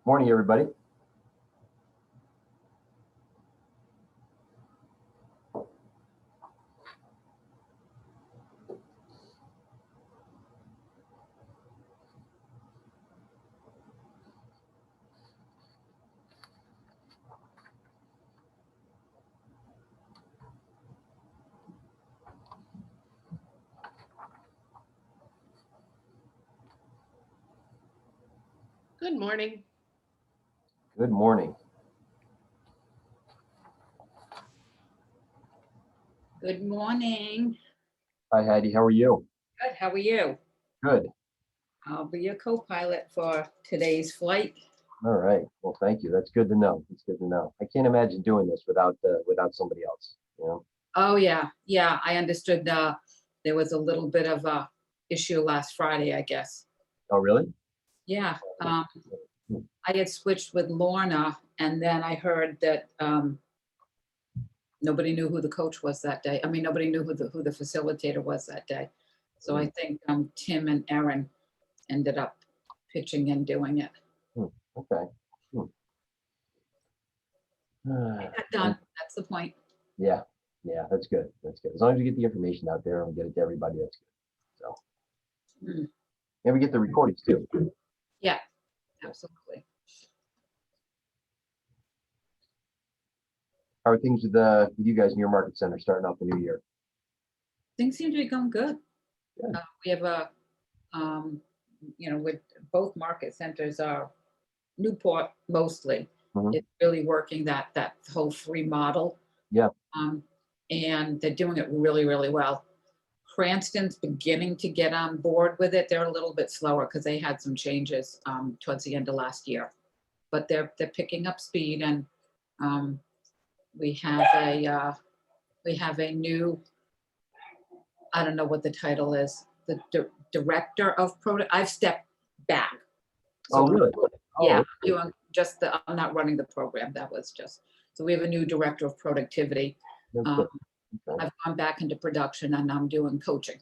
Morning, everybody. Good morning. Good morning. Good morning. Hi, Heidi. How are you? Good. How are you? Good. I'll be your co-pilot for today's flight. All right. Well, thank you. That's good to know. It's good to know. I can't imagine doing this without somebody else. Oh yeah, yeah. I understood. There was a little bit of a issue last Friday, I guess. Oh, really? Yeah. I had switched with Lorna, and then I heard that nobody knew who the coach was that day. I mean, nobody knew who the facilitator was that day. So I think Tim and Erin ended up pitching and doing it. Okay. It got done. That's the point. Yeah. Yeah. That's good. That's good. As long as we get the information out there and we get it to everybody, that's good. So, and we get the recordings too. Yeah, absolutely. How are things with you guys in your market center starting off the new year? Things seem to be going good. Good. We have with both market centers are Newport mostly. Mhm. It's really working that whole free model. Yeah. And they're doing it really, really well. Cranston's beginning to get on board with it. They're a little bit slower because they had some changes towards the end of last year, but they're picking up speed, and we have a new, I don't know what the title is, the director of product. I've stepped back. Oh, really? Yeah, Oh, I'm not running the program. That was just, so we have a new director of productivity. that's Um, good. Okay. I've gone back into production and I'm doing coaching.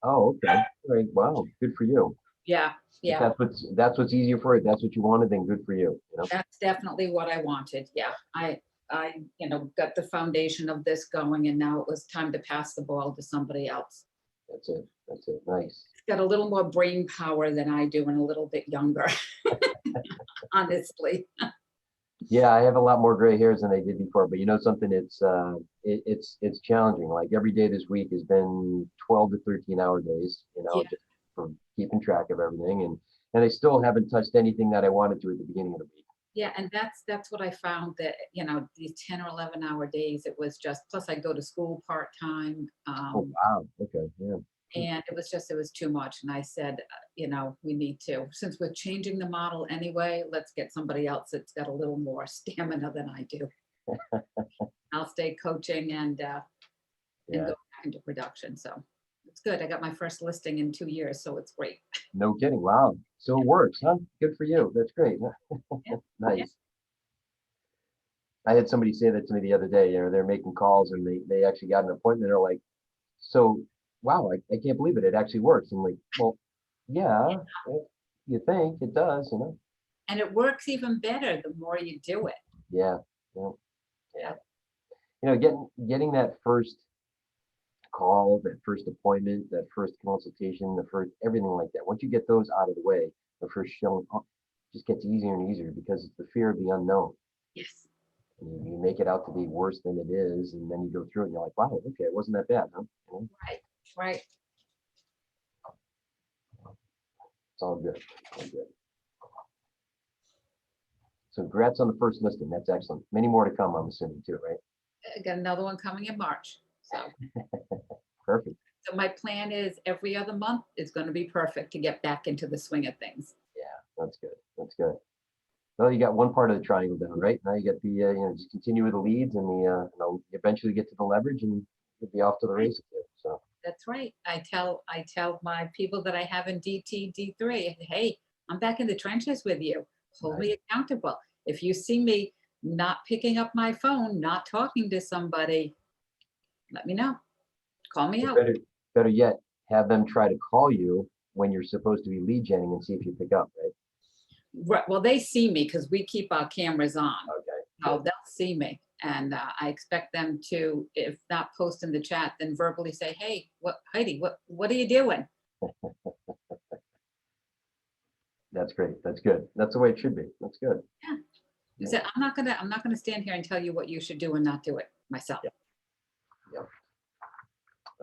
Oh, okay. All right. Wow. Good for you. Yeah, If yeah, that's what's easier for you. That's what you wanted. Then good for you. that's definitely what I wanted. Yeah, I got the foundation of this going, and now it was time to pass the ball to somebody else. That's it. That's it. Nice. It's got a little more brain power than I do and a little bit younger, honestly. Yeah, I have a lot more gray hairs than I did before, but you know something, it's challenging. Like every day this week has been 12 to 13 hour days, Yeah. just for keeping track of everything. And I still haven't touched anything that I wanted to at the beginning of the week. Yeah, and that's what I found, that these 10 or 11-hour days, it was just, plus I go to school part-time, Oh, wow. Okay. Yeah. and it was too much. And I said, we need to, since we're changing the model anyway, let's get somebody else that's got a little more stamina than I do. I'll stay coaching and go Yeah. back into production. So it's good. I got my first listing in 2 years, so it's great. No kidding. Wow. So it works, huh? Good for you. That's great. Yeah. Nice. I had somebody say that to me the other day. They're making calls and they actually got an appointment. They're like, so, wow, I can't believe it. It actually works. I'm like, well, yeah, you think it does. And it works even better the more you do it. Yeah, yeah, Yeah. getting that first call, that first appointment, that first consultation, the first everything like that. Once you get those out of the way, the first showing up just gets easier and easier because it's the fear of the unknown. Yes. And you make it out to be worse than it is, and then you go through it and you're like, wow, okay, it wasn't that bad, huh? Right. Right. It's all good. All good. So congrats on the first listing. That's excellent. Many more to come, I'm assuming too, right? I got another one coming in March. Perfect. So my plan is every other month is going to be perfect to get back into the swing of things. Yeah, that's good. That's good. Well, you got one part of the triangle done, right? Now you get the, just continue with the leads and you eventually get to the leverage and you'll be off to the races too. So That's right. I tell my people that I have in DT, D3, hey, I'm back in the trenches with you. Hold me accountable. If you see me not picking up my phone, not talking to somebody, let me know. Call me out. better yet, have them try to call you when you're supposed to be lead genning and see if you pick up, right? Right, well, they see me because we keep our cameras on. Okay. So they'll see me. And I expect them to, if not post in the chat, then verbally say, hey, what, Heidi, what are you doing? That's great. That's good. That's the way it should be. That's good. I said, I'm not gonna stand here and tell you what you should do and not do it myself. Yeah.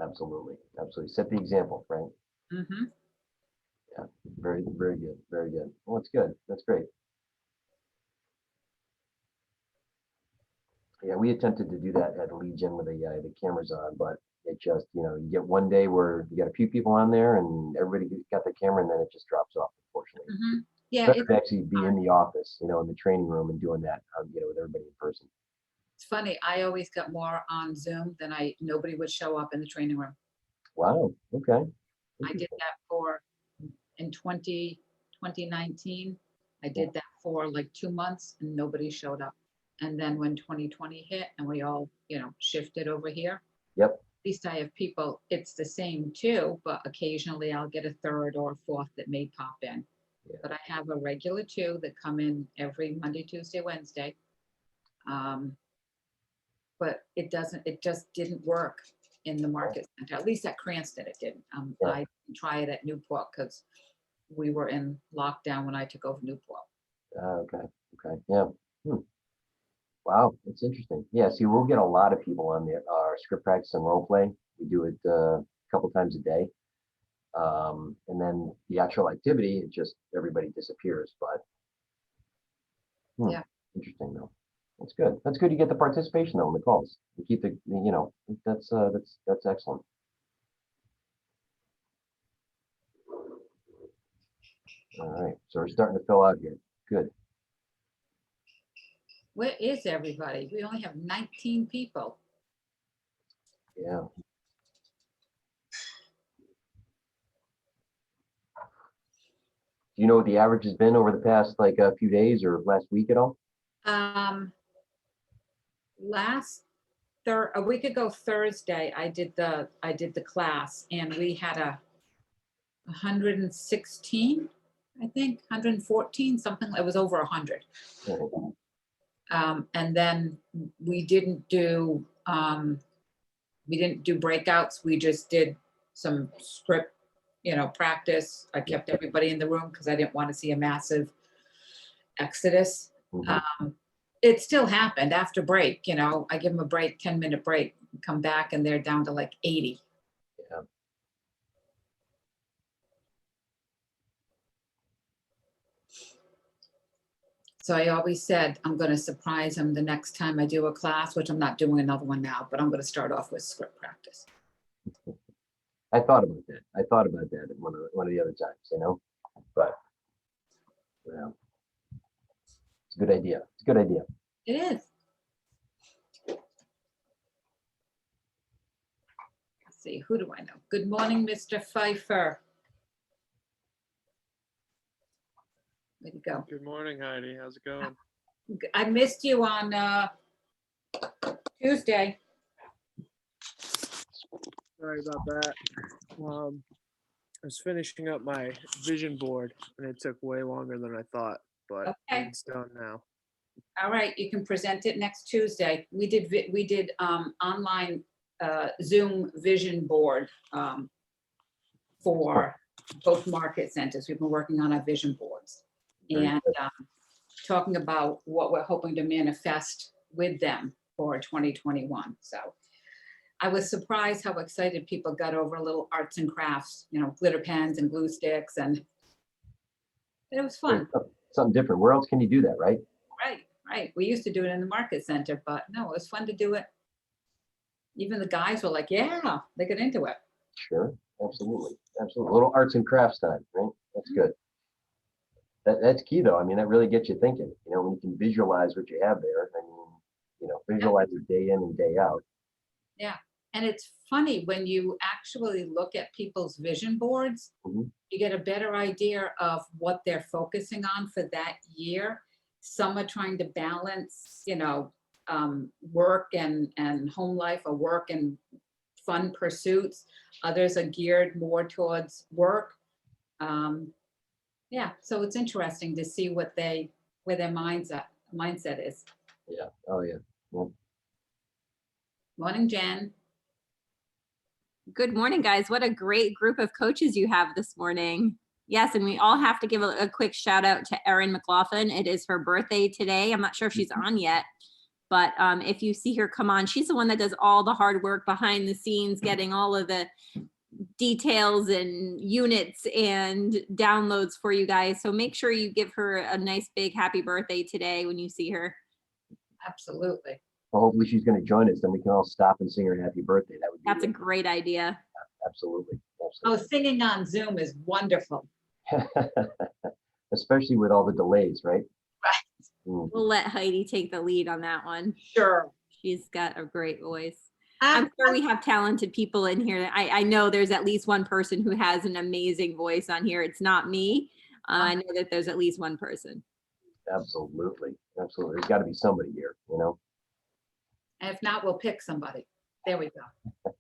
Absolutely. Absolutely. Set the example, Frank. Mhm. Yeah. Very, very good. Very good. Well, that's good. That's great. Yeah, we attempted to do that at Legion with the cameras on, but it just, you get one day where you got a few people on there and everybody got the camera and then it just drops off, unfortunately. Mhm. Yeah, Better to actually be in the office, in the training room and doing that, with everybody in person. it's funny. I always got more on Zoom than nobody would show up in the training room. Wow. Okay. I did that in 2019. I Yeah. did that for like 2 months and nobody showed up. And then when 2020 hit and we all, shifted over here, Yep. at least I have people, it's the same too, but occasionally I'll get a third or a fourth that may pop in. Yeah. But I have a regular two that come in every Monday, Tuesday, Wednesday. But it just didn't work in the market center, at least at Cranston it didn't. Yeah. I didn't try it at Newport because we were in lockdown when I took over Newport. Okay. Okay. Yeah. Wow. It's interesting. Yeah. See, we'll get a lot of people on our script practice and role play. We do it a couple times a day. And then the actual activity, it just everybody disappears. But Yeah. interesting though. That's good. That's good. You get the participation though in the calls. You keep that's excellent. All right. So we're starting to fill out here. Good. Where is everybody? We only have 19 people. Yeah. Do you know what the average has been over the past like a few days or last week at all? A week ago Thursday, I did the class and we had 116, I think, 114, something. It was over 100. And then we didn't do breakouts. We just did some script, practice. I kept everybody in the room because I didn't want to see a massive exodus. Mhm. It still happened after break. I give them a break, 10-minute break, come back and they're down to like 80. Yeah. So I always said, I'm going to surprise them the next time I do a class, which I'm not doing another one now, but I'm going to start off with script practice. I thought about that. I thought about that at one of the other times, but it's a good idea. It's a good idea. It is. Let's see, who do I know? Good morning, Mr. Pfeiffer. Way to go. Good morning, Heidi. How's it going? I missed you on Tuesday. Sorry about that. I was finishing up my vision board and it took way longer than I thought, but Okay. it's done now. All right, you can present it next Tuesday. We did online Zoom vision board for both market centers. We've been working on our vision boards Very and good. talking about what we're hoping to manifest with them for 2021. So I was surprised how excited people got over little arts and crafts, glitter pens and glue sticks, and it was fun. Something different. Where else can you do that, right? Right. We used to do it in the market center, but no, it was fun to do it. Even the guys were like, yeah, they got into it. Sure. Absolutely. Absolutely. A little arts and crafts time, right? That's good. That's key though. I mean, that really gets you thinking, when you can visualize what you have there. I mean, visualize it day in and day out. Yeah. And it's funny when you actually look at people's vision boards, Mhm. you get a better idea of what they're focusing on for that year. Some are trying to balance, work and home life, or work and fun pursuits. Others are geared more towards work. Yeah, so it's interesting to see where their mindset is. Yeah. Oh, yeah. Morning, Jen. Good morning, guys. What a great group of coaches you have this morning. Yes, and we all have to give a quick shout out to Erin McLaughlin. It is her birthday today. I'm not sure if she's on yet, but if you see her come on, she's the one that does all the hard work behind the scenes, getting all of the details and units and downloads for you guys. So make sure you give her a nice big happy birthday today when you see her. Absolutely. Well, hopefully she's going to join us. Then we can all stop and sing her happy birthday. That would be That's a great idea. absolutely. Oh, singing on Zoom is wonderful. Especially with all the delays, right? Right. Mm. We'll let Heidi take the lead on that one. Sure. She's got a great voice. I'm sure we have talented people in here. I know there's at least one person who has an amazing voice on here. It's not me. I know that there's at least one person. Absolutely. Absolutely. There's got to be somebody here, you know? And if not, we'll pick somebody. There we go.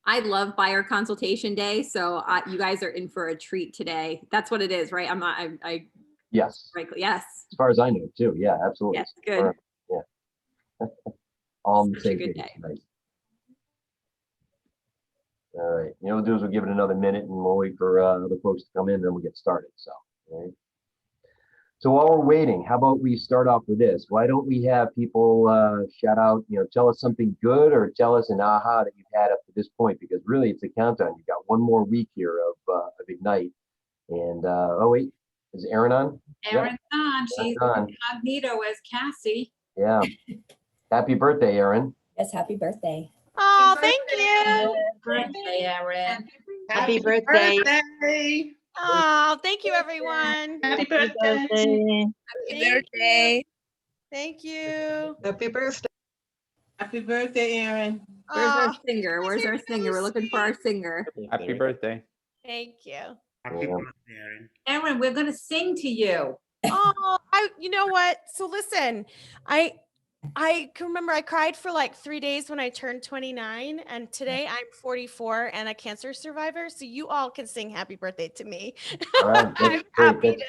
I love buyer consultation day. So you guys are in for a treat today. That's what it is, right? I'm not, Yes. yes. As far as I know, too. Yeah, absolutely. Yes, good. Yeah. All on the Such a same good page. day. Nice. All right. You know, what we'll do is we'll give it another minute and we'll wait for other folks to come in, then we'll get started. So, all right. So while we're waiting, how about we start off with this? Why don't we have people shout out, you know, tell us something good or tell us an aha that you've had up to this point, because really it's a countdown. You've got one more week here of Ignite. And oh wait, is Erin on? Erin's on. She's on. incognito as Cassie. Yeah. Happy birthday, Erin. Yes, happy birthday. Oh, thank you. Birthday, Erin. Happy birthday. Oh, thank you, everyone. Happy birthday. Happy birthday. Thank you. Happy birthday. Happy birthday, Erin. Where's our Oh, singer? Where's our singer? We're looking for our singer. Happy birthday. thank you. Happy Yeah. birthday, Erin. Erin, we're going to sing to you. Oh, you know what? So listen, I can remember I cried for like 3 days when I turned 29, and today I'm 44 and a cancer survivor. So you all can sing happy birthday to me. All right. That's I'm great. happy That's to.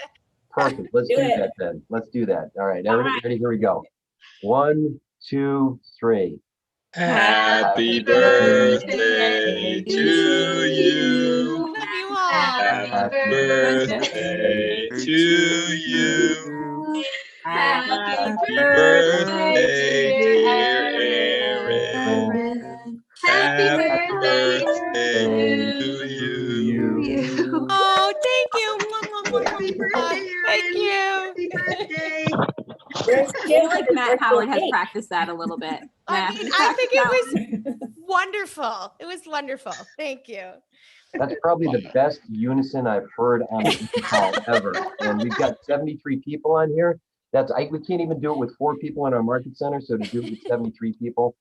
perfect. Let's Do do it. that then. Let's do that. All right. All Everybody right. ready? Here we go. 1, 2, 3. Happy birthday to you. Love you all. Happy birthday to you. Happy birthday, dear Erin. Happy birthday to you. Oh, thank you. Mwah, mwah, mwah, mwah. Thank you. Where's I Jim feel like with his Matt birthday Howard has cake? practiced that a little bit. I Matt, mean, you I think practiced it that one? was wonderful. It was wonderful. Thank you. That's probably the best unison I've heard on a call ever. And we've got 73 people on here. We can't even do it with 4 people in our market center. So to do it with 73 people,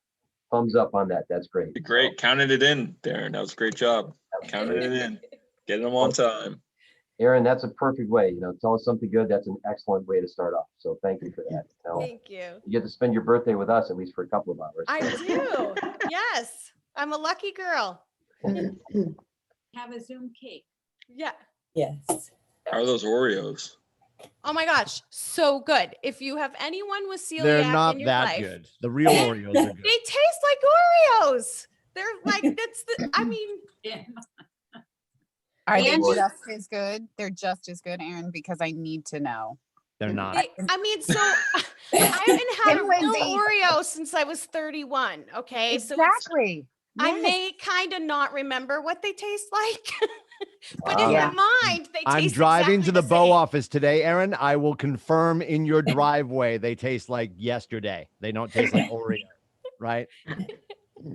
thumbs up on that. That's great. Great. Counted it in, Darren. That was a great job. Counted it in. Getting them on time. Aaron, that's a perfect way. You know, tell us something good. That's an excellent way to start off. So thank you for that. You know, Thank you. you get to spend your birthday with us at least for a couple of hours. I do. Yes. I'm a lucky girl. Have a Zoom cake. Yeah. Yes. How are those Oreos? Oh my gosh. So good. If you have anyone with celiac They're not in your that life, good. The real Oreos are good. they taste like Oreos. They're like, I mean, Yeah. Are they And- just as good? They're just as good, Aaron, because I need to know. They're not. so I haven't had a Hey, real Lindsay. Oreo since I was 31. Okay. So Exactly. I Yes. may kind of not remember what they taste like, but Wow. in Yeah. my mind, they taste I'm driving exactly to the Bow same. office today, Aaron. I will confirm in your driveway they taste like yesterday. They don't taste like Oreo, right?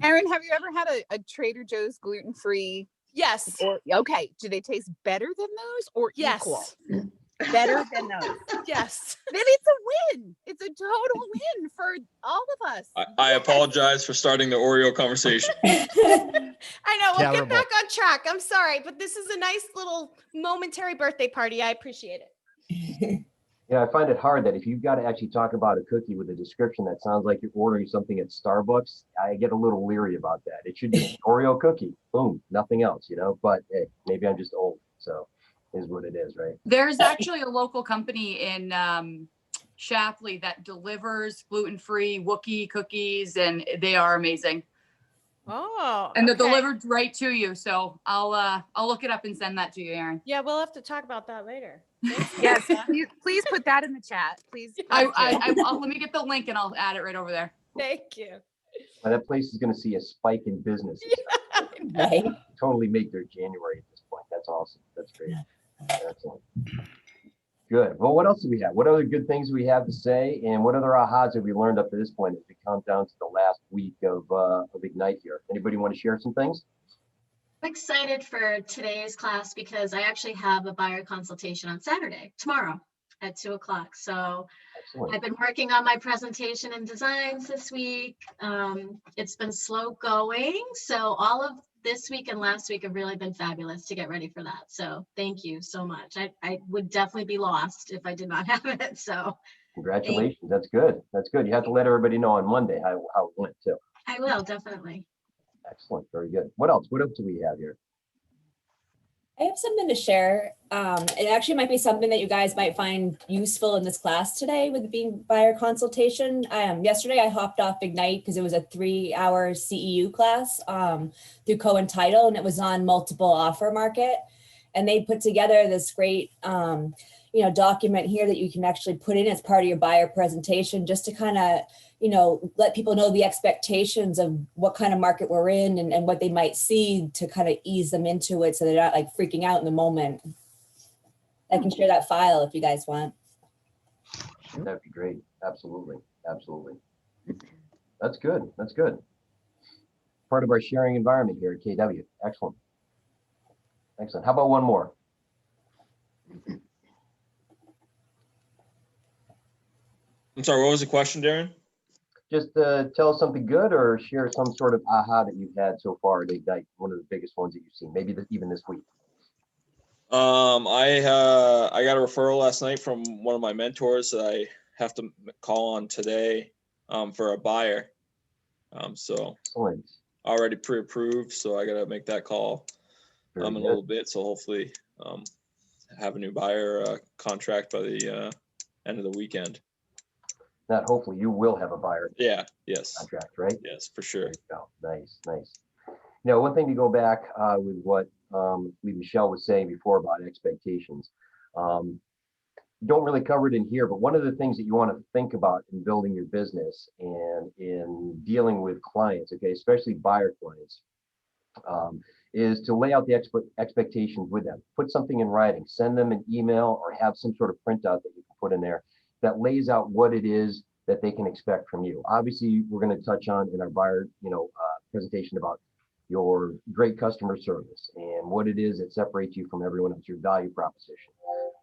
Aaron, have you ever had a Trader Joe's gluten-free? Yes. Or okay, do they taste better than those or equal? Yes. Better than those. Yes. Then it's a win. It's a total win for all of us. I apologize for starting the Oreo conversation. I know. We'll Terrible. get back on track. I'm sorry, but this is a nice little momentary birthday party. I appreciate it. Yeah, I find it hard that if you've got to actually talk about a cookie with a description that sounds like you're ordering something at Starbucks, I get a little leery about that. It should be Oreo cookie, boom, nothing else, you know, but hey, maybe I'm just old. So is what it is, right? There's actually a local company in Shapley that delivers gluten-free Wookiee cookies, and they are amazing. Oh, And they're okay. delivered right to you. So I'll look it up and send that to you, Aaron. Yeah, we'll have to talk about that later. Thanks, Yes, Melissa. please put that in the chat, please. I'll let me get the link and I'll add it right over there. Thank you. Well, that place is going to see a spike in business. Right. Totally make their January at this point. That's awesome. That's great. Excellent. Good. Well, what else do we have? What other good things do we have to say? And what other ahas have we learned up to this point as we count down to the last week of Ignite here? Anybody want to share some things? I'm excited for today's class because I actually have a buyer consultation on Saturday, tomorrow at 2:00. So Excellent. I've been working on my presentation and designs this week. It's been slow going. So all of this week and last week have really been fabulous to get ready for that. So thank you so much. I would definitely be lost if I did not have it. So Congratulations. That's good. That's good. You have to let everybody know on Monday how it went too. I will definitely. Excellent. Very good. What else? What else do we have here? I have something to share. It actually might be something that you guys might find useful in this class today with being buyer consultation. Yesterday I hopped off Ignite because it was a 3-hour CEU class through Cohen Title, and it was on multiple offer market. And they put together this great document here that you can actually put in as part of your buyer presentation, just to kind of let people know the expectations of what kind of market we're in and what they might see to kind of ease them into it so they're not like freaking out in the moment. I can share that file if you guys want. That'd be great. Absolutely. Absolutely. That's good. That's good. Part of our sharing environment here at KW. Excellent. Excellent. How about one more? I'm sorry, what was the question, Darren? Just tell us something good or share some sort of aha that you've had so far at Ignite, one of the biggest ones that you've seen, maybe even this week. I got a referral last night from one of my mentors that I have to call on today for a buyer. So Excellent. already pre-approved, so I got to make that call Very in a good. little bit. So hopefully have a new buyer contract by the end of the weekend. Not hopefully, you will have a buyer Yeah. Yes. contract, right? Yes, for sure. There you go. Nice, nice. Now, one thing to go back with what Michelle was saying before about expectations. Don't really cover it in here, but one of the things that you want to think about in building your business and in dealing with clients, okay, especially buyer clients, is to lay out the expectations with them. Put something in writing, send them an email or have some sort of printout that you can put in there that lays out what it is that they can expect from you. Obviously, we're going to touch on in our buyer, presentation about your great customer service and what it is that separates you from everyone else, your value proposition.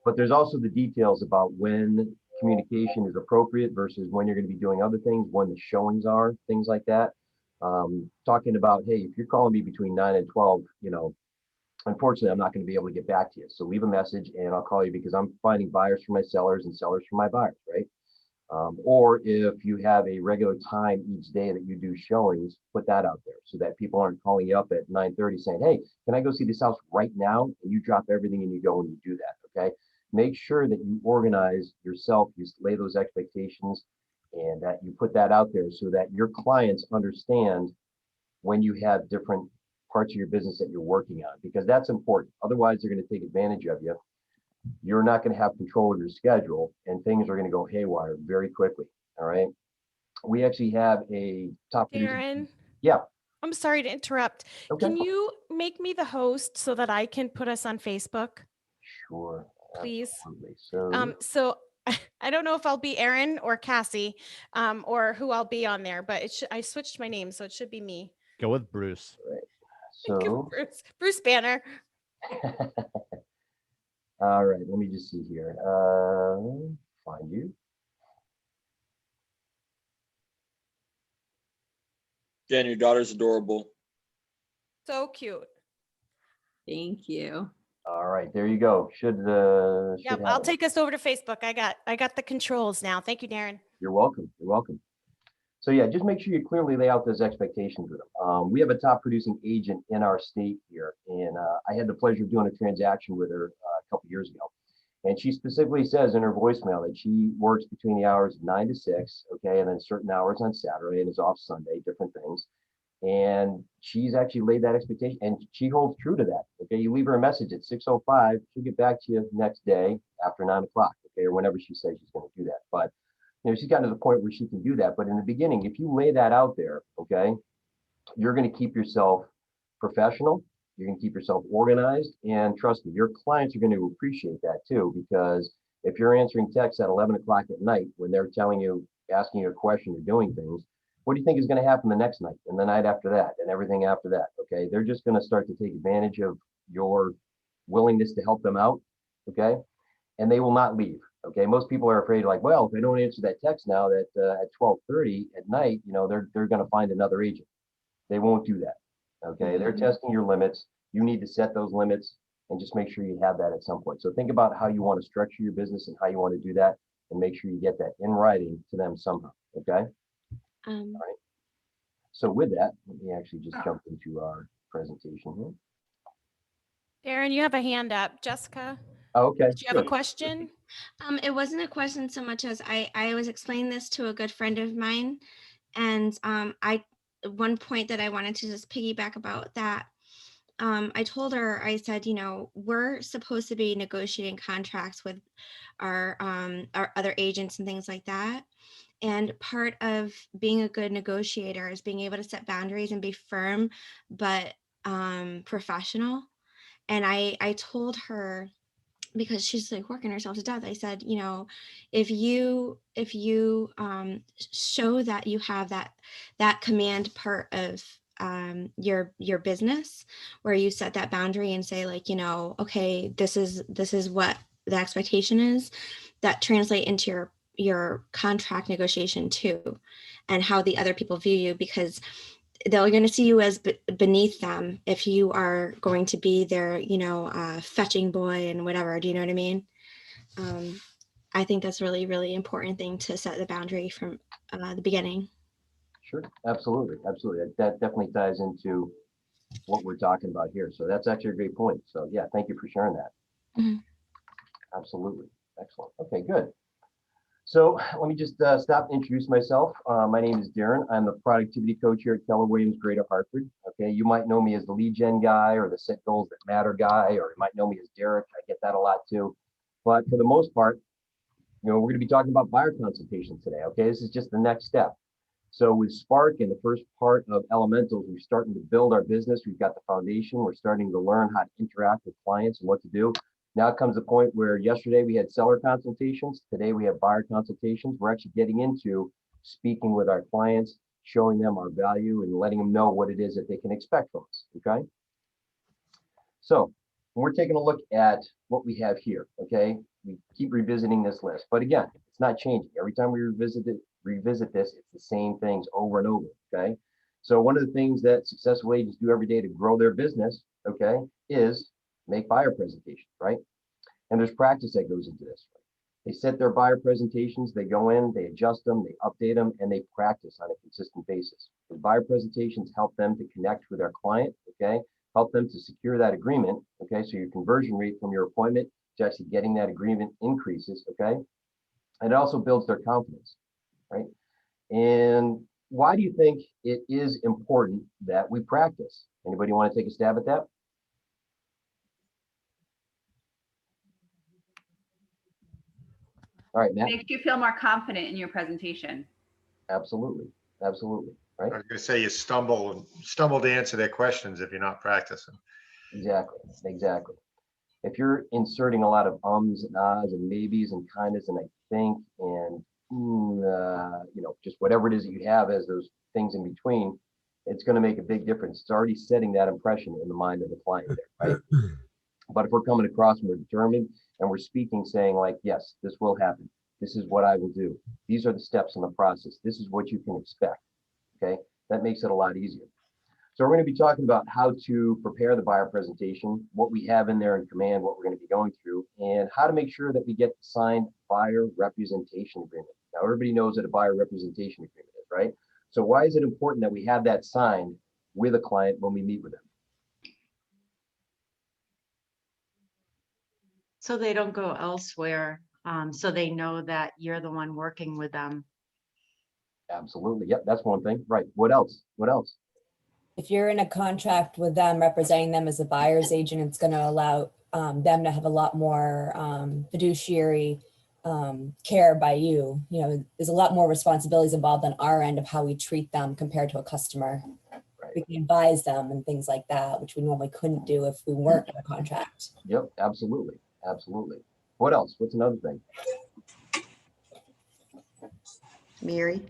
But there's also the details about when communication is appropriate versus when you're going to be doing other things, when the showings are, things like that. Talking about, hey, if you're calling me between 9 and 12, unfortunately, I'm not going to be able to get back to you. So leave a message and I'll call you because I'm finding buyers for my sellers and sellers for my buyers, right? Or if you have a regular time each day that you do showings, put that out there so that people aren't calling you up at 9:30 saying, hey, can I go see this house right now? And you drop everything and you go and you do that, okay? Make sure that you organize yourself, you lay those expectations and that you put that out there so that your clients understand when you have different parts of your business that you're working on, because that's important. Otherwise, they're going to take advantage of you. You're not going to have control of your schedule and things are going to go haywire very quickly. All right. We actually have a top producer. Darren, Yeah. I'm sorry to interrupt. Okay. Can you make me the host so that I can put us on Facebook, Sure. please? Absolutely. So I don't know if I'll be Aaron or Cassie, or who I'll be on there, but I switched my name, so it should be me. Go with Bruce. So Bruce Banner. all right, let me just see here. Find you. Jen, your daughter's adorable. So cute. Thank you. All right, there you go. Should Yep, I'll take us over to Facebook. I got the controls now. Thank you, Darren. You're welcome. You're welcome. So yeah, just make sure you clearly lay out those expectations with them. We have a top producing agent in our state here, and I had the pleasure of doing a transaction with her a couple couple years ago. And she specifically says in her voicemail that she works between the hours of 9 to 6, okay, and then certain hours on Saturday and is off Sunday, different things. And she's actually laid that expectation and she holds true to that. Okay, you leave her a message at 6:05, she'll get back to you next day after 9 o'clock, okay, or whenever she says she's going to do that. But she's gotten to the point where she can do that. But in the beginning, if you lay that out there, okay, you're going to keep yourself professional. You're going to keep yourself organized, and trust me, your clients are going to appreciate that too, because if you're answering texts at 11 o'clock at night when they're telling you, asking you a question or doing things, what do you think is going to happen the next night and the night after that and everything after that? Okay, they're just going to start to take advantage of your willingness to help them out, okay, and they will not leave. Okay, most people are afraid, like, well, if they don't answer that text now, that at 12:30 at night, they're going to find another agent. They won't do that. Okay, they're testing your limits. You need to set those limits and just make sure you have that at some point. So think about how you want to structure your business and how you want to do that, and make sure you get that in writing to them somehow. Okay. All right. So with that, let me actually just jump into our presentation here. Darren, you have a hand up. Jessica, Oh, okay. do you have a Good. question? It wasn't a question so much as I was explaining this to a good friend of mine, and one point that I wanted to just piggyback about that. I told her, I said, we're supposed to be negotiating contracts with our other agents and things like that. And part of being a good negotiator is being able to set boundaries and be firm, but professional. And I told her, because she's like working herself to death, I said, if you show that you have that command part of your business, where you set that boundary and say, like, okay, this is what the expectation is, that translate into your contract negotiation too, and how the other people view you, because they're going to see you as beneath them if you are going to be their, fetching boy and whatever. Do you know what I mean? I think that's really, really important thing to set the boundary from the beginning. Sure, absolutely, absolutely. That definitely ties into what we're talking about here. So that's actually a great point. So yeah, thank you for sharing that. Mhm. Absolutely, excellent. Okay, good. So let me just stop and introduce myself. My name is Darren. I'm the productivity coach here at Keller Williams Greater Hartford. Okay, you might know me as the lead gen guy or the set goals that matter guy, or you might know me as Derek. I get that a lot too. But for the most part, we're going to be talking about buyer consultations today. Okay, this is just the next step. So with Spark in the first part of Elementals, we're starting to build our business. We've got the foundation. We're starting to learn how to interact with clients and what to do. Now comes the point where yesterday we had seller consultations. Today we have buyer consultations. We're actually getting into speaking with our clients, showing them our value and letting them know what it is that they can expect from us, okay? So we're taking a look at what we have here, okay? We keep revisiting this list, but again, it's not changing. Every time we revisit this, it's the same things over and over, okay? So one of the things that successful agents do every day to grow their business, okay, is make buyer presentations, right? And there's practice that goes into this. Right? They set their buyer presentations, they go in, they adjust them, they update them, and they practice on a consistent basis. The buyer presentations help them to connect with their client, okay? Help them to secure that agreement, okay? So your conversion rate from your appointment to actually getting that agreement increases, okay? And it also builds their confidence, right? And why do you think it is important that we practice? Anybody want to take a stab at that? All right, Matt. Makes you feel more confident in your presentation. Absolutely, absolutely, right? I was going to say you stumble to answer their questions if you're not practicing. Exactly, exactly. If you're inserting a lot of ums and ahs and maybes and kindas and I think and just whatever it is that you have as those things in between, it's going to make a big difference. It's already setting that impression in the mind of the client there, right? But if we're coming across and we're determined and we're speaking, saying like, yes, this will happen. This is what I will do. These are the steps in the process. This is what you can expect. Okay, that makes it a lot easier. So we're going to be talking about how to prepare the buyer presentation, what we have in there in command, what we're going to be going through, and how to make sure that we get the signed buyer representation agreement. Now, everybody knows what a buyer representation agreement is, right? So why is it important that we have that signed with a client when we meet with them? So they don't go elsewhere, so they know that you're the one working with them. Absolutely. Yep, that's one thing. Right. What else? What else? If you're in a contract with them, representing them as a buyer's agent, it's going to allow them to have a lot more fiduciary care by you. You know, there's a lot more responsibilities involved on our end of how we treat them compared to a customer. We can advise them and things like that, which we normally couldn't do if we weren't in a contract. Yep, absolutely. Absolutely. What else? What's another thing? Mary?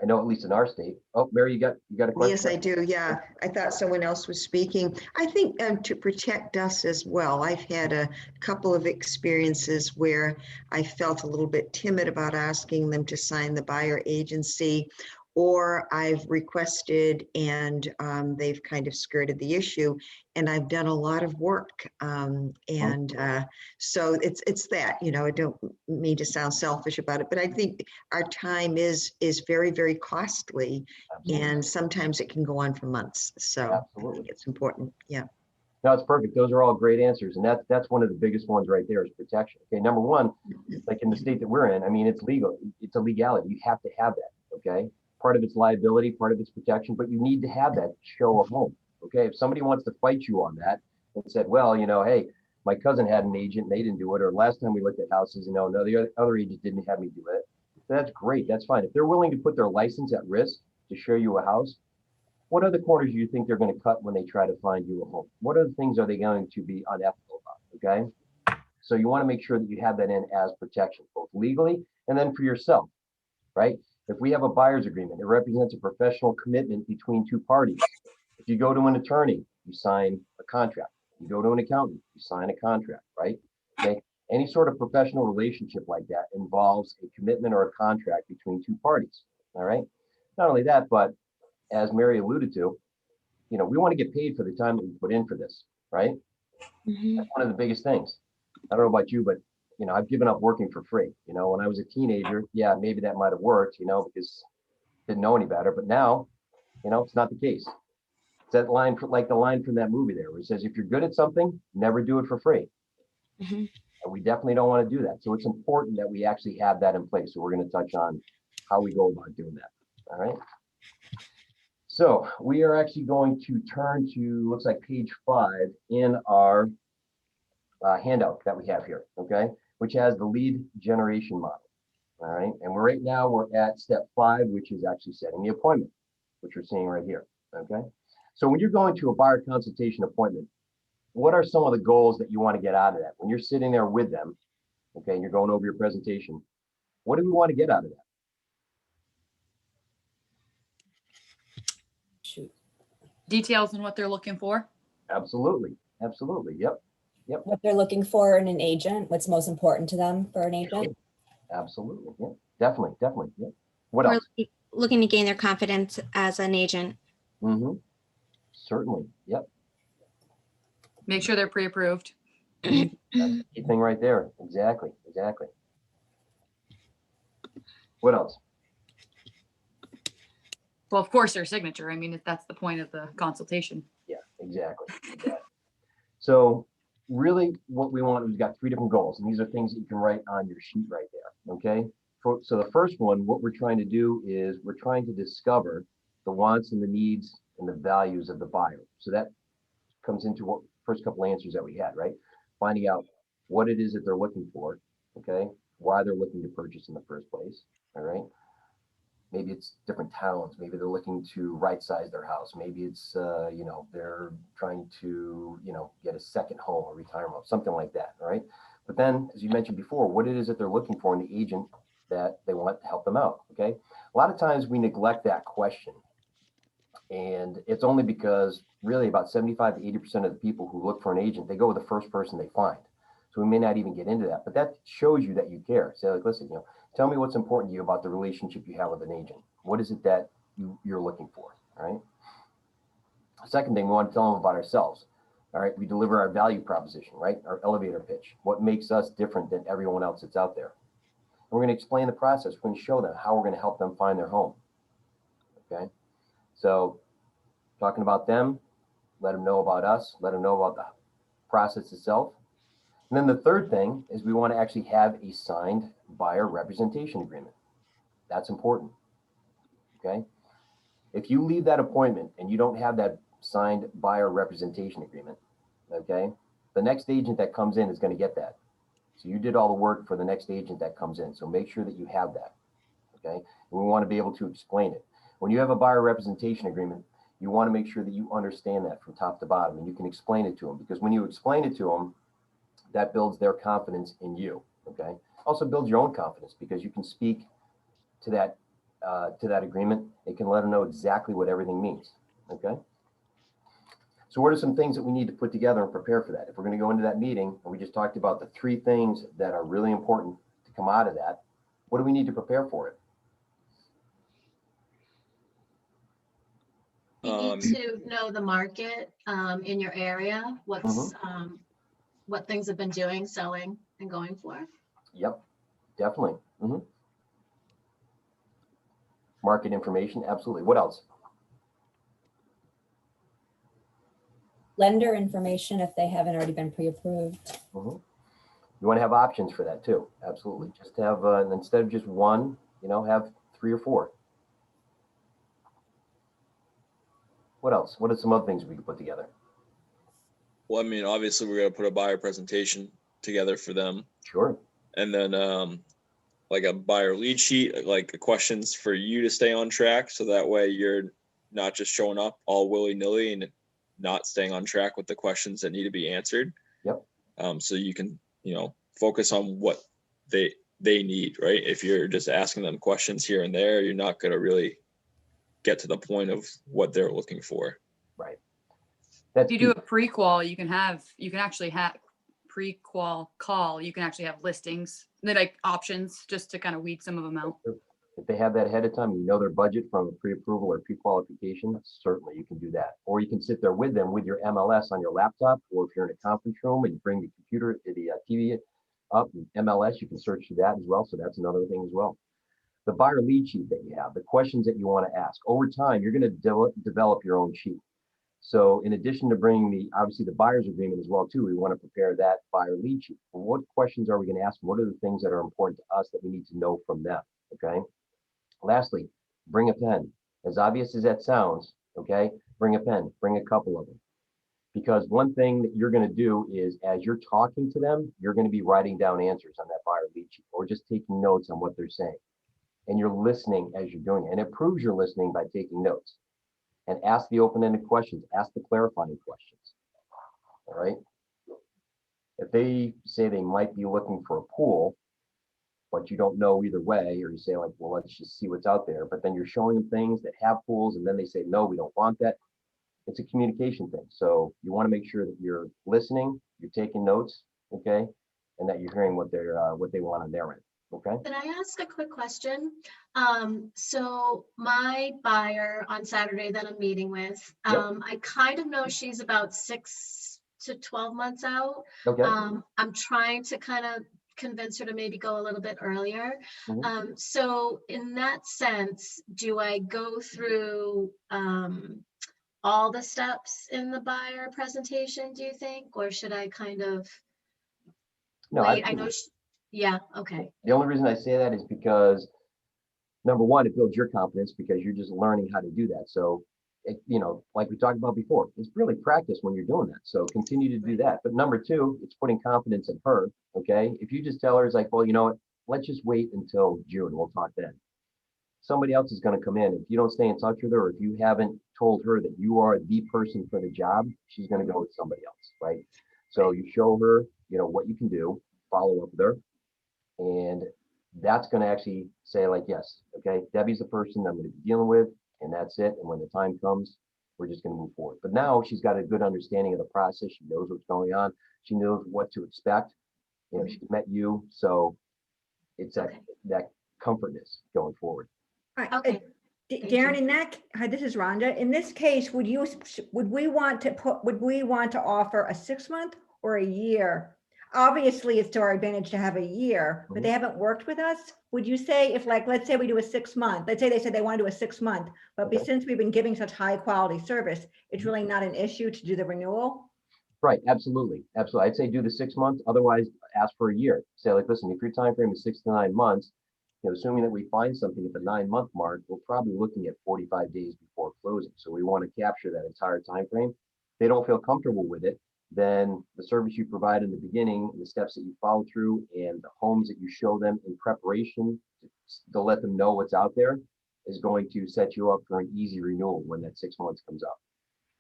I know at least in our state. Oh, Mary, you got a question? Yes, I do. Yeah, I thought someone else was speaking. I think to protect us as well. I've had a couple of experiences where I felt a little bit timid about asking them to sign the buyer agency, or I've requested and they've kind of skirted the issue, and I've done a lot of work. So it's that, you know, I don't mean to sound selfish about it, but I think our time is very, very costly. Absolutely. And sometimes it can go on for months. So Absolutely. I think it's important. Yeah. No, it's perfect. Those are all great answers. And that's one of the biggest ones right there is protection. Okay, number one, like in the state that we're in, I mean, it's legal. It's a legality. You have to have that, okay? Part of it's liability, part of it's protection, but you need to have that show a home, okay? If somebody wants to fight you on that and said, well, you know, hey, my cousin had an agent and they didn't do it, or last time we looked at houses, you know, no, the other agent didn't have me do it. That's great. That's fine. If they're willing to put their license at risk to show you a house, what other corners do you think they're going to cut when they try to find you a home? What other things are they going to be unethical about? Okay. So you want to make sure that you have that in as protection, both legally and then for yourself, right? If we have a buyer's agreement, it represents a professional commitment between two parties. If you go to an attorney, you sign a contract. You go to an accountant, you sign a contract, right? Okay. Any sort of professional relationship like that involves a commitment or a contract between two parties. All right. Not only that, but as Mary alluded to, you know, we want to get paid for the time that we put in for this, right? That's one of the biggest things. I don't know about you, but you know, I've given up working for free. You know, when I was a teenager, yeah, maybe that might have worked, you know, because I didn't know any better. But now, you know, it's not the case. It's that line, like the line from that movie there, where it says, if you're good at something, never do it for free. And we definitely don't want to do that. So it's important that we actually have that in place. So we're going to touch on how we go about doing that. All right. So we are actually going to turn to, looks like page 5 in our handout that we have here, okay, which has the lead generation model. All right. And right now we're at step 5, which is actually setting the appointment, which we're seeing right here. Okay. So when you're going to a buyer consultation appointment, what are some of the goals that you want to get out of that? When you're sitting there with them, okay, and you're going over your presentation, what do we want to get out of that? Details on what they're looking for. Absolutely. Absolutely. Yep. Yep. What they're looking for in an agent, what's most important to them for an agent. Absolutely. Yeah. Definitely. Definitely. Yeah. What else? Looking to gain their confidence as an agent. Mm-hmm. Certainly. Yep. Make sure they're pre-approved. That's the key thing right there. Exactly. Exactly. What else? Well, of course, their signature. I mean, if that's the point of the consultation. Yeah, exactly. So really what we want, we've got 3 different goals, and these are things that you can write on your sheet right there. Okay. So the first one, what we're trying to do is we're trying to discover the wants and the needs and the values of the buyer. So that comes into what first couple answers that we had, right? Finding out what it is that they're looking for. Okay. Why they're looking to purchase in the first place. All right. Maybe it's different towns. Maybe they're looking to right size their house. Maybe it's, you know, they're trying to, you know, get a second home or retirement, something like that. All right. But then, as you mentioned before, what it is that they're looking for in the agent that they want to help them out. Okay. A lot of times we neglect that question. And it's only because really about 75 to 80% of the people who look for an agent, they go with the first person they find. So we may not even get into that, but that shows you that you care. Say, like, listen, you know, tell me what's important to you about the relationship you have with an agent. What is it that you're looking for? All right. Second thing, we want to tell them about ourselves. All right. We deliver our value proposition, right? Our elevator pitch. What makes us different than everyone else that's out there? And we're going to explain the process. We're going to show them how we're going to help them find their home. Okay. So talking about them, let them know about us, let them know about the process itself. And then the third thing is we want to actually have a signed buyer representation agreement. That's important. Okay. If you leave that appointment and you don't have that signed buyer representation agreement, okay, the next agent that comes in is going to get that. So you did all the work for the next agent that comes in. So make sure that you have that. Okay. And we want to be able to explain it. When you have a buyer representation agreement, you want to make sure that you understand that from top to bottom and you can explain it to them, because when you explain it to them, that builds their confidence in you. Okay. Also builds your own confidence because you can speak to that agreement. It can let them know exactly what everything means. Okay. So what are some things that we need to put together and prepare for that? If we're going to go into that meeting and we just talked about the 3 things that are really important to come out of that, what do we need to prepare for it? You need to know the market in your area, what's what things have been doing, selling, and going for. Yep, definitely. Market information, absolutely. What else? Lender information if they haven't already been pre-approved. You want to have options for that too. Absolutely. Just to have, instead of just one, have 3 or 4. What else? What are some other things we could put together? Well, I mean, obviously we're gonna put a buyer presentation together for them. Sure. And then like a buyer lead sheet, like questions for you to stay on track. So that way you're not just showing up all willy-nilly and not staying on track with the questions that need to be answered. Yep. So you can, focus on what they need, right? If you're just asking them questions here and there, you're not going to really get to the point of what they're looking for. Right. If you do a pre-qual, you can actually have pre-qual call. You can actually have listings, like options, just to kind of weed some of them out. If they have that ahead of time, their budget from a pre-approval or pre-qualification, certainly you can do that. Or you can sit there with them with your MLS on your laptop, or if you're in a conference room and you bring the computer, the TV up, MLS, you can search through that as well. So that's another thing as well. The buyer lead sheet that you have, the questions that you want to ask. Over time, you're going to develop your own sheet. So in addition to bringing obviously the buyer's agreement as well too, we want to prepare that buyer lead sheet. Well, what questions are we going to ask? What are the things that are important to us that we need to know from them? Okay. Lastly, bring a pen. As obvious as that sounds, okay, bring a pen, bring a couple of them. Because one thing that you're going to do is as you're talking to them, you're going to be writing down answers on that buyer lead sheet or just taking notes on what they're saying. And you're listening as you're doing it. And it proves you're listening by taking notes. And ask the open-ended questions, ask the clarifying questions. All right. If they say they might be looking for a pool, but you don't know either way, or you say like, well, let's just see what's out there. But then you're showing them things that have pools and then they say, no, we don't want that. It's a communication thing. So you want to make sure that you're listening, you're taking notes, okay, and that you're hearing what they want on their end. Okay. Can I ask a quick question? So my buyer on Saturday that I'm meeting with, I kind of know she's about 6 to 12 months out. Okay. I'm trying to kind of convince her to maybe go a little bit earlier. So in that sense, do I go through all the steps in the buyer presentation, do you think? Or should I kind of wait? I know yeah, okay. The only reason I say that is because, number one, it builds your confidence because you're just learning how to do that. So, like we talked about before, it's really practice when you're doing that. So continue to do that. But number two, it's putting confidence in her, okay? If you just tell her, it's like, well, you know what, let's just wait until June, we'll talk then. Somebody else is going to come in. If you don't stay in touch with her, or if you haven't told her that you are the person for the job, she's going to go with somebody else, right? So you show her, what you can do, follow up with her. And that's going to actually say like, yes, okay, Debbie's the person I'm going to be dealing with, and that's it. And when the time comes, we're just going to move forward. But now she's got a good understanding of the process. She knows what's going on. She knows what to expect. She's met you. So it's that comfortness going forward. Okay. Darren, hi, this is Rhonda. In this case, would we want to offer a 6-month or a year? obviously it's to our advantage to have a year, but they haven't worked with us. Would you say if like, let's say we do a 6 month, let's say they said they want to do a 6 month, but since we've been giving such high quality service, it's really not an issue to do the renewal? Right, absolutely, absolutely. I'd say do the 6 months, otherwise ask for a year. Say like, listen, if your time frame is 6 to 9 months, assuming that we find something at the 9-month mark, we're probably looking at 45 days before closing. So we want to capture that entire time frame. If they don't feel comfortable with it, then the service you provide in the beginning, the steps that you follow through, and the homes that you show them in preparation to let them know what's out there is going to set you up for an easy renewal when that 6 months comes up.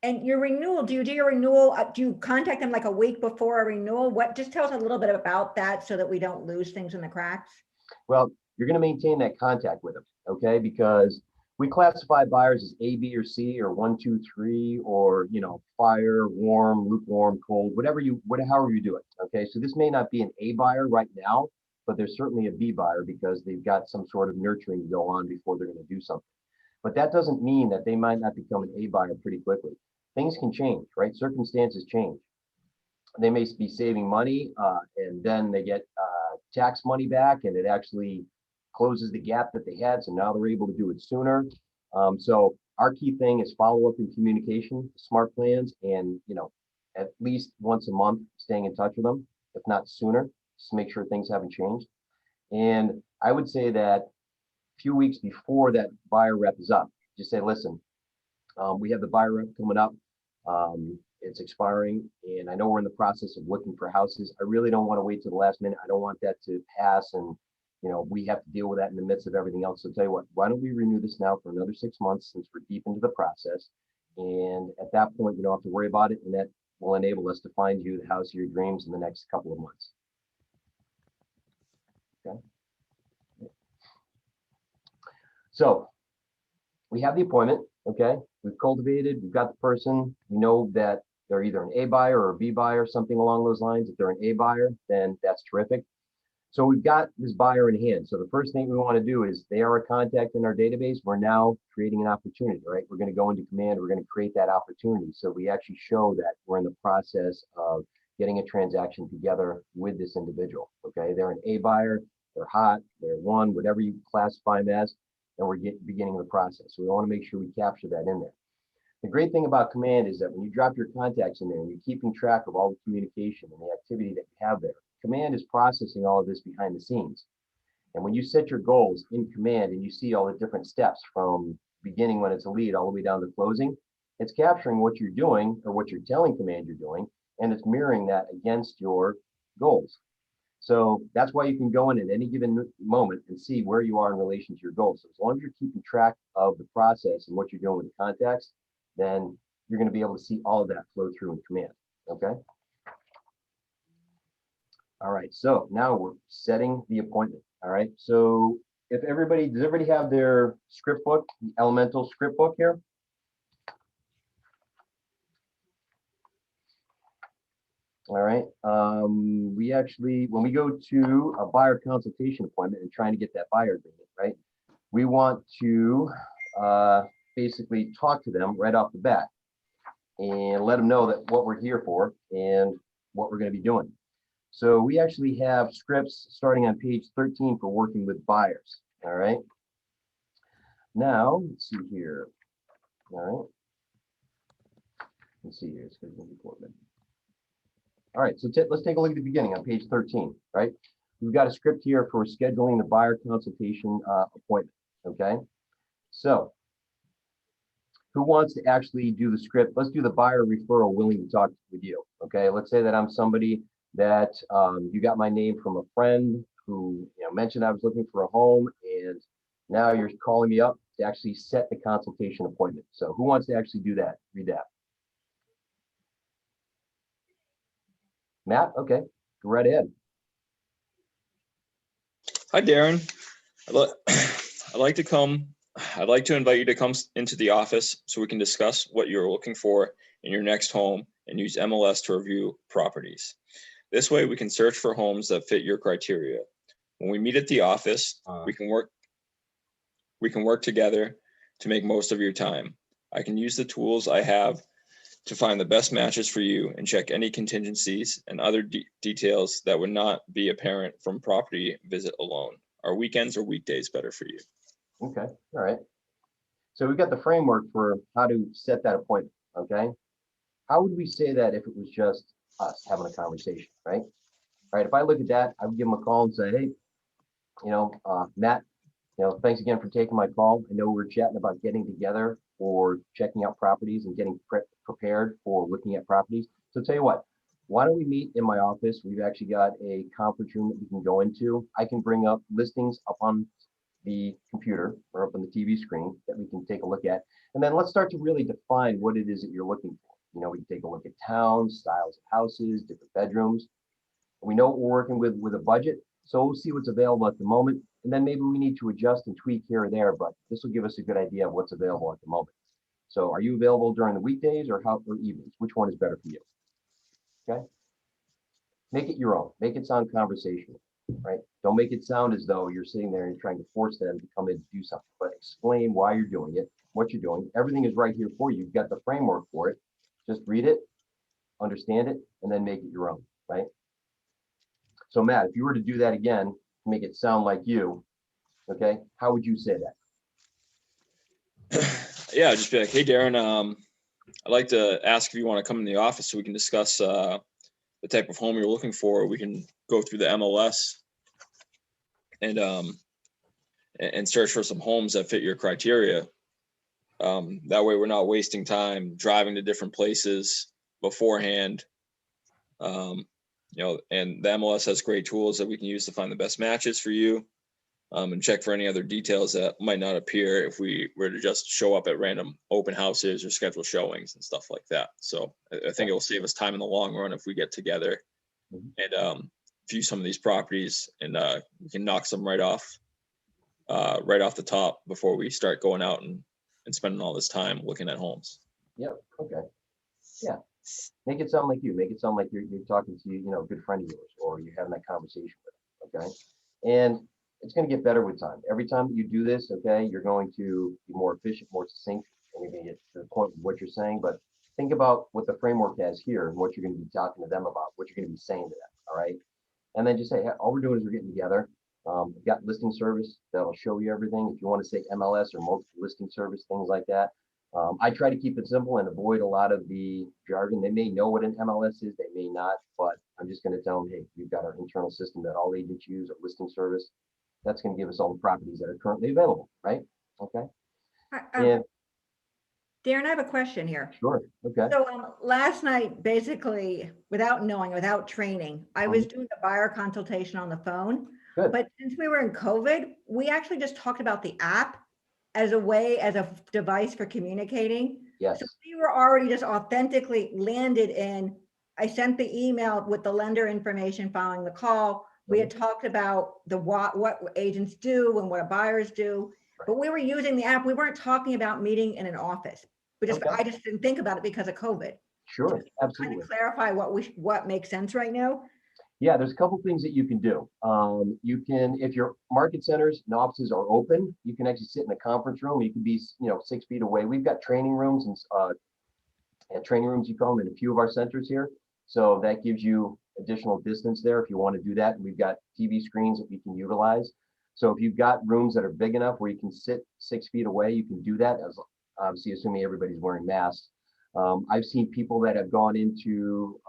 And your renewal, do you do your renewal? Do you contact them like a week before a renewal? Just tell us a little bit about that so that we don't lose things in the cracks. Well, you're going to maintain that contact with them, okay? Because we classify buyers as A, B, or C, or 1, 2, 3, or fire, warm, lukewarm, cold, however you do it, okay? So this may not be an A buyer right now, but there's certainly a B buyer because they've got some sort of nurturing to go on before they're going to do something. But that doesn't mean that they might not become an A buyer pretty quickly. Things can change, right? Circumstances change. They may be saving money and then they get tax money back and it actually closes the gap that they had. So now they're able to do it sooner. So our key thing is follow up and communication, smart plans, and at least once a month, staying in touch with them, if not sooner, just to make sure things haven't changed. And I would say that a few weeks before that buyer rep is up, just say, listen, we have the buyer rep coming up. It's expiring, and I know we're in the process of looking for houses. I really don't want to wait till the last minute. I don't want that to pass, and we have to deal with that in the midst of everything else. So tell you what, why don't we renew this now for another 6 months since we're deep into the process, and at that point you don't have to worry about it, and that will enable us to find you the house of your dreams in the next couple of months. Okay. So we have the appointment. Okay, we've cultivated, we've got the person, we know that they're either an A buyer or a B buyer, something along those lines. If they're an A buyer, then that's terrific. So we've got this buyer in hand. So the first thing we want to do is they are a contact in our database. We're now creating an opportunity, right? We're going to go into Command, we're going to create that opportunity. So we actually show that we're in the process of getting a transaction together with this individual. Okay, they're an A buyer, they're hot, they're one, whatever you classify them as, and we're beginning the process. So we want to make sure we capture that in there. The great thing about Command is that when you drop your contacts in there and you're keeping track of all the communication and the activity that you have there, Command is processing all of this behind the scenes. And when you set your goals in Command and you see all the different steps from beginning when it's a lead all the way down to closing, it's capturing what you're doing or what you're telling Command you're doing, and it's mirroring that against your goals. So that's why you can go in at any given moment and see where you are in relation to your goals. So as long as you're keeping track of the process and what you're doing with the contacts, then you're going to be able to see all of that flow through in Command. Okay. All right. So now we're setting the appointment. All right. So does everybody have their script book, the Elemental script book here? All right. We actually, when we go to a buyer consultation appointment and trying to get that buyer agreement, right, we want to basically talk to them right off the bat and let them know that what we're here for and what we're going to be doing. So we actually have scripts starting on page 13 for working with buyers. All right. Now, let's see here. All right. Let's see here. It's going to be important. All right, so let's take a look at the beginning on page 13, right? We've got a script here for scheduling the buyer consultation appointment, okay? So who wants to actually do the script? Let's do the buyer referral willing to talk with you, okay? Let's say that I'm somebody that you got my name from a friend who mentioned I was looking for a home, and now you're calling me up to actually set the consultation appointment. So who wants to actually do that? Read that. Matt, okay, go right ahead. Hi, Darren. I'd like to invite you to come into the office so we can discuss what you're looking for in your next home and use MLS to review properties. This way we can search for homes that fit your criteria. When we meet at the office, we can work together to make most of your time. I can use the tools I have to find the best matches for you and check any contingencies and other details that would not be apparent from property visit alone. Are weekends or weekdays better for you? Okay, all right. So we've got the framework for how to set that appointment, okay? How would we say that if it was just us having a conversation, right? All right, if I look at that, I would give them a call and say, hey, Matt, thanks again for taking my call. I know we're chatting about getting together or checking out properties and getting prepared for looking at properties. So tell you what, why don't we meet in my office? We've actually got a conference room that we can go into. I can bring up listings up on the computer or up on the TV screen that we can take a look at. And then let's start to really define what it is that you're looking for. We can take a look at towns, styles of houses, different bedrooms. We know what we're working with a budget. So we'll see what's available at the moment. And then maybe we need to adjust and tweak here or there, but this will give us a good idea of what's available at the moment. So are you available during the weekdays or evenings? Which one is better for you? Okay. Make it your own. Make it sound conversational, right? Don't make it sound as though you're sitting there and trying to force them to come in and do something, but explain why you're doing it, what you're doing. Everything is right here for you. You've got the framework for it. Just read it, understand it, and then make it your own, right? So Matt, if you were to do that again, to make it sound like you, okay, how would you say that? Yeah, just be like, hey, Darren, I'd like to ask if you want to come in the office so we can discuss the type of home you're looking for. We can go through the MLS and search for some homes that fit your criteria. That way we're not wasting time driving to different places beforehand. And the MLS has great tools that we can use to find the best matches for you, and check for any other details that might not appear if we were to just show up at random open houses or schedule showings and stuff like that. So I think it will save us time in the long run if we get together and view some of these properties, and we can knock some right off the top before we start going out and spending all this time looking at homes. Yep. Okay. Yeah. Make it sound like you. Make it sound like you're talking to a good friend of yours, or you're having that conversation with them. Okay. And it's going to get better with time. Every time that you do this, okay, you're going to be more efficient, more succinct, and you're going to get to the point with what you're saying. But think about what the framework has here and what you're going to be talking to them about, what you're going to be saying to them. All right. And then just say, hey, all we're doing is we're getting together. We've got listing service that'll show you everything. If you want to say MLS or multiple listing service, things like that. I try to keep it simple and avoid a lot of the jargon. They may know what an MLS is, they may not, but I'm just going to tell them, hey, we've got our internal system that all agents use, a listing service. That's going to give us all the properties that are currently available, right? Okay. And Darren, I have a question here. sure. Okay. So last night, basically, without knowing, without training, I was doing a buyer consultation on the phone. Good. But since we were in COVID, we actually just talked about the app as a device for communicating. Yes. So we were already just authentically landed in, I sent the email with the lender information following the call. We had talked about what agents do and what buyers do, but we were using the app. We weren't talking about meeting in an office. I just didn't think about it because of COVID. Sure. Absolutely. Kind of clarify what makes sense right now. Yeah, there's a couple things that you can do. You can, if your market centers and offices are open, you can actually sit in a conference room. You can be, 6 feet away. We've got training rooms and training rooms, you call them, in a few of our centers here. So that gives you additional distance there if you want to do that. And we've got TV screens that we can utilize. So if you've got rooms that are big enough where you can sit 6 feet away, you can do that, as obviously assuming everybody's wearing masks. I've seen people that have gone into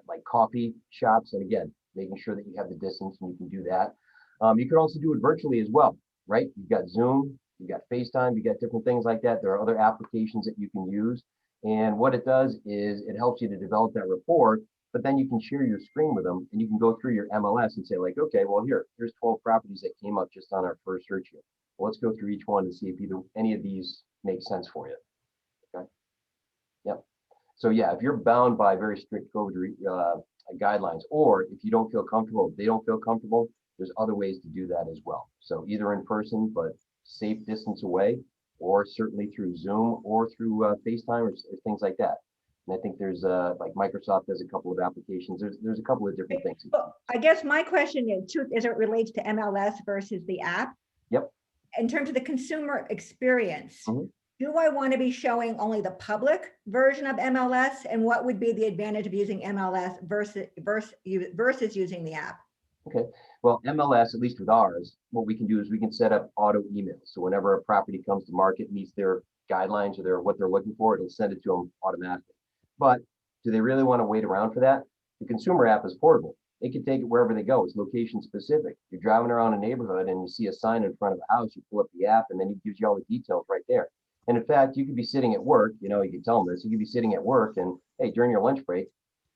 like coffee shops, and again, making sure that you have the distance, and you can do that. You can also do it virtually as well, right? You've got Zoom, you've got FaceTime, you got different things like that. There are other applications that you can use. And what it does is it helps you to develop that rapport, but then you can share your screen with them and you can go through your MLS and say like, okay, well, here's 12 properties that came up just on our first search here. Well, let's go through each one and see if either any of these make sense for you. Okay. Yep. So yeah, if you're bound by very strict COVID guidelines, or if you don't feel comfortable, if they don't feel comfortable, there's other ways to do that as well. So either in person, but safe distance away, or certainly through Zoom or through FaceTime or things like that. And I think there's like Microsoft has a couple of applications. There's a couple of different things. Well, I guess my question is, too, as it relates to MLS versus the app. Yep. In terms of the consumer experience, do I want to be showing only the public version of MLS? And what would be the advantage of using MLS versus using the app? Okay, well, MLS, at least with ours, what we can do is we can set up auto emails. So whenever a property comes to market, meets their guidelines or what they're looking for, it'll send it to them automatically. But do they really want to wait around for that? The consumer app is portable. They can take it wherever they go. It's location specific. You're driving around a neighborhood and you see a sign in front of a house, you pull up the app and then it gives you all the details right there. And in fact, you could be sitting at work, you can tell them this, you could be sitting at work and hey, during your lunch break,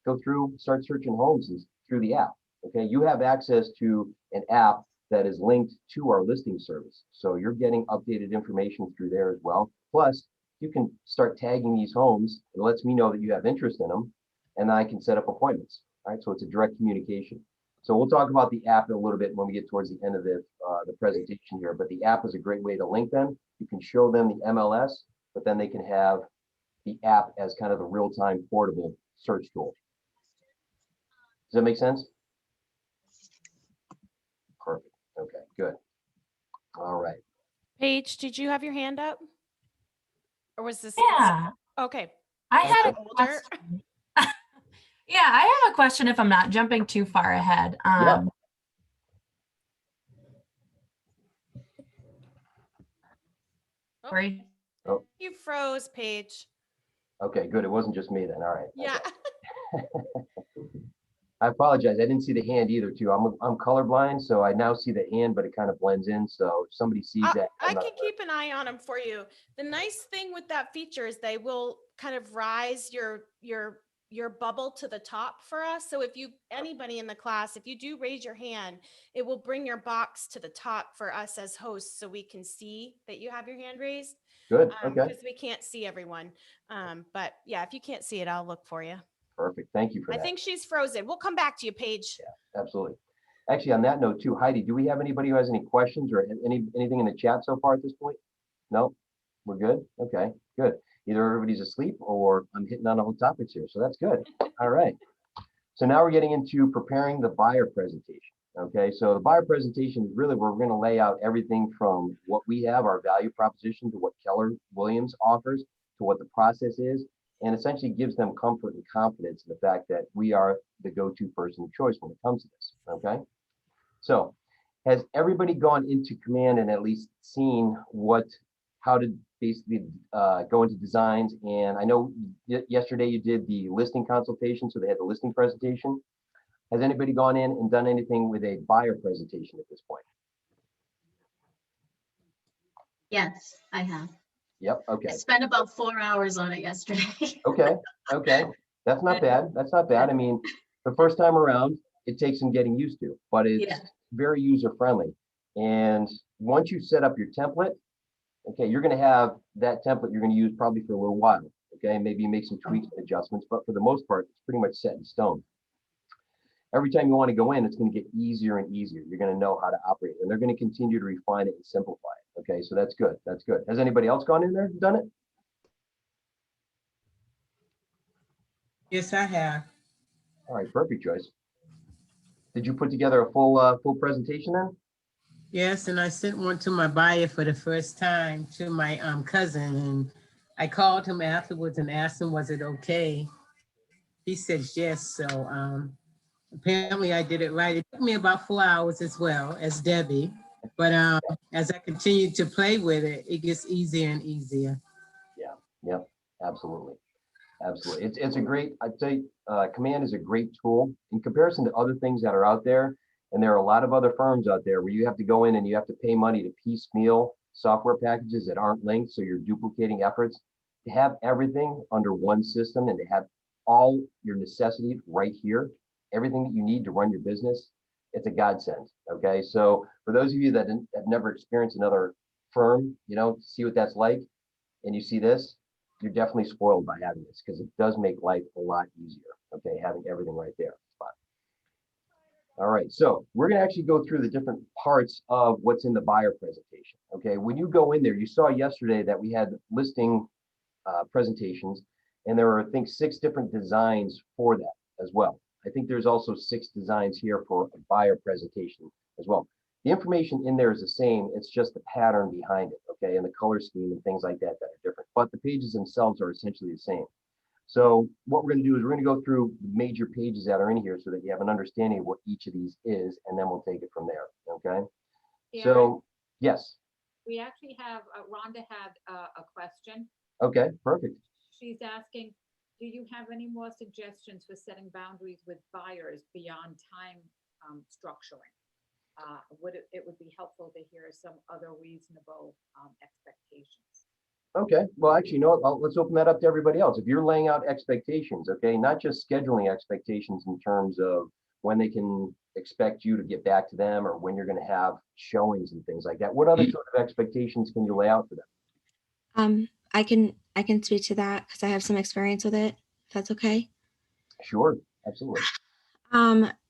go through, start searching homes through the app. Okay, you have access to an app that is linked to our listing service. So you're getting updated information through there as well. Plus, you can start tagging these homes. It lets me know that you have interest in them and I can set up appointments. All right, so it's a direct communication. So we'll talk about the app in a little bit when we get towards the end of the presentation here, but the app is a great way to link them. You can show them the MLS, but then they can have the app as kind of the real-time portable search tool. Does that make sense? Perfect. Okay, good. All right. Paige, did you have your hand up? Or was this? Yeah, Okay. I had a Older? question. Yeah, I have a question if I'm not jumping too far ahead. Yeah. Sorry. Oh, You froze, Paige. okay, good. It wasn't just me then. All right. Yeah. I apologize. I didn't see the hand either, too. I'm colorblind, so I now see the hand, but it kind of blends in. So if somebody sees that, I can keep an eye on them for you. The nice thing with that feature is they will kind of rise your bubble to the top for us. So if anybody in the class, if you do raise your hand, it will bring your box to the top for us as hosts so we can see that you have your hand raised. Good. Okay. Because we can't see everyone. But yeah, if you can't see it, I'll look for you. Perfect. Thank you for I that. think she's frozen. We'll come back to you, Paige. Yeah, absolutely. Actually, on that note, too, Heidi, do we have anybody who has any questions or anything in the chat so far at this point? No? We're good? Okay, good. Either everybody's asleep or I'm hitting on all the topics here. So that's good. All right. So now we're getting into preparing the buyer presentation. Okay, so the buyer presentation is really where we're going to lay out everything from what we have, our value proposition, to what Keller Williams offers, to what the process is, and essentially gives them comfort and confidence in the fact that we are the go-to person of choice when it comes to this. Okay, so has everybody gone into Command and at least seen how to basically go into designs? And I know yesterday you did the listing consultation, so they had the listing presentation. Has anybody gone in and done anything with a buyer presentation at this point? Yes, I have. Yep. Okay. I spent about 4 hours on it yesterday. Okay. Okay. That's not bad. That's not bad. I mean, the first time around, it takes some getting used to, but it's very user friendly. And once you set up your template, okay, you're going to have that template you're going to use probably for a little while. Okay. Maybe you make some tweaks and adjustments, but for the most part, it's pretty much set in stone. Every time you want to go in, it's going to get easier and easier. You're going to know how to operate, and they're going to continue to refine it and simplify it. Okay, so that's good. That's good. Has anybody else gone in there and done it? Yes, I have. All right, perfect, Joyce. Did you put together a full presentation then? Yes, and I sent one to my buyer for the first time to my cousin, and I called him afterwards and asked him, was it okay? He said yes, so apparently I did it right. It took me about 4 hours as well as Debbie, but as I continue to play with it, it gets easier and easier. Yeah, yep, absolutely. Absolutely. It's a great, I'd say Command is a great tool in comparison to other things that are out there. And there are a lot of other firms out there where you have to go in and you have to pay money to piecemeal software packages that aren't linked. So you're duplicating efforts. To have everything under one system and to have all your necessities right here, everything that you need to run your business, it's a godsend. Okay. So for those of you that have never experienced another firm, see what that's like, and you see this, you're definitely spoiled by having this because it does make life a lot easier. Okay. Having everything right there. All right. So we're going to actually go through the different parts of what's in the buyer presentation. Okay. When you go in there, you saw yesterday that we had listing presentations, and there were, I think, 6 different designs for that as well. I think there's also 6 designs here for a buyer presentation as well. The information in there is the same. It's just the pattern behind it. okay, and the color scheme and things like that that are different. But the pages themselves are essentially the same. So what we're going to do is we're going to go through the major pages that are in here so that you have an understanding of what each of these is, and then we'll take it from there. Okay. So yes. We actually have, Rhonda had a question. Okay, perfect. She's asking, do you have any more suggestions for setting boundaries with buyers beyond time structuring? It would be helpful to hear some other reasonable expectations. Okay, well, actually, you know what? Let's open that up to everybody else. If you're laying out expectations, okay, not just scheduling expectations in terms of when they can expect you to get back to them or when you're going to have showings and things like that. What other sort of expectations can you lay out for them? I can speak to that because I have some experience with it, if that's okay. Sure, absolutely.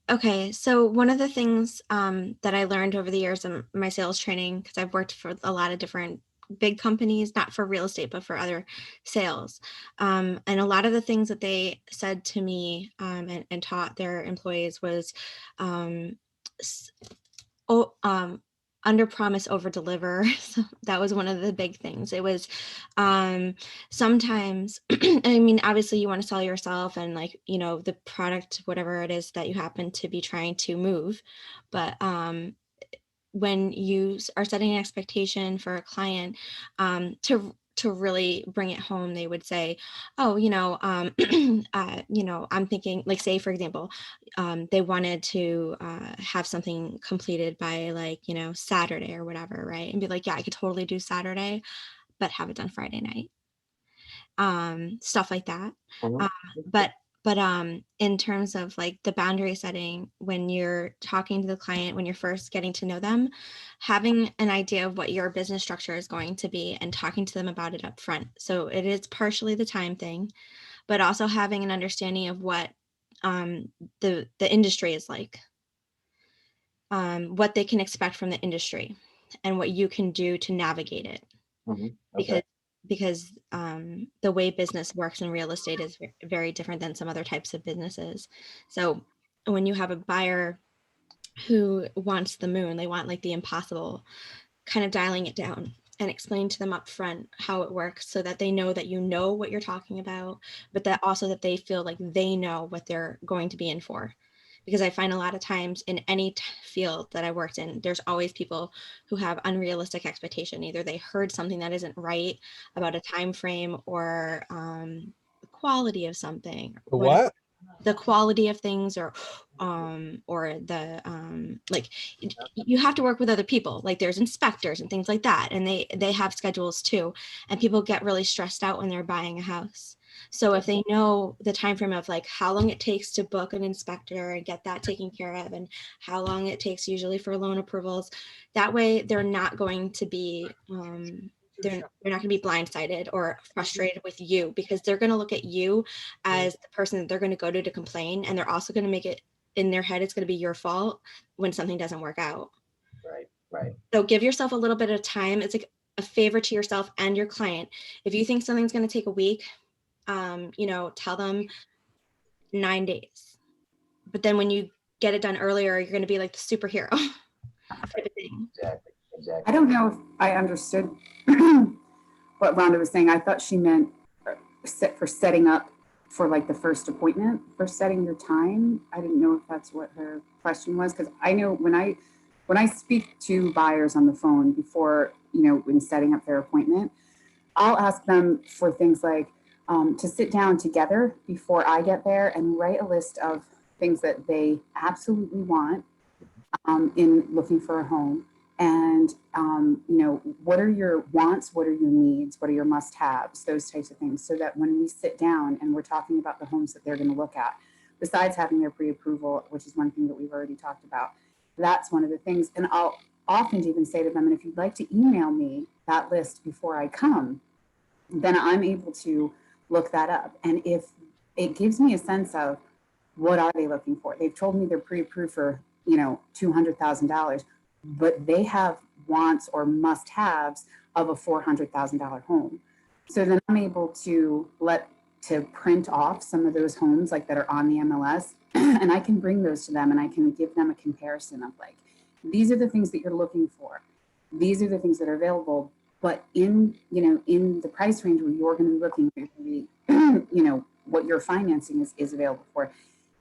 Okay, so one of the things that I learned over the years in my sales training, because I've worked for a lot of different big companies, not for real estate, but for other sales. And a lot of the things that they said to me and taught their employees was under promise, over deliver. So that was one of the big things. It was sometimes, I mean, obviously you want to sell yourself and like, you know, the product, whatever it is that you happen to be trying to move. But when you are setting an expectation for a client to really bring it home, they would say, oh, you know, you know, I'm thinking, like, say, for example, they wanted to have something completed by, like, you know, Saturday or whatever, right? And be like, yeah, I could totally do Saturday, but have it done Friday night. Stuff like that. But in terms of like the boundary setting, when you're talking to the client, when you're first getting to know them, having an idea of what your business structure is going to be and talking to them about it up front. So it is partially the time thing, but also having an understanding of what the industry is like, what they can expect from the industry and what you can do to navigate it. Okay. Because the way business works in real estate is very different than some other types of businesses. So when you have a buyer who wants the moon, they want like the impossible, kind of dialing it down and explain to them up front how it works so that they know that you know what you're talking about, but that also that they feel like they know what they're going to be in for. Because I find a lot of times in any field that I worked in, there's always people who have unrealistic expectation. Either they heard something that isn't right about a time frame or the quality of something. What? The quality of things or the like you have to work with other people. Like there's inspectors and things like that. And they have schedules too. And people get really stressed out when they're buying a house. So if they know the time frame of like how long it takes to book an inspector and get that taken care of and how long it takes usually for loan approvals, that way they're not going to be they're not going to be blindsided or frustrated with you, because they're going to look at you as the person that they're going to go to complain, and they're also going to make it in their head it's going to be your fault when something doesn't work out. Right. So give yourself a little bit of time. It's like a favor to yourself and your client. If you think something's going to take a week, you know, tell them 9 days. But then when you get it done earlier, you're going to be like the superhero type of thing. Exactly. I don't know if I understood what Rhonda was saying. I thought she meant for setting up for like the first appointment, for setting your time. I didn't know if that's what her question was, because I know when I speak to buyers on the phone before, you know, when setting up their appointment, I'll ask them for things like to sit down together before I get there and write a list of things that they absolutely want in looking for a home. And, you know, what are your wants? What are your needs? What are your must-haves? Those types of things. So that when we sit down and we're talking about the homes that they're going to look at, besides having their pre-approval, which is one thing that we've already talked about, that's one of the things. And I'll often even say to them, and if you'd like to email me that list before I come, then I'm able to look that up. And if it gives me a sense of what are they looking for? They've told me they're pre-approved for, you know, $200,000, but they have wants or must-haves of a $400,000 home. So then I'm able to print off some of those homes like that are on the MLS, and I can bring those to them and I can give them a comparison of like, these are the things that you're looking for. These are the things that are available. but in, in the price range where you're going to be looking at, what your financing is available for,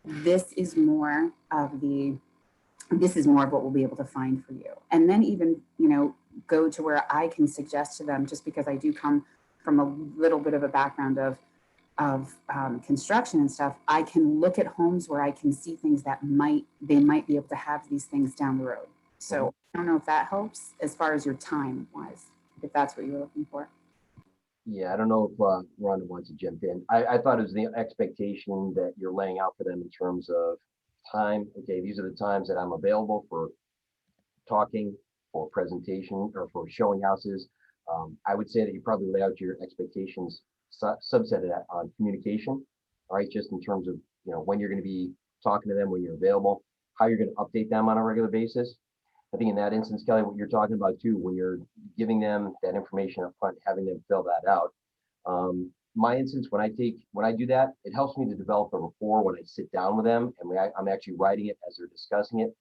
this is more of what we'll be able to find for you. And then even, go to where I can suggest to them, just because I do come from a little bit of a background of construction and stuff, I can look at homes where I can see things that they might be able to have these things down the road. So I don't know if that helps as far as your time wise, if that's what you're looking for. Yeah, I don't know if Rhonda wants to jump in. I thought it was the expectation that you're laying out for them in terms of time. Okay, these are the times that I'm available for talking, for presentation, or for showing houses. I would say that you probably lay out your expectations subset of that on communication, all right, just in terms of, when you're going to be talking to them, when you're available, how you're going to update them on a regular basis. I think in that instance, Kelly, what you're talking about too, when you're giving them that information up front, having them fill that out. My instance, when I do that, it helps me to develop a rapport when I sit down with them and I'm actually writing it as they're discussing it,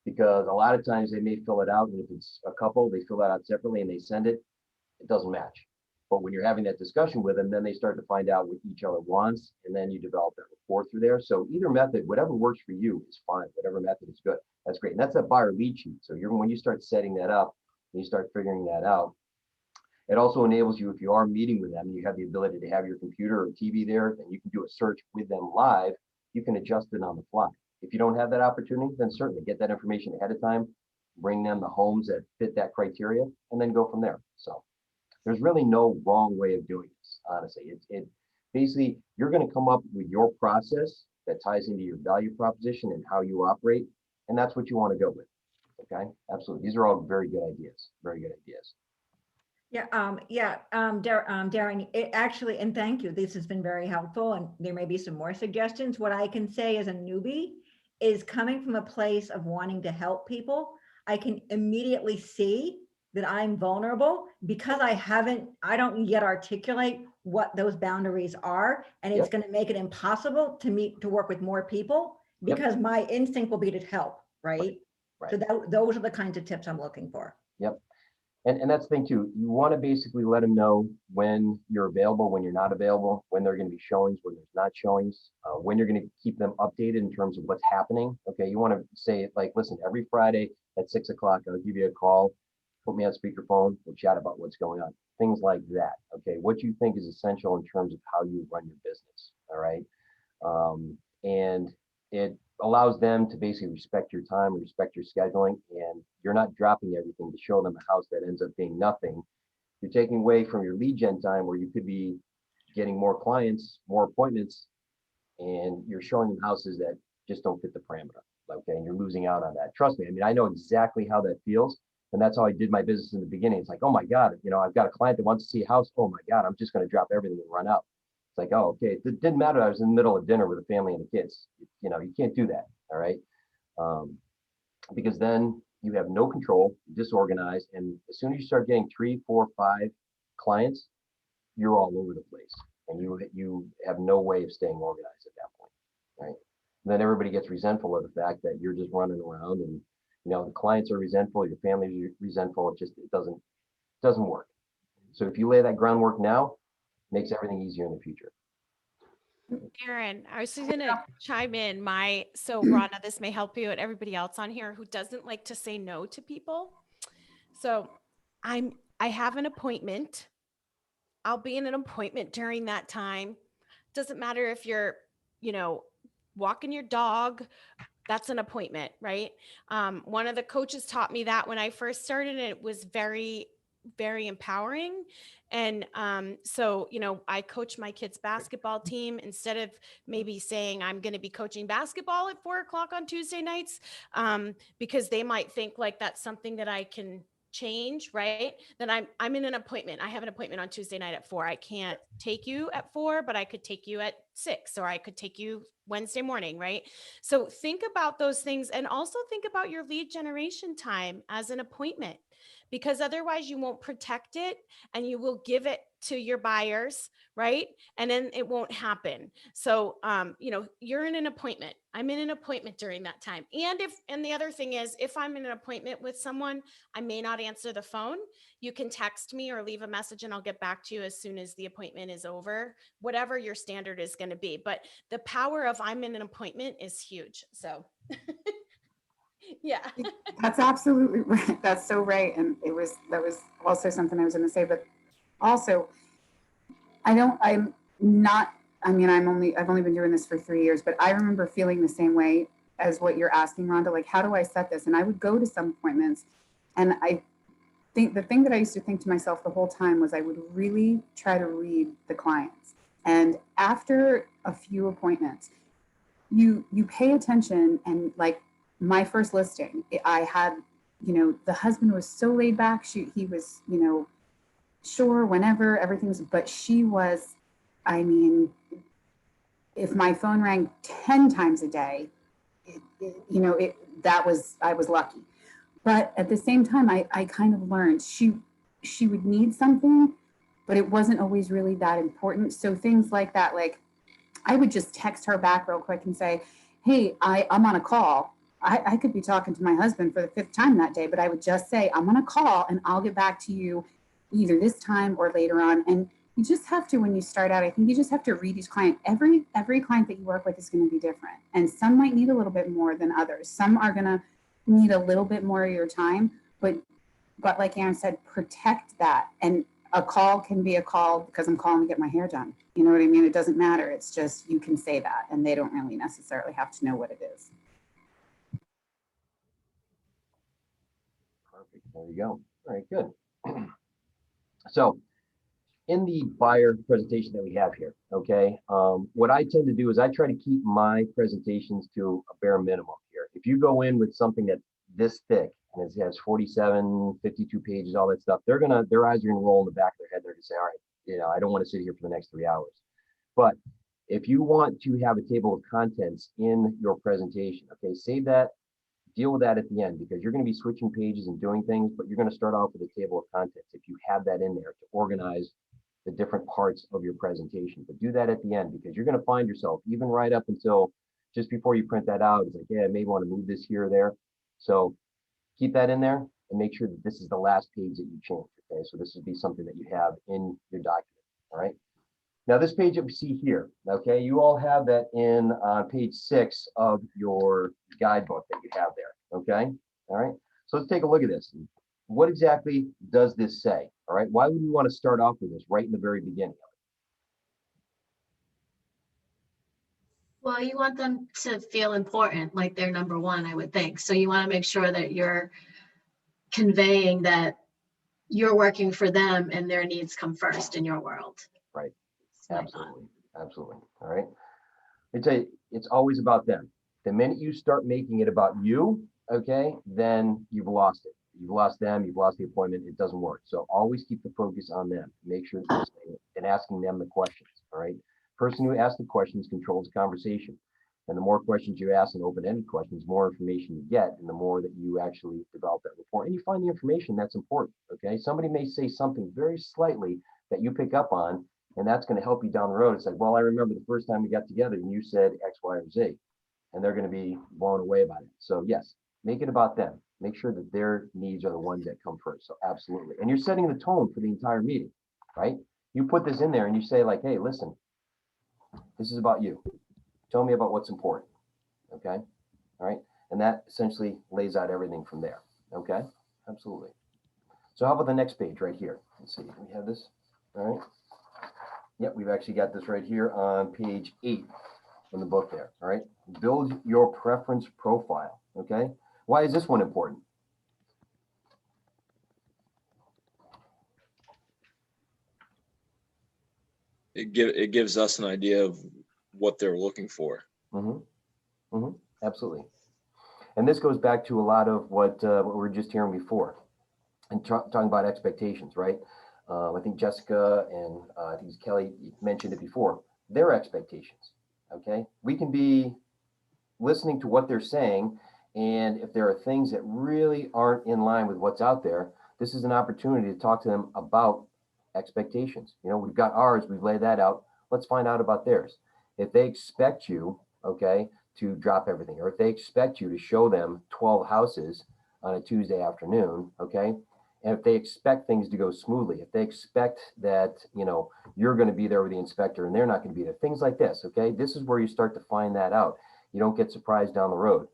because a lot of times they may fill it out, and if it's a couple, they fill that out separately and they send it, it doesn't match. But when you're having that discussion with them, then they start to find out what each other wants, and then you develop that rapport through there. So either method, whatever works for you is fine. Whatever method is good. That's great. And that's that buyer lead sheet. So when you start setting that up and you start figuring that out, it also enables you, if you are meeting with them, you have the ability to have your computer or TV there, and you can do a search with them live. You can adjust it on the fly. If you don't have that opportunity, then certainly get that information ahead of time, bring them the homes that fit that criteria, and then go from there. So there's really no wrong way of doing this, honestly. It basically, you're going to come up with your process that ties into your value proposition and how you operate, and that's what you want to go with. Okay, absolutely. These are all very good ideas. Very good ideas. Darren, it actually, and thank you. This has been very helpful, and there may be some more suggestions. What I can say as a newbie is, coming from a place of wanting to help people, I can immediately see that I'm vulnerable because I don't yet articulate what those boundaries are. And it's going to make it impossible to work with more people, because my instinct will be to help, right? Right. So those are the kinds of tips I'm looking for. Yep. And that's the thing too. You want to basically let them know when you're available, when you're not available, when there are going to be showings, when there's not showings, when you're going to keep them updated in terms of what's happening. Okay. You want to say it like, listen, every Friday at 6 o'clock, I'll give you a call, put me on speakerphone, we'll chat about what's going on. Things like that. Okay. What you think is essential in terms of how you run your business. All right. And it allows them to basically respect your time, respect your scheduling, and you're not dropping everything to show them a house that ends up being nothing. You're taking away from your lead gen time where you could be getting more clients, more appointments, and you're showing them houses that just don't fit the parameter. Okay, and you're losing out on that. Trust me, I mean, I know exactly how that feels. And that's how I did my business in the beginning. It's like, oh my God, I've got a client that wants to see a house. Oh my God, I'm just going to drop everything and run out. It's like, oh, okay. It didn't matter. I was in the middle of dinner with a family and the kids. You can't do that. All right. Because then you have no control, disorganized. And as soon as you start getting 3, 4, 5 clients, you're all over the place. And you have no way of staying organized at that point. Right. And then everybody gets resentful of the fact that you're just running around, and the clients are resentful, your family's resentful. It doesn't work. So if you lay that groundwork now, it makes everything easier in the future. Aaron, I was just gonna chime in. So Rhonda, this may help you and everybody else on here who doesn't like to say no to people. So I have an appointment. I'll be in an appointment during that time. Doesn't matter if you're, walking your dog. That's an appointment, right? One of the coaches taught me that when I first started, and it was very, very empowering. And so, I coach my kids' basketball team. Instead of maybe saying I'm going to be coaching basketball at 4 o'clock on Tuesday nights, because they might think like that's something that I can change, right? Then I'm in an appointment. I have an appointment on Tuesday night at 4. I can't take you at 4, but I could take you at 6, or I could take you Wednesday morning, right? So think about those things, and also think about your lead generation time as an appointment, because otherwise you won't protect it and you will give it to your buyers, right? And then it won't happen. So, you're in an appointment. I'm in an appointment during that time. And the other thing is, if I'm in an appointment with someone, I may not answer the phone. you can text me or leave a message and I'll get back to you as soon as the appointment is over, whatever your standard is going to be. But the power of I'm in an appointment is huge. So yeah. That's absolutely right. That's so right. And that was also something I was going to say, but also I've only been doing this for 3 years, but I remember feeling the same way as what you're asking, Rhonda, like, how do I set this? And I would go to some appointments, and I think the thing that I used to think to myself the whole time was I would really try to read the clients. And after a few appointments, you pay attention. And like my first listing, I had, the husband was so laid back. He was, sure, whenever, everything's, but she was, if my phone rang 10 times a day, I was lucky. But at the same time, I kind of learned she would need something, but it wasn't always really that important. So things like that, like I would just text her back real quick and say, hey, I'm on a call. I could be talking to my husband for the 5th time that day, but I would just say, I'm on a call and I'll get back to you either this time or later on. And you just have to, when you start out, I think you just have to read each client. Every client that you work with is going to be different. And some might need a little bit more than others. Some are going to need a little bit more of your time, but like Aaron said, protect that. And a call can be a call because I'm calling to get my hair done. You know what I mean? It doesn't matter. It's just, you can say that and they don't really necessarily have to know what it is. Perfect. There you go. All right, good. So in the buyer presentation that we have here, okay, what I tend to do is I try to keep my presentations to a bare minimum here. If you go in with something that's this thick and it has 47, 52 pages, all that stuff, their eyes are gonna roll in the back of their head. They're gonna say, all right, I don't want to sit here for the next 3 hours. But if you want to have a table of contents in your presentation, okay, save that, deal with that at the end, because you're going to be switching pages and doing things, but you're going to start off with a table of contents if you have that in there to organize the different parts of your presentation. But do that at the end, because you're going to find yourself even right up until just before you print that out, it's like, yeah, I may want to move this here or there. So keep that in there and make sure that this is the last page that you change. Okay, so this would be something that you have in your document. All right. Now this page that we see here, okay, you all have that in page 6 of your guidebook that you have there. Okay. All right. So let's take a look at this. What exactly does this say? All right. Why would we want to start off with this right in the very beginning of it? Well, you want them to feel important, like they're number one, I would think. So you want to make sure that you're conveying that you're working for them and their needs come first in your world. Right. Absolutely. Absolutely. All right. I tell you, it's always about them. The minute you start making it about you, okay, then you've lost it. You've lost them. You've lost the appointment. It doesn't work. So always keep the focus on them. Make sure that you're saying it and asking them the questions. All right. Person who asks the questions controls the conversation. And the more questions you ask and open-ended questions, more information you get, and the more that you actually develop that rapport. And you find the information that's important. Okay. Somebody may say something very slightly that you pick up on, and that's going to help you down the road. It's like, well, I remember the first time we got together and you said X, Y, or Z, and they're going to be blown away by it. So yes, make it about them. Make sure that their needs are the ones that come first. So absolutely. And you're setting the tone for the entire meeting, right? You put this in there and you say like, hey, listen, this is about you. Tell me about what's important. Okay. All right. And that essentially lays out everything from there. Okay. Absolutely. So how about the next page right here? Let's see. We have this. All right. Yep, we've actually got this right here on page 8 in the book there. All right. Build your preference profile. Okay. Why is this one important? It gives us an idea of what they're looking for. Absolutely. And this goes back to a lot of what we were just hearing before and talking about expectations, right? I think Jessica and I think it's Kelly mentioned it before, their expectations. Okay. We can be listening to what they're saying. And if there are things that really aren't in line with what's out there, this is an opportunity to talk to them about expectations. You know, we've got ours, we've laid that out. Let's find out about theirs. If they expect you, okay, to drop everything, or if they expect you to show them 12 houses on a Tuesday afternoon, okay, And if they expect things to go smoothly, if they expect that, you know, you're going to be there with the inspector and they're not going to be there, things like this, okay? This is where you start to find that out. You don't get surprised down the road.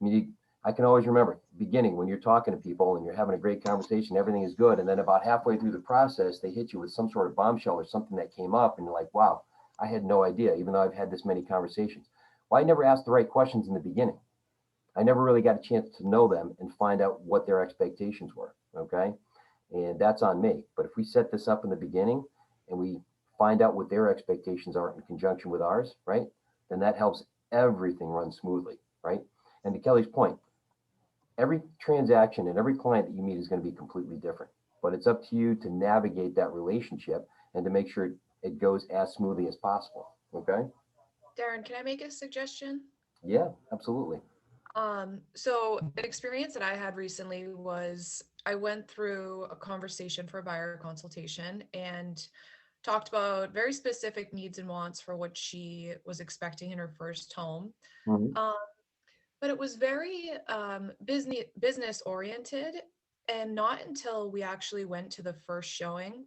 I mean, I can always remember beginning when you're talking to people and you're having a great conversation, everything is good. And then about halfway through the process, they hit you with some sort of bombshell or something that came up and you're like, wow, I had no idea, even though I've had this many conversations. Well, I never asked the right questions in the beginning. I never really got a chance to know them and find out what their expectations were, okay? And that's on me. But if we set this up in the beginning and we find out what their expectations are in conjunction with ours, right? Then that helps everything run smoothly, right? And to Kelly's point, every transaction and every client that you meet is going to be completely different, but it's up to you to navigate that relationship and to make sure it goes as smoothly as possible, okay? Darren, can I make a suggestion? Yeah, absolutely. So an experience that I had recently was I went through a conversation for a buyer consultation and talked about very specific needs and wants for what she was expecting in her first home. But it was very business oriented, and not until we actually went to the first showing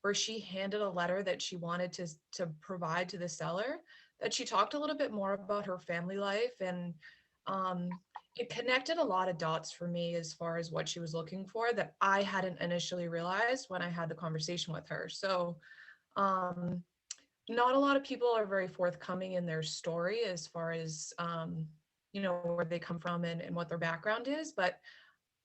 where she handed a letter that she wanted to provide to the seller that she talked a little bit more about her family life, and it connected a lot of dots for me as far as what she was looking for that I hadn't initially realized when I had the conversation with her. So not a lot of people are very forthcoming in their story as far as you know, where they come from and what their background is, but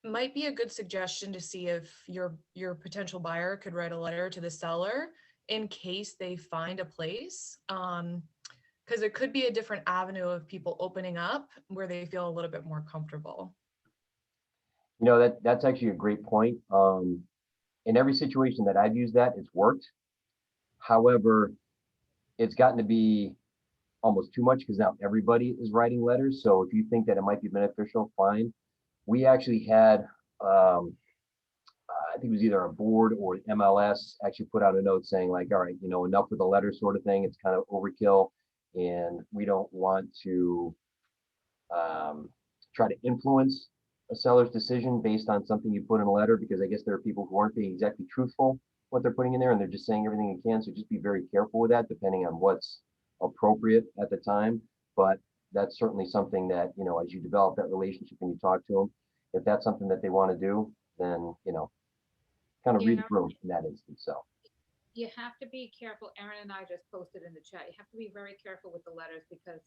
might be a good suggestion to see if your potential buyer could write a letter to the seller in case they find a place. Because it could be a different avenue of people opening up where they feel a little bit more comfortable. You know, that's actually a great point. In every situation that I've used that, it's worked. However, it's gotten to be almost too much because now everybody is writing letters. So if you think that it might be beneficial, fine. We actually had, I think it was either a board or MLS actually put out a note saying like, all right, you know, enough with the letter sort of thing. It's kind of overkill. And we don't want to try to influence a seller's decision based on something you put in a letter, because I guess there are people who aren't being exactly truthful what they're putting in there and they're just saying everything they can. So just be very careful with that depending on what's appropriate at the time. But that's certainly something that, you know, as you develop that relationship and you talk to them, if that's something that they want to do, then, you know, kind of read the room in that instance. So You have to be careful. Erin and I just posted in the chat. You have to be very careful with the letters because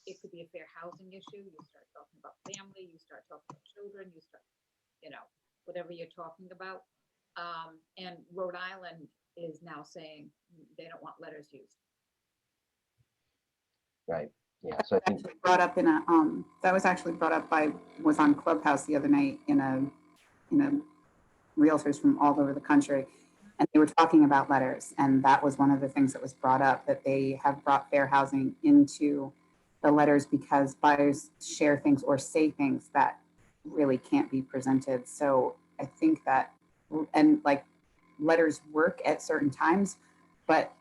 it could be a fair housing issue. You start talking about family, you start talking about children, you start, you know, whatever you're talking about. And Rhode Island is now saying they don't want letters used. right. Yeah. So I think Brought up in a that was actually brought up was on Clubhouse the other night in a realtors from all over the country, and they were talking about letters, and that was one of the things that was brought up, that they have brought fair housing into the letters because buyers share things or say things that really can't be presented. So I think that, and like letters work at certain times, but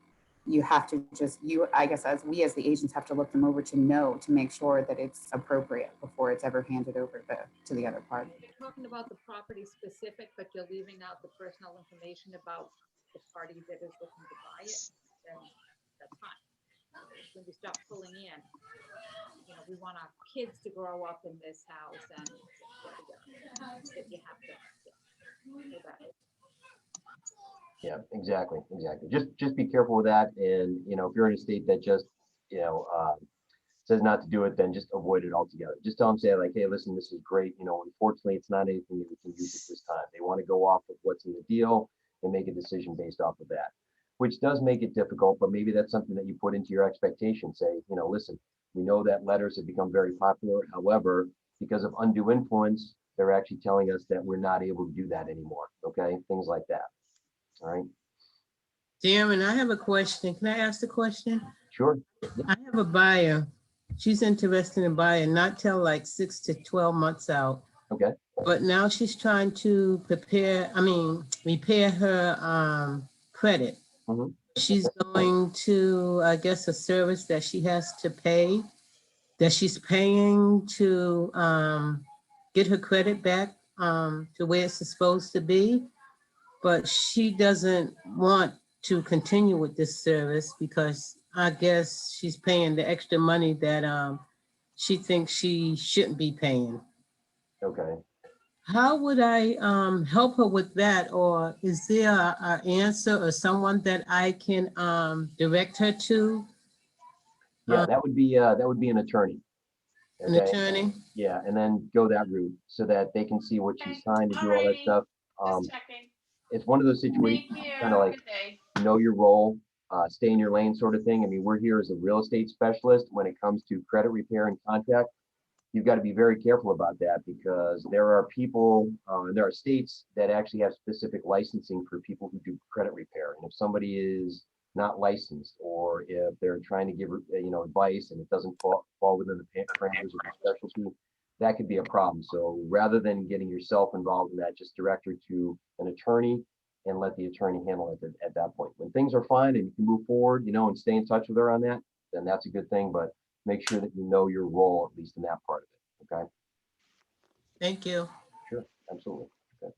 you have to just, I guess as the agents have to look them over to know, to make sure that it's appropriate before it's ever handed over to the other party. You're talking about the property specific, but you're leaving out the personal information about the party that is looking to buy it, then that's fine. When you start pulling in, you know, we want our kids to grow up in this house, and you have to do that. yeah, exactly. Just be careful with that. And, you know, if you're in a state that just, you know, says not to do it, then just avoid it altogether. Just tell them, say like, hey, listen, this is great. You know, unfortunately, it's not anything that we can use at this time. They want to go off of what's in the deal and make a decision based off of that, which does make it difficult, but maybe that's something that you put into your expectation. Say, you know, listen, we know that letters have become very popular. However, because of undue influence, they're actually telling us that we're not able to do that anymore. Okay, things like that. All right. Darren, I have a question. Can I ask the question? Sure. I have a buyer. She's interested in buying not till like 6 to 12 months out. Okay. But now she's trying to repair her credit. Mm-hmm. She's going to, I guess, a service that she has to pay, that she's paying to get her credit back to where it's supposed to be, but she doesn't want to continue with this service because I guess she's paying the extra money that she thinks she shouldn't be paying. Okay. How would I help her with that? Or is there a answer or someone that I can direct her to? Yeah, that would be an attorney. An Okay? attorney? Yeah, and then go that route so that they can see what she's signed and do all that stuff. It's one of those situations, kind of like know your role, stay in your lane sort of thing. I mean, we're here as a real estate specialist when it comes to credit repair and contract. You've got to be very careful about that because there are people, there are states that actually have specific licensing for people who do credit repair. And if somebody is not licensed, or if they're trying to give advice and it doesn't fall within the parameters of the specialty, that could be a problem. So rather than getting yourself involved in that, just direct her to an attorney and let the attorney handle it at that point. When things are fine and you can move forward, and stay in touch with her on that, then that's a good thing. But make sure that you know your role, at least in that part of it. Okay. Thank you. Sure. Absolutely. Okay.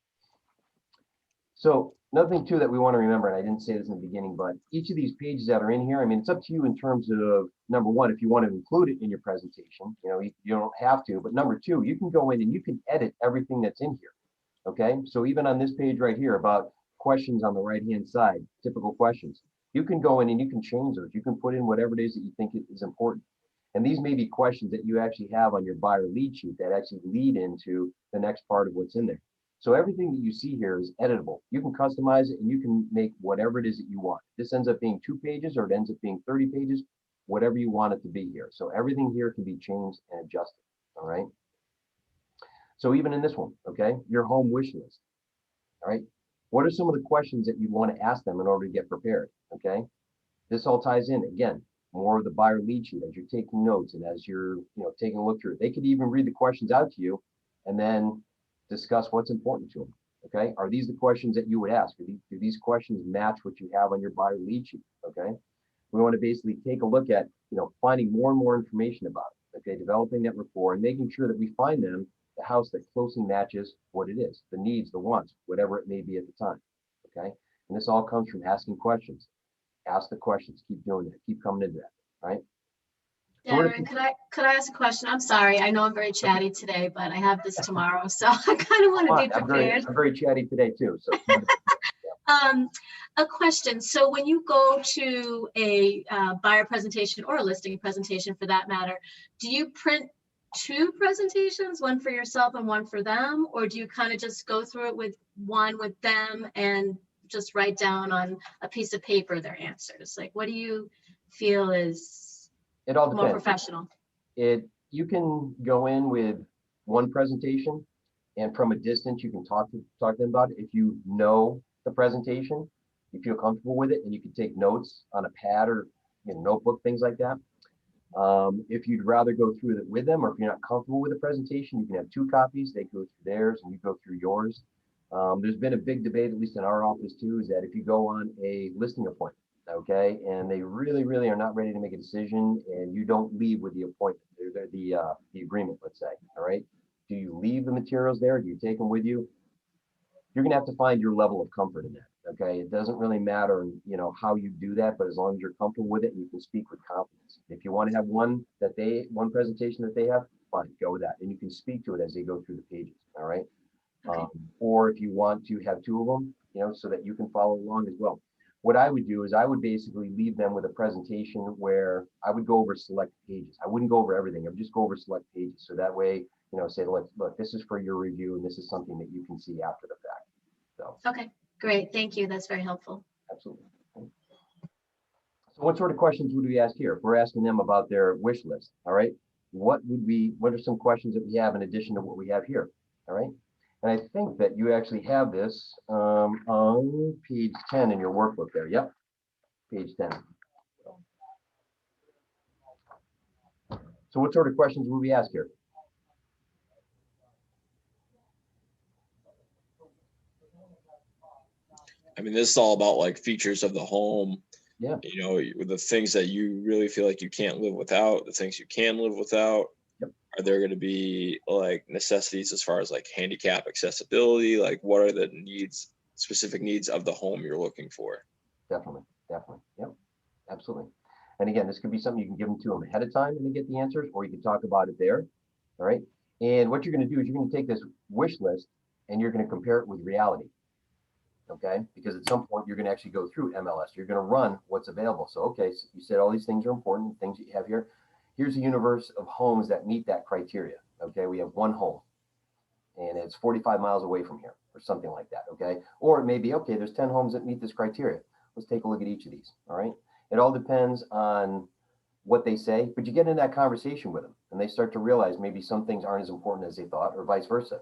So another thing too that we want to remember, and I didn't say this in the beginning, but each of these pages that are in here, I mean, it's up to you in terms of, number one, if you want to include it in your presentation, you don't have to, but number two, you can go in and you can edit everything that's in here. Okay. So even on this page right here about questions on the right-hand side, typical questions, you can go in and you can change those. You can put in whatever it is that you think is important. And these may be questions that you actually have on your buyer lead sheet that actually lead into the next part of what's in there. So everything that you see here is editable. You can customize it and you can make whatever it is that you want. This ends up being 2 pages or it ends up being 30 pages, whatever you want it to be here. So everything here can be changed and adjusted. All right. So even in this one, okay, your home wish list. All right. What are some of the questions that you want to ask them in order to get prepared? Okay. This all ties in again, more of the buyer lead sheet as you're taking notes and as you're taking a look through it. They could even read the questions out to you and then discuss what's important to them. Okay. Are these the questions that you would ask? Do these questions match what you have on your buyer lead sheet? Okay. We want to basically take a look at, finding more and more information about it. Okay. Developing that rapport and making sure that we find them the house that closely matches what it is, the needs, the wants, whatever it may be at the time. Okay. And this all comes from asking questions. Ask the questions, keep doing that, keep coming into that, right? Darren, could I ask a question? I'm sorry, I know I'm very chatty today, but I have this tomorrow, so I kind of want to be prepared. I'm very chatty today too. So a question. So when you go to a buyer presentation or a listing presentation for that matter, do you print 2 presentations, one for yourself and one for them? Or do you kind of just go through it with one with them and just write down on a piece of paper their answers? Like, what do you feel is it all depends. More professional? You can go in with one presentation and from a distance you can talk to them about it. If you know the presentation, you feel comfortable with it and you can take notes on a pad or notebook, things like that. If you'd rather go through it with them, or if you're not comfortable with the presentation, you can have 2 copies. They go through theirs and you go through yours. There's been a big debate, at least in our office too, is that if you go on a listing appointment, okay, and they really, really are not ready to make a decision and you don't leave with the appointment, the agreement, let's say, all right, do you leave the materials there? Do you take them with you? You're gonna have to find your level of comfort in that, okay? It doesn't really matter, how you do that, but as long as you're comfortable with it and you can speak with confidence. If you want to have one presentation that they have, fine, go with that. And you can speak to it as they go through the pages, all right? Okay. Or if you want to have 2 of them, so that you can follow along as well. What I would do is I would basically leave them with a presentation where I would go over select pages. I wouldn't go over everything. I would just go over select pages. So that way, say, look, this is for your review and this is something that you can see after the fact. So. Okay, great. Thank you. That's very helpful. Absolutely. So what sort of questions would we ask here? If we're asking them about their wish list, all right, what are some questions that we have in addition to what we have here? All right. And I think that you actually have this on page 10 in your workbook there. Yep, page 10. So what sort of questions would we ask here? I mean, this is all about like features of the home. Yeah. The things that you really feel like you can't live without, the things you can live without. Yep. are there going to be like necessities as far as like handicap accessibility? Like what are the needs, specific needs of the home you're looking for? Definitely. Yep, absolutely. And again, this could be something you can give them to them ahead of time and they get the answers, or you can talk about it there. All right. And what you're going to do is you're going to take this wish list and you're going to compare it with reality. Okay. Because at some point you're going to actually go through MLS. You're going to run what's available. So, okay, so you said all these things are important, things that you have here. Here's a universe of homes that meet that criteria. Okay. We have one home and it's 45 miles away from here or something like that. Okay. Or it may be, okay, there's 10 homes that meet this criteria. Let's take a look at each of these. All right. It all depends on what they say, but you get in that conversation with them and they start to realize maybe some things aren't as important as they thought or vice versa.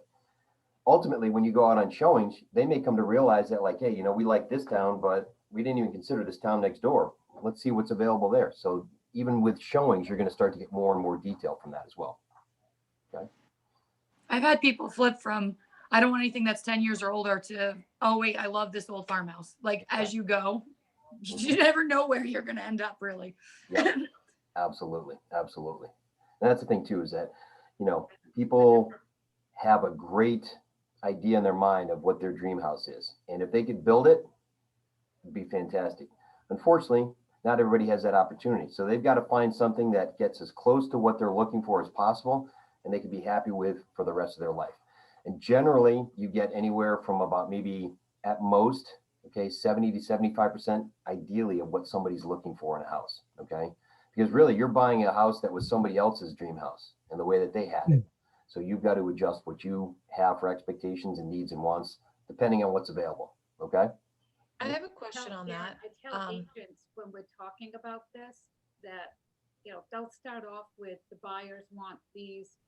Ultimately, when you go out on showings, they may come to realize that like, hey, you know, we like this town, but we didn't even consider this town next door. Let's see what's available there. So even with showings, you're going to start to get more and more detail from that as well. Okay. I've had people flip from, I don't want anything that's 10 years or older to, oh wait, I love this old farmhouse. Like as you go, you never know where you're going to end up really. Yeah, absolutely. And that's the thing too, is that, you know, people have a great idea in their mind of what their dream house is. And if they could build it, it'd be fantastic. Unfortunately, not everybody has that opportunity. So they've got to find something that gets as close to what they're looking for as possible and they can be happy with for the rest of their life. And generally you get anywhere from about maybe at most, okay, 70 to 75% ideally of what somebody's looking for in a house, okay? Because really you're buying a house that was somebody else's dream house and the way that they had it. So you've got to adjust what you have for expectations and needs and wants, depending on what's available, okay? I have a question on that. I tell agents when we're talking about this, that, you know, they'll start off with the buyers want these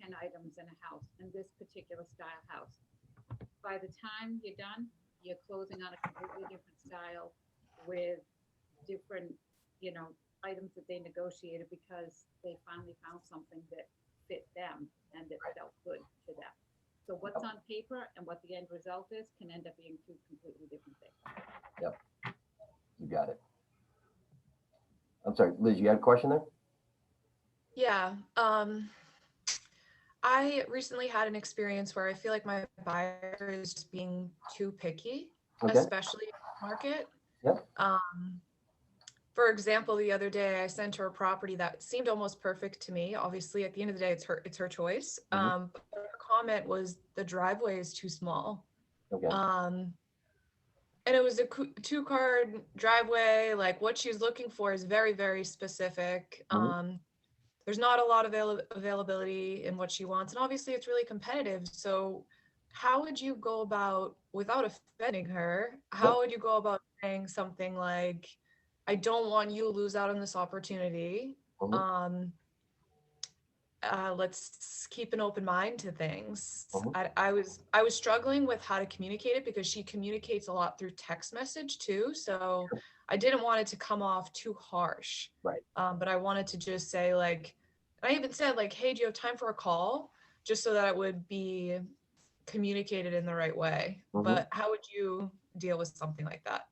10 items in a house, in this particular style house. By the time you're done, you're closing on a completely different style with different, you know, items that they negotiated because they finally found something that fit them and that felt good to them. So what's on paper and what the end result is can end up being two completely different things. Yep, you got it. I'm sorry, Liz, you had a question there? Yeah. I recently had an experience where I feel like my buyer is just being too picky, Okay. especially in the market. Yep. For example, the other day I sent her a property that seemed almost perfect to me. Obviously, at the end of the day, it's her choice. Mhm. But her comment was the driveway is too small. Okay. And it was a two-car driveway. Like what she's looking for is very, very specific. Mhm. There's not a lot of availability in what she wants, and obviously it's really competitive. So how would you go about, without offending her, how would you go about saying something like, I don't want you to lose out on this opportunity. Mhm. Let's keep an open mind to things. Mhm. I was struggling with how to communicate it because she communicates a lot through text message too. So I didn't want it to come off too harsh. Right. But I wanted to just say like, I even said like, hey, do you have time for a call? Just so that it would be communicated in the right way. Mhm. But how would you deal with something like that?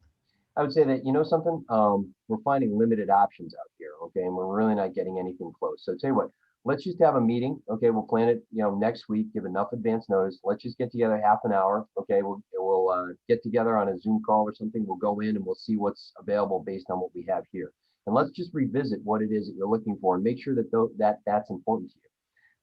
I would say that, you know something, we're finding limited options out here, okay? And we're really not getting anything close. So tell you what, let's just have a meeting, okay? We'll plan it, you know, next week, give enough advance notice. Let's just get together half an hour, okay? We'll get together on a Zoom call or something. We'll go in and we'll see what's available based on what we have here. And let's just revisit what it is that you're looking for and make sure that that's important to you.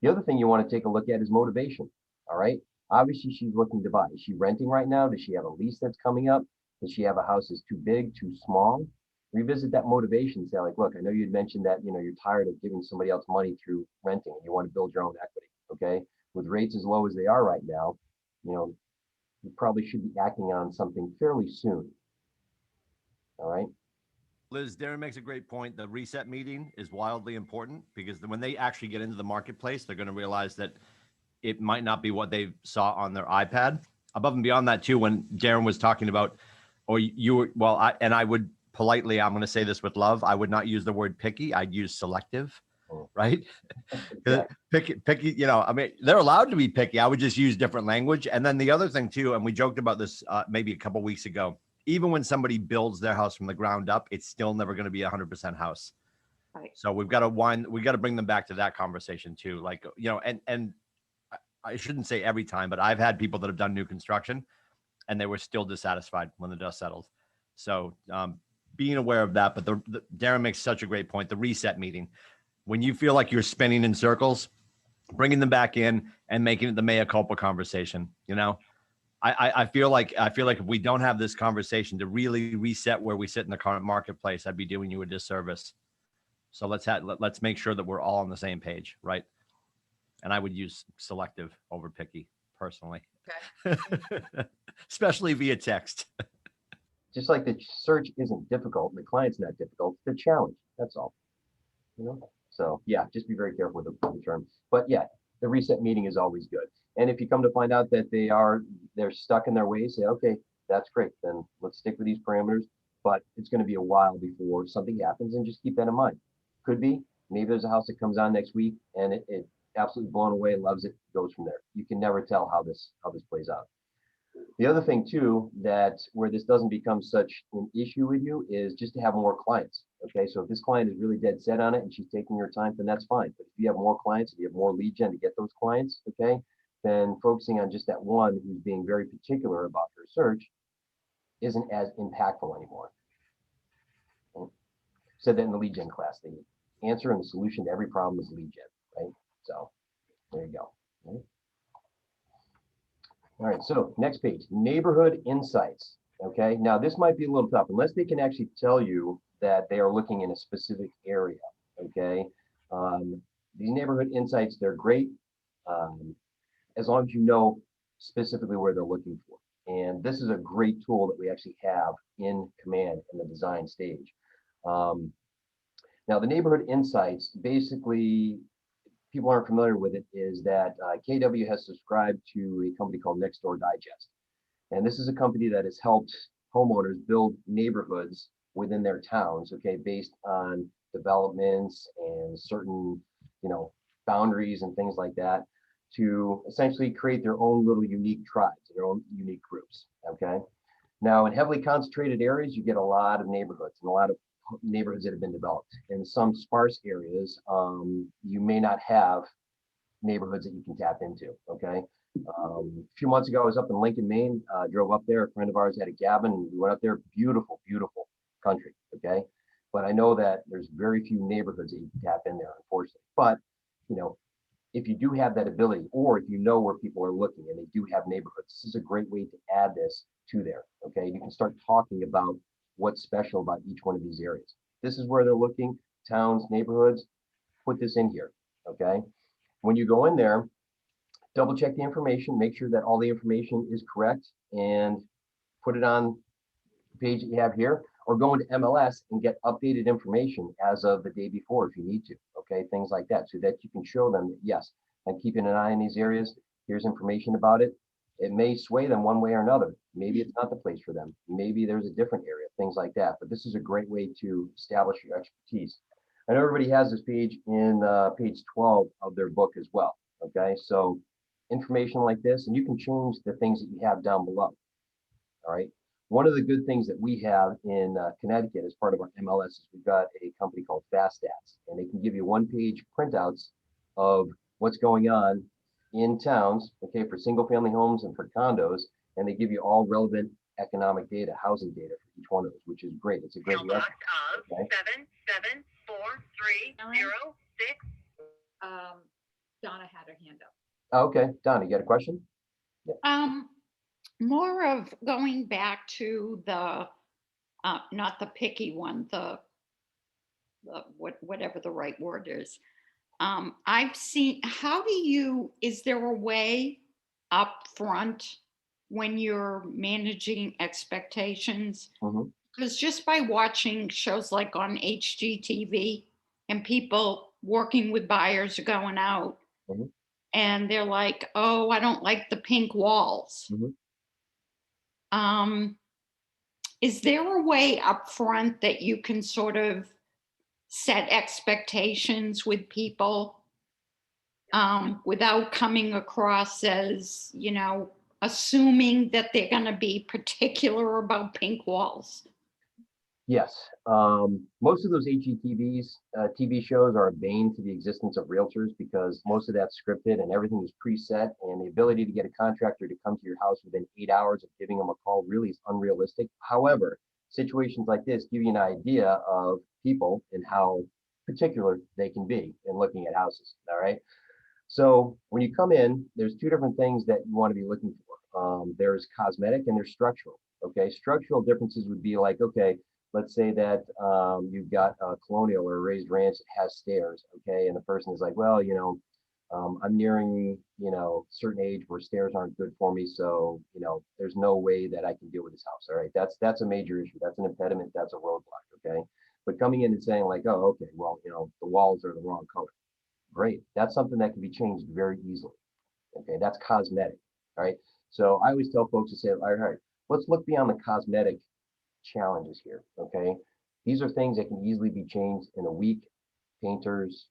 The other thing you want to take a look at is motivation, all right? Obviously, she's looking to buy. Is she renting right now? Does she have a lease that's coming up? Does she have a house that's too big, too small? Revisit that motivation. Say like, look, I know you'd mentioned that, you know, you're tired of giving somebody else money through renting and you want to build your own equity, okay? With rates as low as they are right now, you know, you probably should be acting on something fairly soon, all right? Liz, Darren makes a great point. The reset meeting is wildly important because when they actually get into the marketplace, they're going to realize that it might not be what they saw on their iPad. Above and beyond that too, when Darren was talking about, or you were, well, I would politely, I'm going to say this with love, I would not use the word picky. I'd use selective, right? Picky, you know, I mean, they're allowed to be picky. I would just use different language. And then the other thing too, and we joked about this maybe a couple weeks ago, even when somebody builds their house from the ground up, it's still never going to be 100% house, Right. So we got to bring them back to that conversation too. Like, you know, and I shouldn't say every time, but I've had people that have done new construction and they were still dissatisfied when the dust settled. So being aware of that, but Darren makes such a great point. The reset meeting, when you feel like you're spinning in circles, bringing them back in and making it the mea culpa conversation. You know, I feel like if we don't have this conversation to really reset where we sit in the current marketplace, I'd be doing you a disservice. So let's make sure that we're all on the same page, right? And I would use selective over picky personally, especially via text. Just like the search isn't difficult, and the client's not difficult, it's the challenge. That's all. You know. So yeah, just be very careful with the term. But yeah, the reset meeting is always good. And if you come to find out that they're stuck in their ways, say, okay, that's great. Then let's stick with these parameters. But it's going to be a while before something happens, and just keep that in mind. Could be, maybe there's a house that comes on next week and it absolutely blown away, loves it, goes from there. You can never tell how this plays out. The other thing too, that where this doesn't become such an issue with you is just to have more clients. Okay, so if this client is really dead set on it and she's taking her time, then that's fine. But if you have more clients, if you have more lead gen to get those clients, okay, then focusing on just that one who's being very particular about her search isn't as impactful anymore. Said that in the lead gen class. The answer and the solution to every problem is lead gen, right? So there you go. Right? All right, so next page, neighborhood insights. Okay, now this might be a little tough unless they can actually tell you that they are looking in a specific area. Okay, these neighborhood insights, they're great as long as you know specifically where they're looking for. And this is a great tool that we actually have in Command in the design stage. Now the neighborhood insights, basically, people aren't familiar with it, is that KW has subscribed to a company called Nextdoor Digest. And this is a company that has helped homeowners build neighborhoods within their towns, okay, based on developments and certain, you know, boundaries and things like that, to essentially create their own little unique tribes, their own unique groups, okay? Now, in heavily concentrated areas, you get a lot of neighborhoods and a lot of neighborhoods that have been developed. In some sparse areas, you may not have neighborhoods that you can tap into, okay? A few months ago, I was up in Lincoln, Maine, drove up there. A friend of ours had a cabin, and we went up there. Beautiful, beautiful country, okay? But I know that there's very few neighborhoods that you can tap in there, unfortunately. But, you know, if you do have that ability, or if you know where people are looking and they do have neighborhoods, this is a great way to add this to there, okay? You can start talking about what's special about each one of these areas. This is where they're looking, towns, neighborhoods, put this in here, okay? When you go in there, double check the information, make sure that all the information is correct, and put it on the page that you have here, or go into MLS and get updated information as of the day before if you need to, okay? Things like that, so that you can show them that, yes, I'm keeping an eye on these areas, here's information about it. It may sway them one way or another. Maybe it's not the place for them. Maybe there's a different area, things like that. But this is a great way to establish your expertise. I know everybody has this page in page 12 of their book as well, okay? So information like this, and you can change the things that you have down below, all right? One of the good things that we have in Connecticut as part of our MLS is we've got a company called Fast Stats, and they can give you one-page printouts of what's going on in towns, okay, for single-family homes and for condos, and they give you all relevant economic data, housing data for each one of those, which is great. It's a great reference. Okay? 77430 Donna had her hand up. Okay, Donna, you got a question? More of going back to the, not the picky one, the whatever the right word is. I've seen, is there a way up front when you're managing expectations? Because just by watching shows like on HGTV and people working with buyers are going out and they're like, oh, I don't like the pink walls. Is there a way up front that you can sort of set expectations with people without coming across as, you know, assuming that they're going to be particular about pink walls? Yes, most of those HGTVs, TV shows are a bane to the existence of realtors because most of that's scripted and everything is preset, and the ability to get a contractor to come to your house within 8 hours of giving them a call really is unrealistic. However, situations like this give you an idea of people and how particular they can be in looking at houses. All right. So when you come in, there's two different things that you want to be looking for. There's cosmetic and there's structural. Okay, structural differences would be like, okay, let's say that you've got a colonial or a raised ranch that has stairs. Okay, and the person is like, well, I'm nearing, certain age where stairs aren't good for me. So, there's no way that I can deal with this house. All right, that's a major issue. That's an impediment. That's a roadblock. Okay, but coming in and saying like, oh, okay, well, the walls are the wrong color. Great. That's something that can be changed very easily. Okay, that's cosmetic. All right. So I always tell folks to say, all right, let's look beyond the cosmetic challenges here. Okay. These are things that can easily be changed in a week. Painters,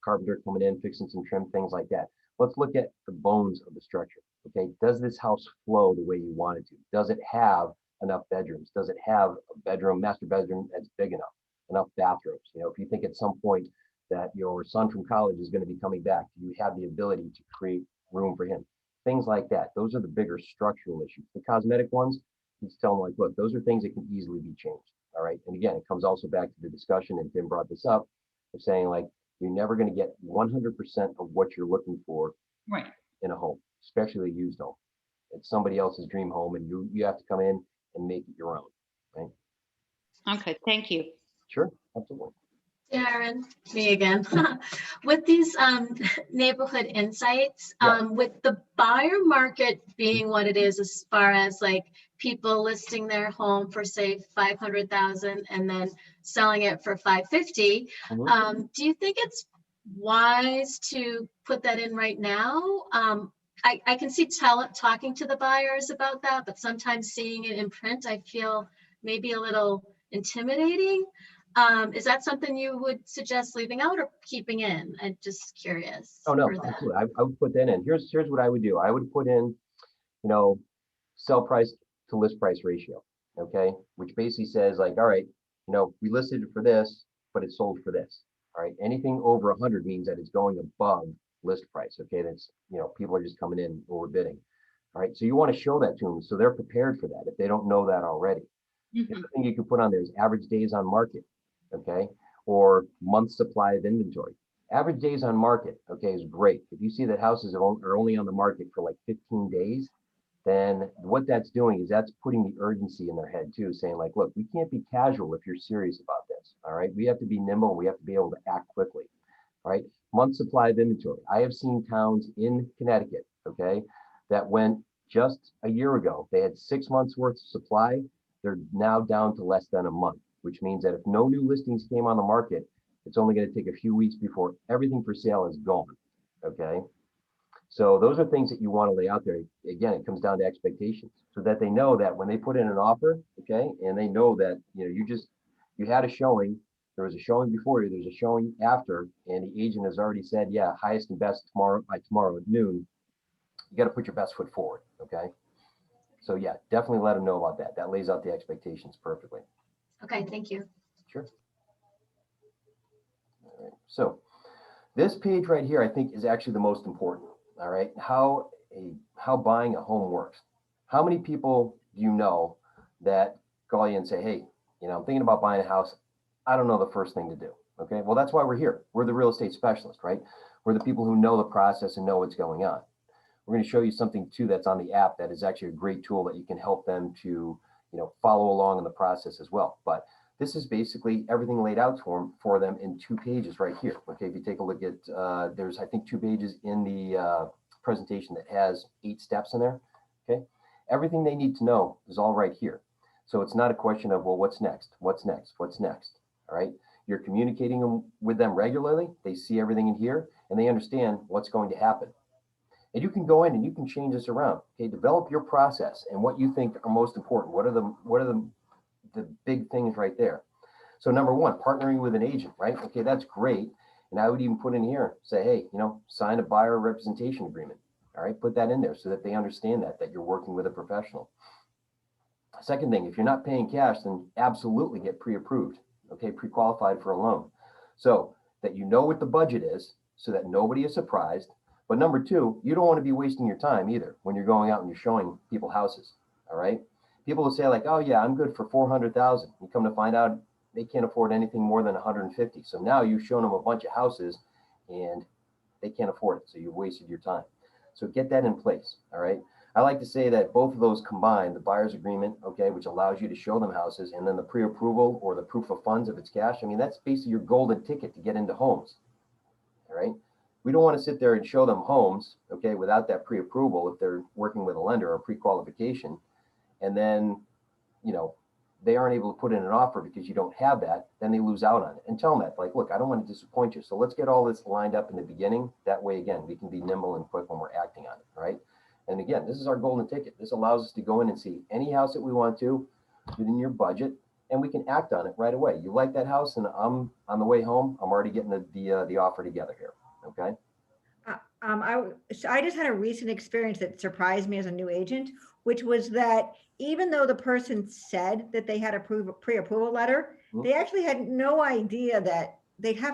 carpenter coming in, fixing some trim, things like that. Let's look at the bones of the structure. Okay. Does this house flow the way you want it to? Does it have enough bedrooms? Does it have a master bedroom that's big enough? Enough bathrooms? If you think at some point that your son from college is going to be coming back, you have the ability to create room for him. Things like that. Those are the bigger structural issues. The cosmetic ones, you tell them like, look, those are things that can easily be changed. All right. And again, it comes also back to the discussion, and Tim brought this up, of saying like, you're never going to get 100% of what you're looking for Right. in a home, especially a used home. It's somebody else's dream home, and you have to come in and make it your own. Right. Okay, thank you. Sure, absolutely. Darren, me again. With these neighborhood insights, with the buyer market being what it is, as far as like people listing their home for say 500,000 and then selling it for 550, do you think it's wise to put that in right now? I can see talking to the buyers about that, but sometimes seeing it in print, I feel maybe a little intimidating. Is that something you would suggest leaving out or keeping in? I'm just curious. Oh no, for that. absolutely. I would put that in. Here's what I would do. I would put in, sell price to list price ratio. Okay, which basically says like, all right, we listed it for this, but it sold for this. All right, anything over 100 means that it's going above list price. Okay, that's people are just coming in overbidding. All right, so you want to show that to them so they're prepared for that if they don't know that already. The other thing you can put on there is average days on market. Okay, or month supply of inventory. Average days on market, okay, is great. If you see that houses are only on the market for like 15 days, then what that's doing is that's putting the urgency in their head too, saying like, look, we can't be casual if you're serious about this. All right, we have to be nimble. We have to be able to act quickly. All right, month supply of inventory. I have seen towns in Connecticut, okay, that went just a year ago. They had 6 months worth of supply. They're now down to less than a month, which means that if no new listings came on the market, it's only going to take a few weeks before everything for sale is gone. Okay. So those are things that you want to lay out there. Again, it comes down to expectations so that they know that when they put in an offer, okay, and they know that, you had a showing, there was a showing before you, there's a showing after, and the agent has already said, yeah, highest and best by tomorrow at noon. You got to put your best foot forward. Okay. So yeah, definitely let them know about that. That lays out the expectations perfectly. Okay, thank you. Sure. All right. So this page right here, I think, is actually the most important. All right. How buying a home works. How many people do you know that call you and say, hey, I'm thinking about buying a house. I don't know the first thing to do. Okay. Well, that's why we're here. We're the real estate specialist, right? We're the people who know the process and know what's going on. We're going to show you something too that's on the app that is actually a great tool that you can help them to, follow along in the process as well. But this is basically everything laid out for them in 2 pages right here. Okay, if you take a look at, there's I think 2 pages in the presentation that has 8 steps in there. Okay, everything they need to know is all right here. So it's not a question of, well, what's next? What's next? What's next? All right, you're communicating with them regularly. They see everything in here and they understand what's going to happen. And you can go in and you can change this around. Okay, develop your process and what you think are most important. What are the big things right there? So number 1, partnering with an agent, right? Okay, that's great. And I would even put in here, say, hey, sign a buyer representation agreement. All right, put that in there so that they understand that you're working with a professional. Second thing, if you're not paying cash, then absolutely get pre-approved, okay, pre-qualified for a loan. So that you know what the budget is, so that nobody is surprised. But number two, you don't want to be wasting your time either when you're going out and you're showing people houses, all right? People will say like, oh yeah, I'm good for 400,000. You come to find out they can't afford anything more than 150. So now you've shown them a bunch of houses and they can't afford it. So you've wasted your time. So get that in place, all right? I like to say that both of those combined, the buyer's agreement, okay, which allows you to show them houses, and then the pre-approval or the proof of funds if it's cash. I mean, that's basically your golden ticket to get into homes, all right? We don't want to sit there and show them homes, okay, without that pre-approval if they're working with a lender or pre-qualification, and then, you know, they aren't able to put in an offer because you don't have that, then they lose out on it. And tell them that, like, look, I don't want to disappoint you. So let's get all this lined up in the beginning. That way, again, we can be nimble and quick when we're acting on it, right? And again, this is our golden ticket. This allows us to go in and see any house that we want to within your budget, and we can act on it right away. You like that house, and I'm on the way home. I'm already getting the offer together here. Okay. I just had a recent experience that surprised me as a new agent, which was that even though the person said that they had a pre-approval letter, they actually had no idea that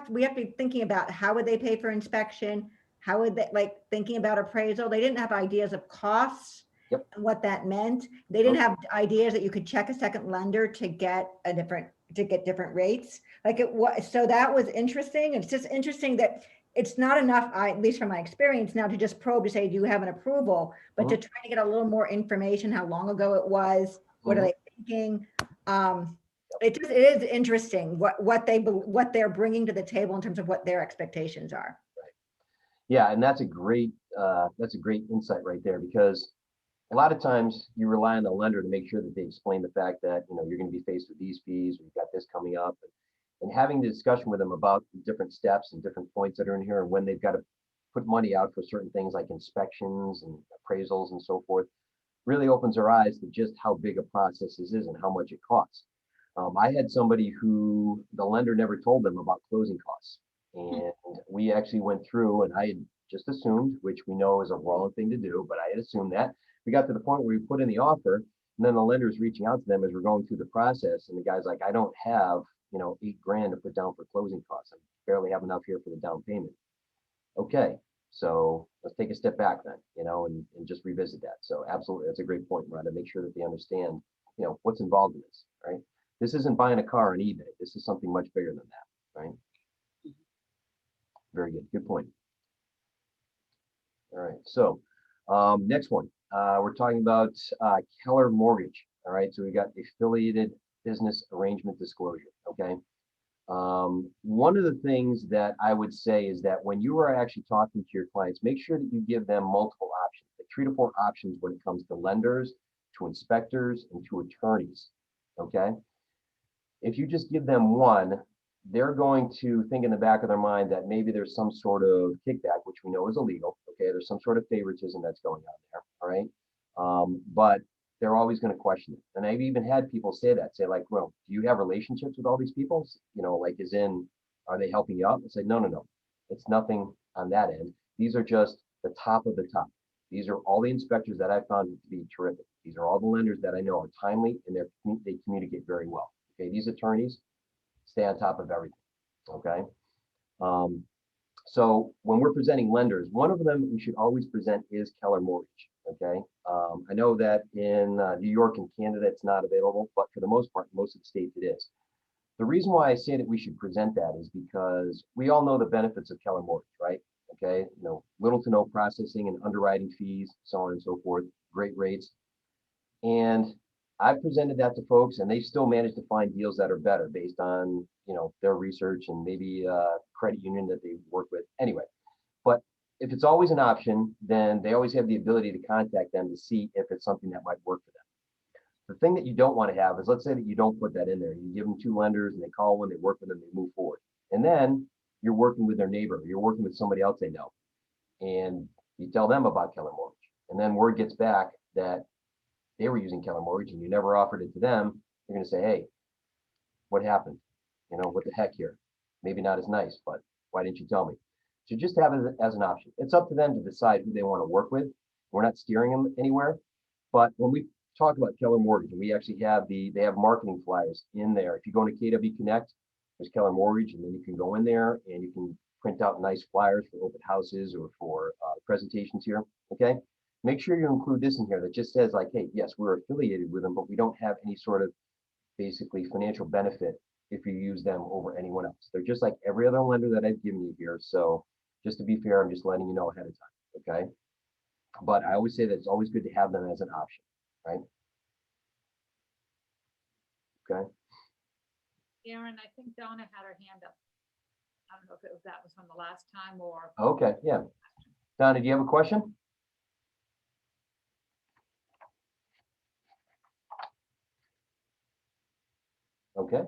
we have to be thinking about how would they pay for inspection, how would they, like, thinking about appraisal. They didn't have ideas of costs and what that meant. They didn't have ideas that you could check a second lender to get different rates. Like it was, so that was interesting. It's just interesting that it's not enough, at least from my experience now, to just probe to say, do you have an approval, but to try to get a little more information, how long ago it was, what are they thinking? It is interesting what they're bringing to the table in terms of what their expectations are. Yeah, and that's a great insight right there, because a lot of times you rely on the lender to make sure that they explain the fact that, you know, you're going to be faced with these fees, we've got this coming up, and having the discussion with them about the different steps and different points that are in here and when they've got to put money out for certain things like inspections and appraisals and so forth really opens their eyes to just how big a process this is and how much it costs. I had somebody who the lender never told them about closing costs. And we actually went through, and I had just assumed, which we know is a wrong thing to do, but I had assumed that. We got to the point where we put in the offer, and then the lender's reaching out to them as we're going through the process. And the guy's like, I don't have, you know, $8,000 to put down for closing costs. I barely have enough here for the down payment. Okay, so let's take a step back then, you know, and just revisit that. So absolutely, that's a great point, Ron, to make sure that they understand, you know, what's involved in this, right? This isn't buying a car on eBay. This is something much bigger than that, right? Very good. Good point. All right. So next one, we're talking about Keller Mortgage. All right. So we got affiliated business arrangement disclosure. Okay. One of the things that I would say is that when you are actually talking to your clients, make sure that you give them multiple options, like 3 to 4 options when it comes to lenders, to inspectors, and to attorneys. Okay. If you just give them one, they're going to think in the back of their mind that maybe there's some sort of kickback, which we know is illegal. Okay, there's some sort of favoritism that's going on there. All right, but they're always going to question it. And I've even had people say like, well, do you have relationships with all these people? You know, like, as in, are they helping you out? I said, no, it's nothing on that end. These are just the top of the top. These are all the inspectors that I found to be terrific. These are all the lenders that I know are timely and they communicate very well. Okay, these attorneys stay on top of everything. Okay. So when we're presenting lenders, one of them we should always present is Keller Mortgage. Okay. I know that in New York and Canada, it's not available, but for the most part, most of the states it is. The reason why I say that we should present that is because we all know the benefits of Keller Mortgage, right? Okay. You know, little to no processing and underwriting fees, so on and so forth, great rates. And I've presented that to folks and they still manage to find deals that are better based on, you know, their research and maybe a credit union that they work with anyway. But if it's always an option, then they always have the ability to contact them to see if it's something that might work for them. The thing that you don't want to have is, let's say that you don't put that in there. You give them 2 lenders and they call one, they work with them, they move forward. And then you're working with their neighbor, you're working with somebody else they know. And you tell them about Keller Mortgage. And then word gets back that they were using Keller Mortgage and you never offered it to them. You're going to say, hey, what happened? You know, what the heck here? Maybe not as nice, but why didn't you tell me? So just have it as an option. It's up to them to decide who they want to work with. We're not steering them anywhere. But when we talk about Keller Mortgage. And we actually have they have marketing flyers in there. If you go into KW Connect, there's Keller Mortgage, and then you can go in there and you can print out nice flyers for open houses or for presentations here. Okay. Make sure you include this in here that just says like, hey, yes, we're affiliated with them, but we don't have any sort of basically financial benefit if you use them over anyone else. They're just like every other lender that I've given you here. So just to be fair, I'm just letting you know ahead of time. Okay. But I always say that it's always good to have them as an option, right? Okay. Aaron, I think Donna had her hand up. I don't know if that was from the last time or. Okay. Yeah. Donna, do you have a question? Okay.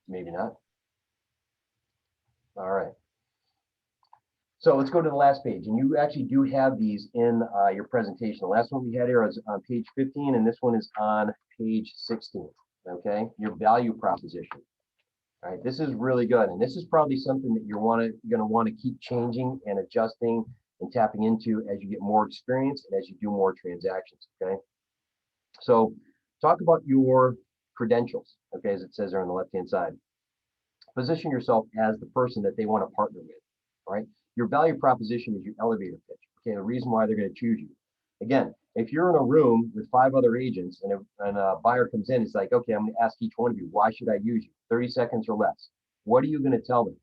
Maybe not. All right. So let's go to the last page, and you actually do have these in your presentation. The last one we had here is on page 15, and this one is on page 16. Okay, your value proposition. All right, this is really good, and this is probably something that you're going to want to keep changing and adjusting and tapping into as you get more experience and as you do more transactions. Okay, so talk about your credentials. Okay, as it says there on the left-hand side. Position yourself as the person that they want to partner with. All right. Your value proposition is your elevator pitch. Okay, the reason why they're going to choose you. Again, if you're in a room with 5 other agents and a buyer comes in, it's like, okay, I'm going to ask each one of you, why should I use you? 30 seconds or less. What are you going to tell them?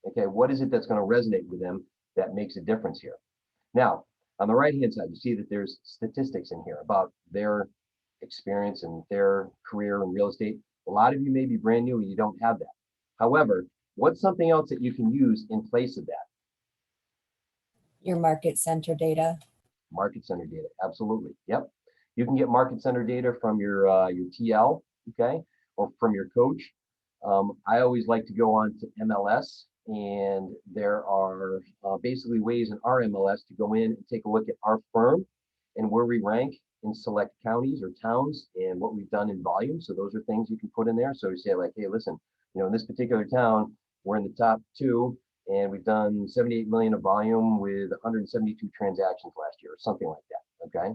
Okay, what is it that's going to resonate with them that makes a difference here? Now, on the right-hand side, you see that there's statistics in here about their experience and their career in real estate. A lot of you may be brand new and you don't have that. However, what's something else that you can use in place of that? Your market center data. Market center data, absolutely. Yep. You can get market center data from your TL, okay, or from your coach. I always like to go on to MLS, and there are basically ways in our MLS to go in and take a look at our firm and where we rank in select counties or towns and what we've done in volume. So those are things you can put in there. So you say like, hey, listen, in this particular town, we're in the top 2. And we've done 78 million of volume with 172 transactions last year, or something like that. Okay.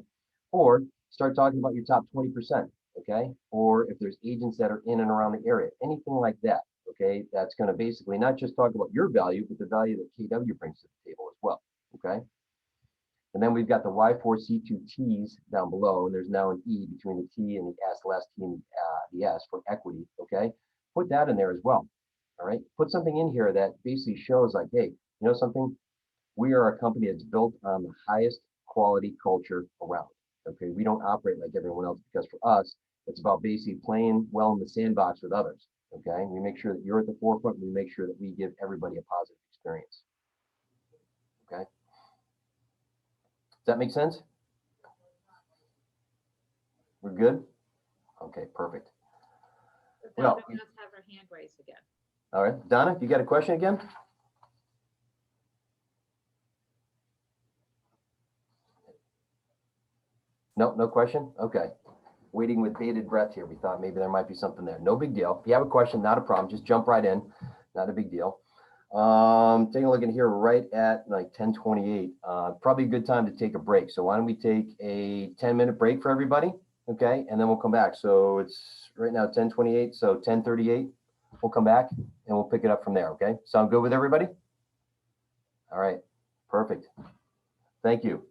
Or start talking about your top 20%. Okay. Or if there's agents that are in and around the area, anything like that. Okay. That's going to basically not just talk about your value, but the value that KW brings to the table as well. Okay. And then we've got the Y4C2Ts down below, and there's now an E between the T and the S, the last T and the S for equity. Okay. Put that in there as well. All right, put something in here that basically shows like, hey, you know something? We are a company that's built on the highest quality culture around. Okay, we don't operate like everyone else because for us, it's about basically playing well in the sandbox with others. Okay, we make sure that you're at the forefront. We make sure that we give everybody a positive experience. Okay, does that make sense? We're good? Okay, perfect. Donna Well, does have her hand raised again. all right, Donna, you got a question again? No, no question? Okay. Waiting with bated breath here. We thought maybe there might be something there. No big deal. If you have a question, not a problem. Just jump right in. Not a big deal. Taking a look in here right at like 10:28. Probably a good time to take a break. So why don't we take a 10-minute break for everybody? Okay, and then we'll come back. So it's right now 10:28. So 10:38. We'll come back and we'll pick it up from there. Okay. Sound good with everybody? All right. Perfect. Thank you.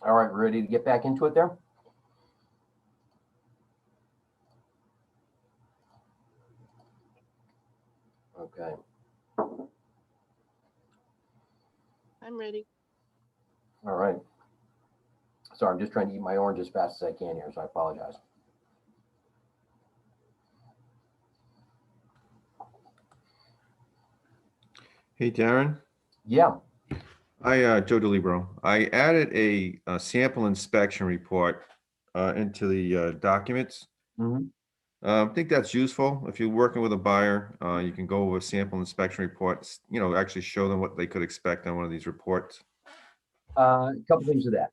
All right, ready to get back into it there? Okay. I'm ready. All right. Sorry, I'm just trying to eat my orange as fast as I can here, so I apologize. Hey, Darren. Yeah. Hi, Joe DeLibero. I added a sample inspection report into the documents. Mhm. I think that's useful. If you're working with a buyer, you can go over sample inspection reports, actually show them what they could expect on one of these reports. A couple things to that.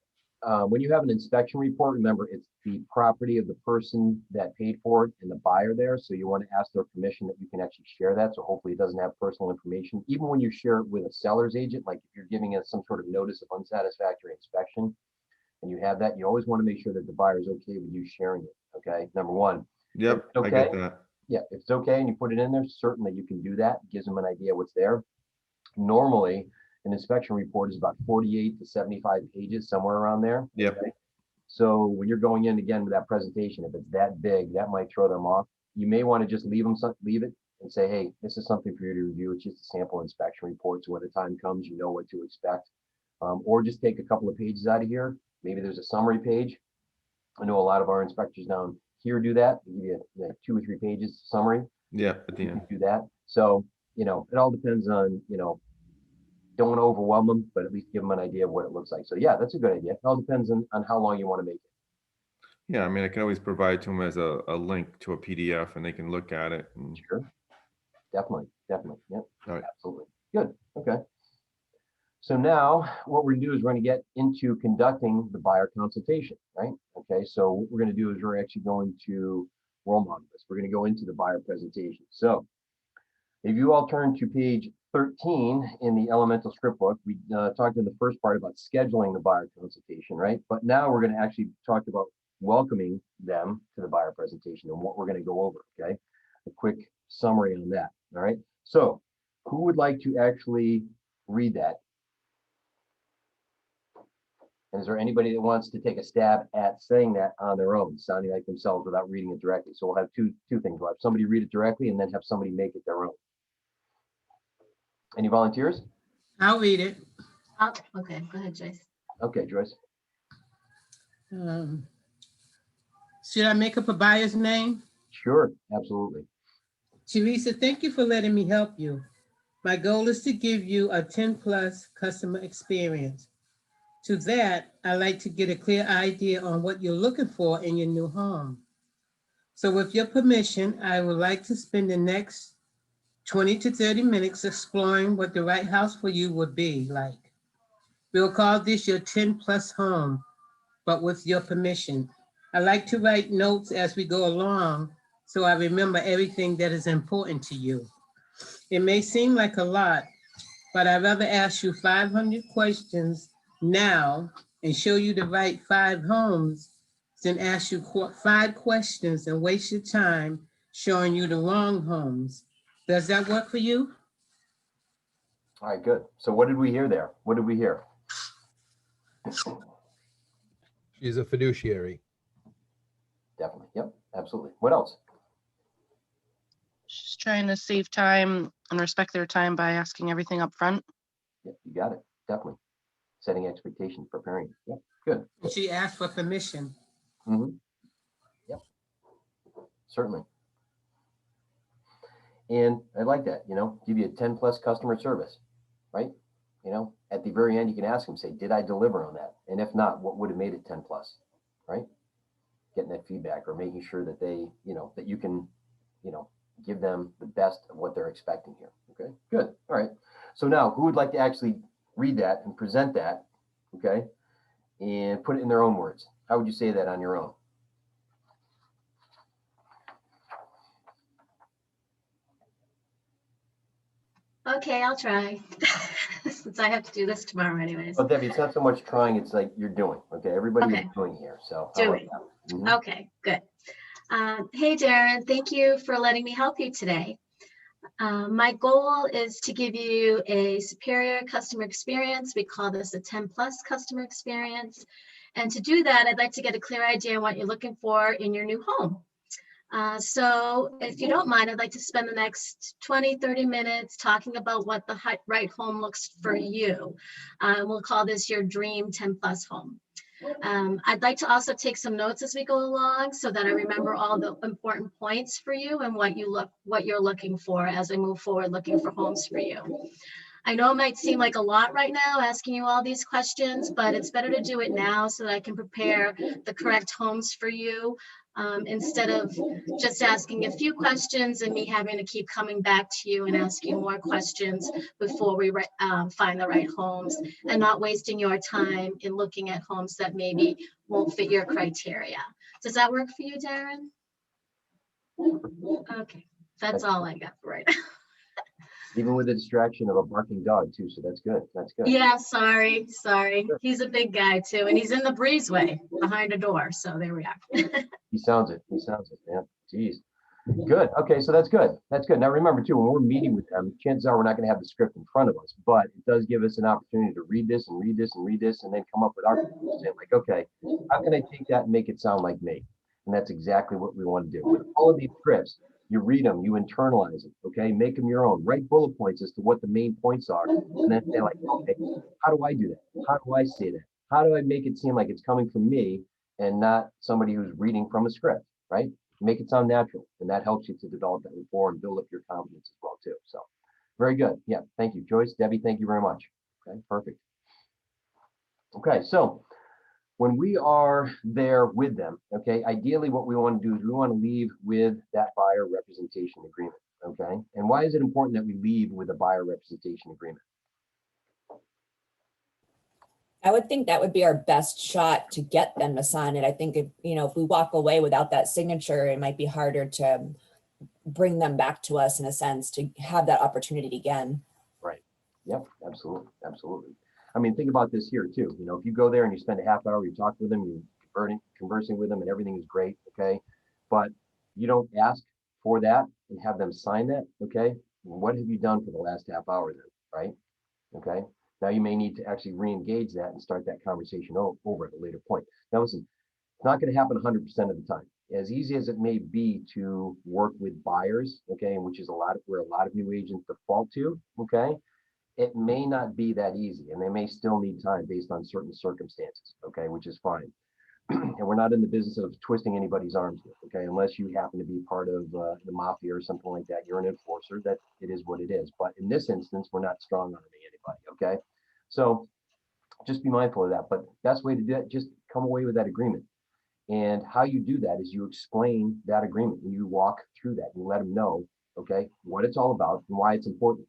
When you have an inspection report, remember it's the property of the person that paid for it and the buyer there. So you want to ask their permission that you can actually share that. So hopefully it doesn't have personal information. Even when you share it with a seller's agent, like if you're giving us some sort of notice of unsatisfactory inspection and you have that, you always want to make sure that the buyer is okay with you sharing it. Okay, number one. Yep, If it's I get okay, that. yeah, if it's okay and you put it in there, certainly you can do that. Gives them an idea what's there. Normally, an inspection report is about 48 to 75 pages, somewhere around there. Yep. Okay? So when you're going in again with that presentation, if it's that big, that might throw them off. You may want to just leave it and say, hey, this is something for you to review. It's just a sample inspection report. So when the time comes, you know what to expect. Or just take a couple of pages out of here. Maybe there's a summary page. I know a lot of our inspectors down here do that. They give you 2 or 3 pages summary. Yeah, at the You end. can do that. So, it all depends on, don't want to overwhelm them, but at least give them an idea of what it looks like. So yeah, that's a good idea. It all depends on how long you want to make it. Yeah, I mean, I can always provide to them as a link to a PDF and they can look at it. And Sure. Definitely. Yep. All right. Absolutely. Good. Okay. So now what we're gonna do is we're gonna get into conducting the buyer consultation, right? Okay, so what we're gonna do is we're actually going to role model this. We're gonna go into the buyer presentation. So if you all turn to page 13 in the Elemental script book, we talked in the first part about scheduling the buyer consultation, right? But now we're gonna actually talk about welcoming them to the buyer presentation and what we're gonna go over, okay? A quick summary on that, all right? So who would like to actually read that? And is there anybody that wants to take a stab at saying that on their own, sounding like themselves without reading it directly? So we'll have two things. We'll have somebody read it directly and then have somebody make it their own. Any volunteers? I'll read it. Okay, go ahead, Joyce. Okay, Joyce. Should I make up a buyer's name? Sure, absolutely. Teresa, thank you for letting me help you. My goal is to give you a 10+ customer experience. To that, I like to get a clear idea on what you're looking for in your new home. So with your permission, I would like to spend the next 20 to 30 minutes exploring what the right house for you would be like. We'll call this your 10+ home, but with your permission. I like to write notes as we go along so I remember everything that is important to you. It may seem like a lot, but I'd rather ask you 500 questions now and show you the right 5 homes than ask you 5 questions and waste your time showing you the wrong homes. Does that work for you? All right, good. So what did we hear there? What did we hear? She's a fiduciary. Definitely. Yep, absolutely. What else? She's trying to save time and respect their time by asking everything up front. Yeah, you got it. Definitely. Setting expectations, preparing. Yep, good. She asked for permission. Mm-hmm. Yep, certainly. And I like that, give you a 10+ customer service, right? At the very end, you can ask them, say, did I deliver on that? And if not, what would have made it 10+, right? Getting that feedback or making sure that they, that you can, give them the best of what they're expecting here. Okay, good. All right. So now who would like to actually read that and present that, okay, and put it in their own words? How would you say that on your own? Okay, I'll try. Since I have to do this tomorrow anyways. Well, Debbie, it's not so much trying, it's like you're doing, okay? Everybody is Okay. doing here, so. how about Doing. that? Mhm. Okay, good. Hey, Darren, thank you for letting me help you today. My goal is to give you a superior customer experience. We call this a 10+ customer experience. And to do that, I'd like to get a clear idea on what you're looking for in your new home. So if you don't mind, I'd like to spend the next 20, 30 minutes talking about what the right home looks for you. We'll call this your dream 10 plus home. I'd like to also take some notes as we go along so that I remember all the important points for you and what you're looking for as I move forward looking for homes for you. I know it might seem like a lot right now asking you all these questions, but it's better to do it now so that I can prepare the correct homes for you instead of just asking a few questions and me having to keep coming back to you and asking more questions before we find the right homes, and not wasting your time in looking at homes that maybe won't fit your criteria. Does that work for you, Darren? Okay, that's all I got for right now. Even with the distraction of a barking dog too, so that's good. That's good. Yeah, sorry. He's a big guy too, and he's in the breezeway behind a door. So there we are. He sounds it. Yeah. Geez. Good. Okay, so that's good. That's good. Now remember too, when we're meeting with them, chances are we're not going to have the script in front of us, but it does give us an opportunity to read this and read this and read this, and then come up with our saying like, okay, how can I take that and make it sound like me? And that's exactly what we want to do. With all of these scripts, you read them, you internalize them, okay? Make them your own. Write bullet points as to what the main points are. And then say like, okay, how do I do that? How do I say that? How do I make it seem like it's coming from me and not somebody who's reading from a script, right? Make it sound natural. And that helps you to develop that rapport and build up your confidence as well too. So very good. Yeah, thank you. Joyce, Debbie, thank you very much. Okay, perfect. Okay, so when we are there with them, okay, ideally what we want to do is we want to leave with that buyer representation agreement, okay? And why is it important that we leave with a buyer representation agreement? I would think that would be our best shot to get them to sign it. I think if we walk away without that signature, it might be harder to bring them back to us in a sense to have that opportunity again. Right. Yep, absolutely, absolutely. I mean, think about this here too. If you go there and you spend a half hour, you talk with them, you're conversing with them and everything is great, okay? But you don't ask for that and have them sign that, okay? What have you done for the last half hour then, right? Okay, now you may need to actually re-engage that and start that conversation over at a later point. Now listen, it's not gonna happen 100% of the time. As easy as it may be to work with buyers, okay, and which is where a lot of new agents default to, okay? It may not be that easy and they may still need time based on certain circumstances, okay, which is fine. And we're not in the business of twisting anybody's arms here, okay, unless you happen to be part of the mafia or something like that. You're an enforcer, that it is what it is. But in this instance, we're not strong arming anybody, okay? So just be mindful of that. But best way to do it, just come away with that agreement. And how you do that is you explain that agreement and you walk through that. You let them know, okay, what it's all about and why it's important.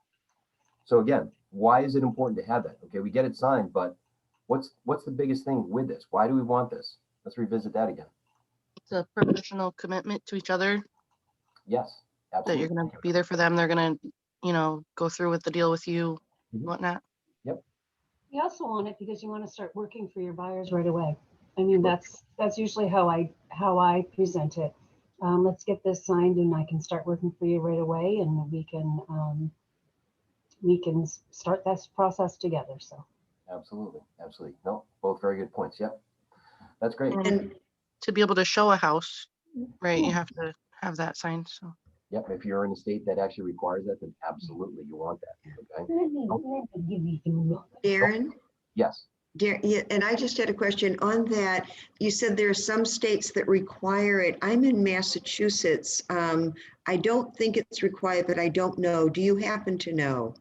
So again, why is it important to have that? Okay, we get it signed, but what's the biggest thing with this? Why do we want this? Let's revisit that again. It's a professional commitment to each other Yes, that absolutely. you're going to be there for them. They're going to, go through with the deal with you, whatnot. Yep. You also want it because you want to start working for your buyers right away. I mean, that's usually how I present it. Let's get this signed and I can start working for you right away, and we can start this process together. So Absolutely. No, both very good points. Yep. That's great. And to be able to show a house, right, you have to have that signed. So Yep, if you're in a state that actually requires that, then absolutely you want that, okay? Darren? Yes. Yeah, and I just had a question on that. You said there are some states that require it. I'm in Massachusetts. I don't think it's required, but I don't know. Do you happen to know?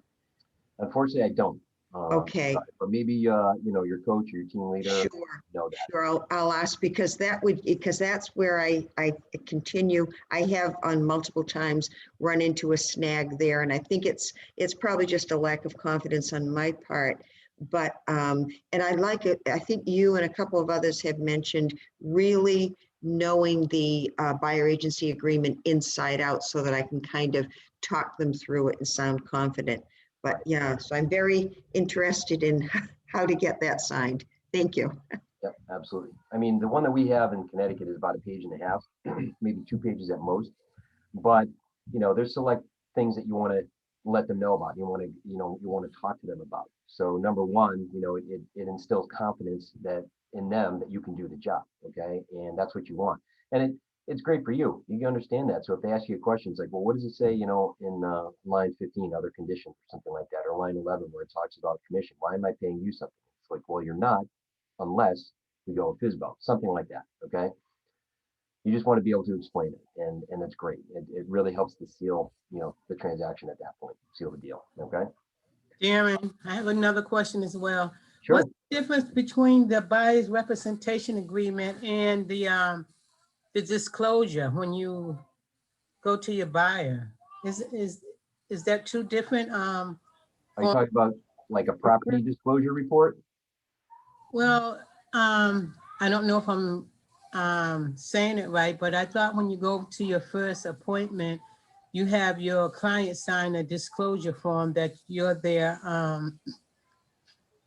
Unfortunately, I don't. Okay. But maybe, your coach or your team leader know that. Sure, I'll ask because that's where I continue. I have on multiple times run into a snag there, and I think it's probably just a lack of confidence on my part. But and I like it. I think you and a couple of others have mentioned really knowing the buyer agency agreement inside out so that I can kind of talk them through it and sound confident. But yeah, so I'm very interested in how to get that signed. Thank you. Yep, absolutely. I mean, the one that we have in Connecticut is about a page and a half, maybe 2 pages at most. But, there's select things that you want to let them know about. You want to talk to them about. So number one, it instills confidence that in them that you can do the job, okay? And that's what you want. And it's great for you. You can understand that. So if they ask you a question, it's like, well, what does it say, in line 15, other conditions or something like that, or line 11 where it talks about commission? Why am I paying you something? It's like, well, you're not unless we go with FISBO, something like that, okay? You just want to be able to explain it, and it's great. It really helps to seal, the transaction at that point, seal the deal, okay? Darren, I have another question as well. Sure. What's the difference between the buyer's representation agreement and the disclosure when you go to your buyer? Is that two different? Are you talking about like a property disclosure report? Well, I don't know if I'm saying it right, but I thought when you go to your first appointment, you have your client sign a disclosure form that you're there, that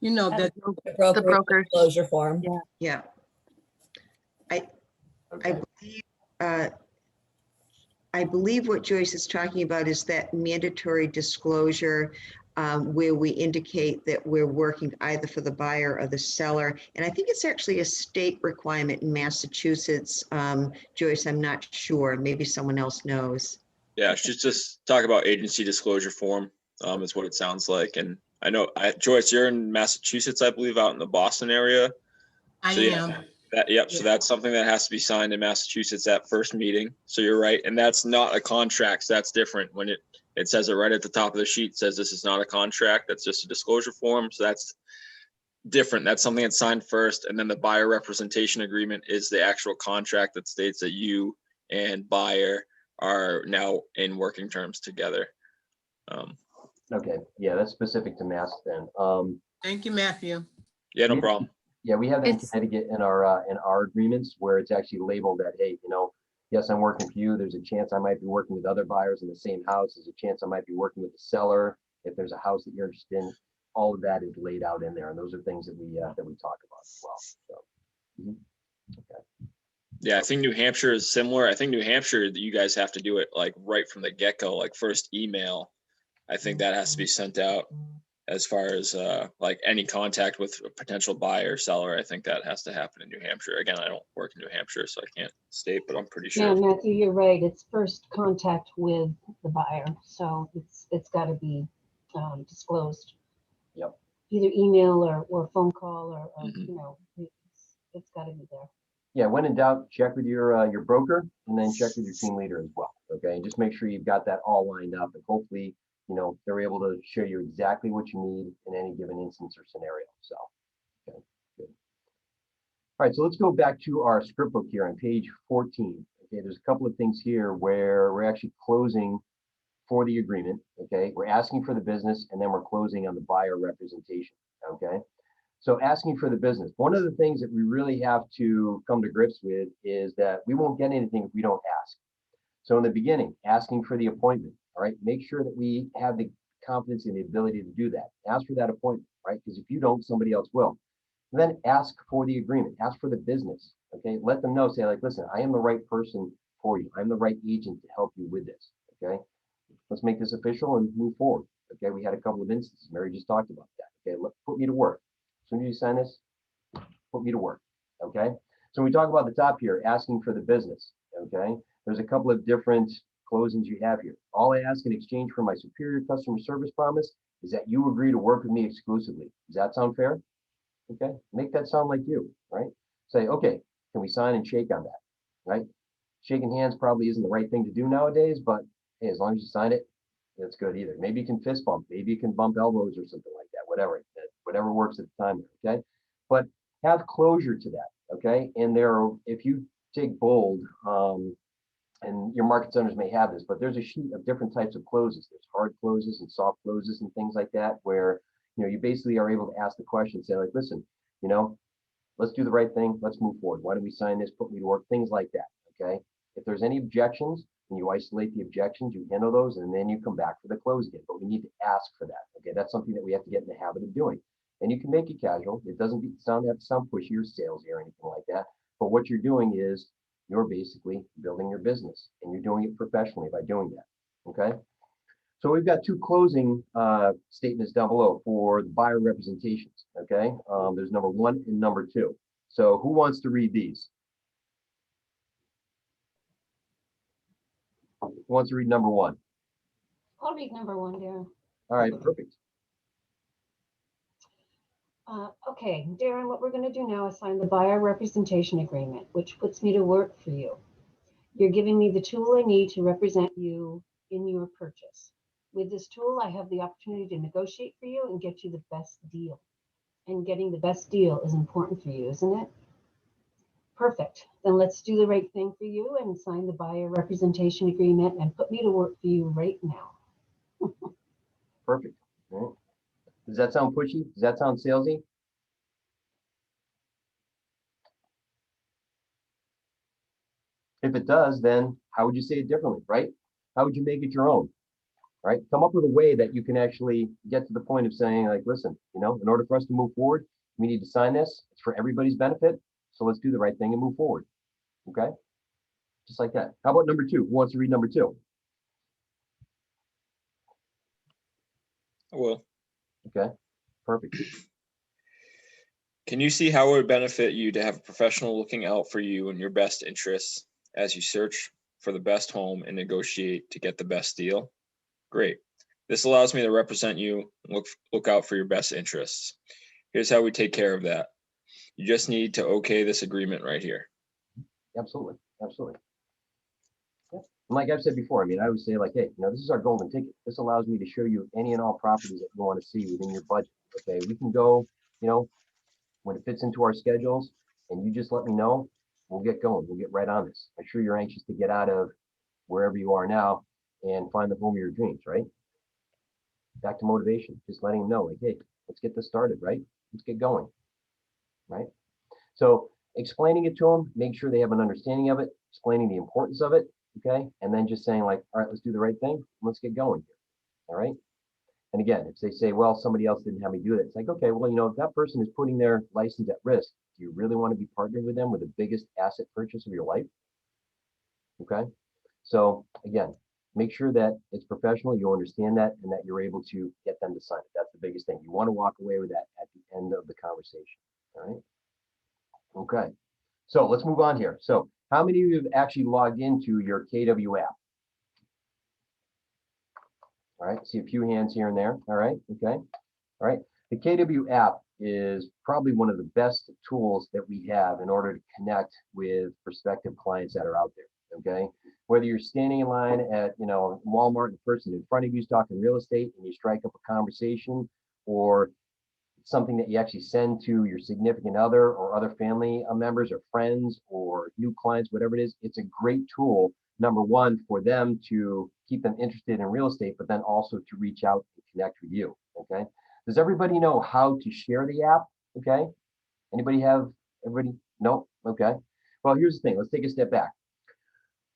The broker disclosure form. Yeah. I believe what Joyce is talking about is that mandatory disclosure where we indicate that we're working either for the buyer or the seller. And I think it's actually a state requirement in Massachusetts. Joyce, I'm not sure. Maybe someone else knows. Yeah, she's just talk about agency disclosure form, is what it sounds like. And I know, Joyce, you're in Massachusetts, I believe, out in the Boston area. I So, am. So that's something that has to be signed in Massachusetts at first meeting. So you're right. And that's not a contract. So that's different. When it says it right at the top of the sheet, says this is not a contract. That's just a disclosure form. So that's different. That's something that's signed first. And then the buyer representation agreement is the actual contract that states that you and buyer are now in working terms together. Okay, yeah, that's specific to Mass then. Thank you, Matthew. Yeah, no problem. Yeah, we have that in Connecticut in our agreements where it's actually labeled that, hey, yes, I'm working for you. There's a chance I might be working with other buyers in the same house. There's a chance I might be working with the seller. If there's a house that you're interested in, all of that is laid out in there. And those are things that we talk about as well. So, okay. Yeah, I think New Hampshire is similar. I think New Hampshire, you guys have to do it like right from the get-go, like first email. I think that has to be sent out as far as like any contact with a potential buyer or seller. I think that has to happen in New Hampshire. Again, I don't work in New Hampshire, so I can't state, but I'm pretty Yeah, sure. Matthew, you're right. It's first contact with the buyer. So it's got to be disclosed. Yep. Either email or phone call or it's got to be there. Yeah, when in doubt, check with your broker and then check with your team leader as well. Okay, and just make sure you've got that all lined up, and hopefully, they're able to show you exactly what you need in any given instance or scenario. So, okay, good. All right, so let's go back to our script book here on page 14. Okay, there's a couple of things here where we're actually closing for the agreement. Okay, we're asking for the business and then we're closing on the buyer representation. Okay. So asking for the business, one of the things that we really have to come to grips with is that we won't get anything if we don't ask. So in the beginning, asking for the appointment, all right, make sure that we have the confidence and the ability to do that. Ask for that appointment, right? Because if you don't, somebody else will. And then ask for the agreement, ask for the business, okay? Let them know, say like, listen, I am the right person for you. I'm the right agent to help you with this, okay? Let's make this official and move forward, okay? We had a couple of instances, Mary just talked about that, okay? Put me to work. As soon as you sign this, put me to work, okay? So we talk about the top here, asking for the business, okay? There's a couple of different closings you have here. All I ask in exchange for my superior customer service promise is that you agree to work with me exclusively. Does that sound fair? Okay, make that sound like you, right? Say, okay, can we sign and shake on that, right? Shaking hands probably isn't the right thing to do nowadays, but hey, as long as you sign it, that's good either. Maybe you can fist bump, maybe you can bump elbows or something like that, whatever works at the time, okay? But have closure to that, okay? And if you take bold, and your market centers may have this, but there's a sheet of different types of closes. There's hard closes and soft closes and things like that, where you basically are able to ask the question, say like, listen, let's do the right thing. Let's move forward. Why don't we sign this? Put me to work. Things like that. Okay. If there's any objections, and you isolate the objections, you handle those, and then you come back for the close again. But we need to ask for that. Okay, that's something that we have to get in the habit of doing. And you can make it casual. It doesn't have to sound pushy or salesy or anything like that. But what you're doing is you're basically building your business, and you're doing it professionally by doing that. Okay. So we've got two closing statements down below for the buyer representations. Okay. There's number 1 and number 2. So who wants to read these? Who wants to read number one? I'll read number one, Darren. All right, perfect. Okay, Darren, what we're going to do now is sign the buyer representation agreement, which puts me to work for you. You're giving me the tool I need to represent you in your purchase. With this tool, I have the opportunity to negotiate for you and get you the best deal. And getting the best deal is important for you, isn't it? Perfect. Then let's do the right thing for you and sign the buyer representation agreement and put me to work for you right now. Perfect. All right. Does that sound pushy? Does that sound salesy? If it does, then how would you say it differently, right? How would you make it your own, right? Come up with a way that you can actually get to the point of saying, like, listen, you know, in order for us to move forward, we need to sign this. It's for everybody's benefit. So let's do the right thing and move forward. Okay? Just like that. How about number two? Who wants to read number two? I will. Okay, perfect. Can you see how it would benefit you to have a professional looking out for you and your best interests as you search for the best home and negotiate to get the best deal? Great. This allows me to represent you and look out for your best interests. Here's how we take care of that. You just need to okay this agreement right here. Absolutely, absolutely. Yeah. And like I've said before, I mean, I would say like, hey, you know, this is our golden ticket. This allows me to show you any and all properties that you want to see within your budget. Okay, we can go, you know, when it fits into our schedules, and you just let me know, we'll get going. We'll get right on this. I'm sure you're anxious to get out of wherever you are now and find the home of your dreams, right? Back to motivation, just letting them know, like, hey, let's get this started, right? Let's get going, right? So explaining it to them, make sure they have an understanding of it, explaining the importance of it, okay? And then just saying like, all right, let's do the right thing. Let's get going here, all right? And again, if they say, well, somebody else didn't have me do that, it's like, okay, well, you know, if that person is putting their license at risk, do you really want to be partnering with them with the biggest asset purchase of your life? Okay. So again, make sure that it's professional, you understand that, and that you're able to get them to sign it. That's the biggest thing. You want to walk away with that at the end of the conversation. All right. Okay. So let's move on here. So how many of you have actually logged into your KW app? All right, see a few hands here and there. All right, okay. All right, the KW app is probably one of the best tools that we have in order to connect with prospective clients that are out there, okay? Whether you're standing in line at, you know, Walmart and the person in front of you is talking real estate and you strike up a conversation, or something that you actually send to your significant other or other family members or friends or new clients, whatever it is, it's a great tool, number one, for them to keep them interested in real estate, but then also to reach out and connect with you, okay? Does everybody know how to share the app, okay? Everybody? No? Okay. Well, here's the thing. Let's take a step back.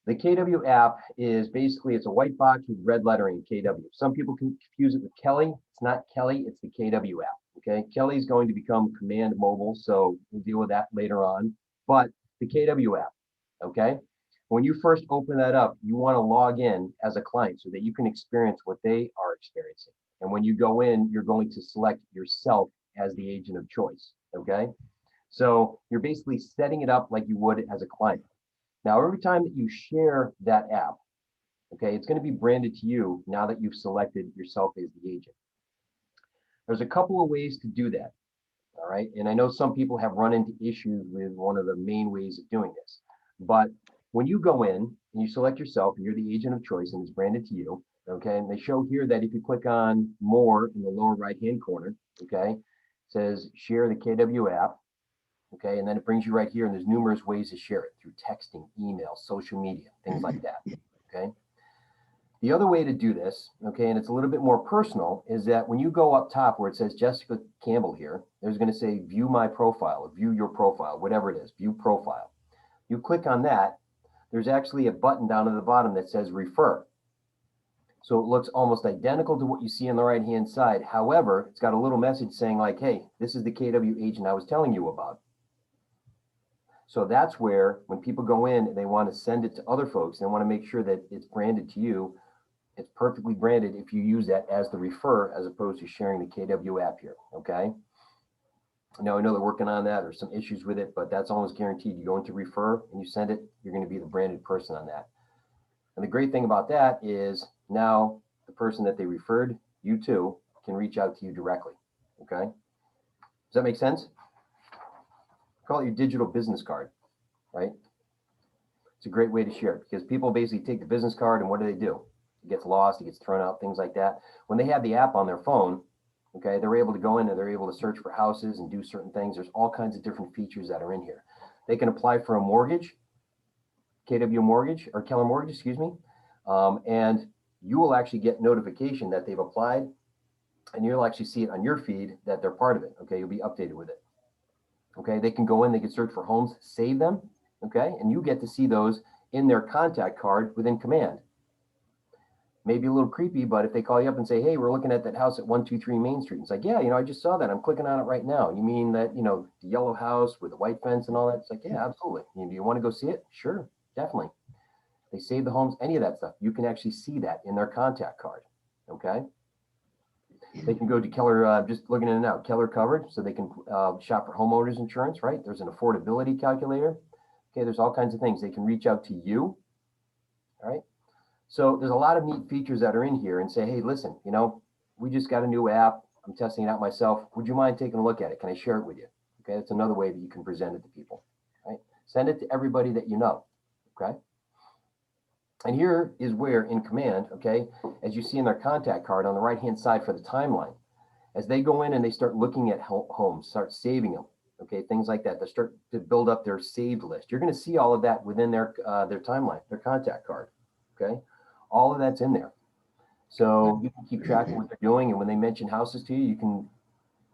The KW app is basically, it's a white box with red lettering KW. Some people can confuse it with Kelly. It's not Kelly, it's the KW app. Okay, Kelly is going to become Command Mobile, so we'll deal with that later on. But the KW app, okay? When you first open that up, you want to log in as a client so that you can experience what they are experiencing. And when you go in, you're going to select yourself as the agent of choice, okay? So you're basically setting it up like you would as a client. Now, every time that you share that app, okay, it's going to be branded to you now that you've selected yourself as the agent. There's a couple of ways to do that, all right? And I know some people have run into issues with one of the main ways of doing this. But when you go in and you select yourself and you're the agent of choice and it's branded to you, okay? And they show here that if you click on more in the lower right-hand corner, okay, it says share the KW app, okay? And then it brings you right here and there's numerous ways to share it through texting, email, social media, things like that, okay? The other way to do this, okay, and it's a little bit more personal, is that when you go up top where it says Jessica Campbell here, there's going to say view my profile or view your profile, whatever it is, view profile. You click on that, there's actually a button down at the bottom that says refer. So it looks almost identical to what you see on the right-hand side. However, it's got a little message saying like, hey, this is the KW agent I was telling you about. So that's where when people go in and they want to send it to other folks, they want to make sure that it's branded to you. It's perfectly branded if you use that as the refer as opposed to sharing the KW app here, okay? Now, I know they're working on that. There's some issues with it, but that's almost guaranteed. You go into refer and you send it, you're going to be the branded person on that. And the great thing about that is now the person that they referred you to can reach out to you directly. Okay. Does that make sense? Call it your digital business card, right? It's a great way to share it because people basically take the business card and what do? It gets lost, it gets thrown out, things like that. When they have the app on their phone, okay, they're able to go in and they're able to search for houses and do certain things. There's all kinds of different features that are in here. They can apply for a mortgage, KW Mortgage or Keller Mortgage, excuse me. And you will actually get notification that they've applied and you'll actually see it on your feed that they're part of it. Okay, you'll be updated with it. Okay, they can go in, they can search for homes, save them. Okay, and you get to see those in their contact card within Command. Maybe a little creepy, but if they call you up and say, hey, we're looking at that house at 123 Main Street. It's like, yeah, I just saw that. I'm clicking on it right now. You mean that, the yellow house with the white fence and all that? It's like, yeah, absolutely. Do you want to go see it? Sure, definitely. They save the homes, any of that stuff. You can actually see that in their contact card. Okay. They can go to Keller, just looking at it now, Keller Coverage, so they can shop for homeowners insurance, right? There's an affordability calculator. Okay, there's all kinds of things. They can reach out to you. All right. So there's a lot of neat features that are in here and say, hey, listen, we just got a new app. I'm testing it out myself. Would you mind taking a look at it? Can I share it with you? Okay, that's another way that you can present it to people. Right? Send it to everybody that you know. Okay. And here is where in Command, okay, as you see in their contact card on the right-hand side for the timeline, as they go in and they start looking at homes, start saving them, okay, things like that, they start to build up their saved list. You're going to see all of that within their timeline, their contact card, okay? All of that's in there. So you can keep track of what they're doing, and when they mention houses to you, you can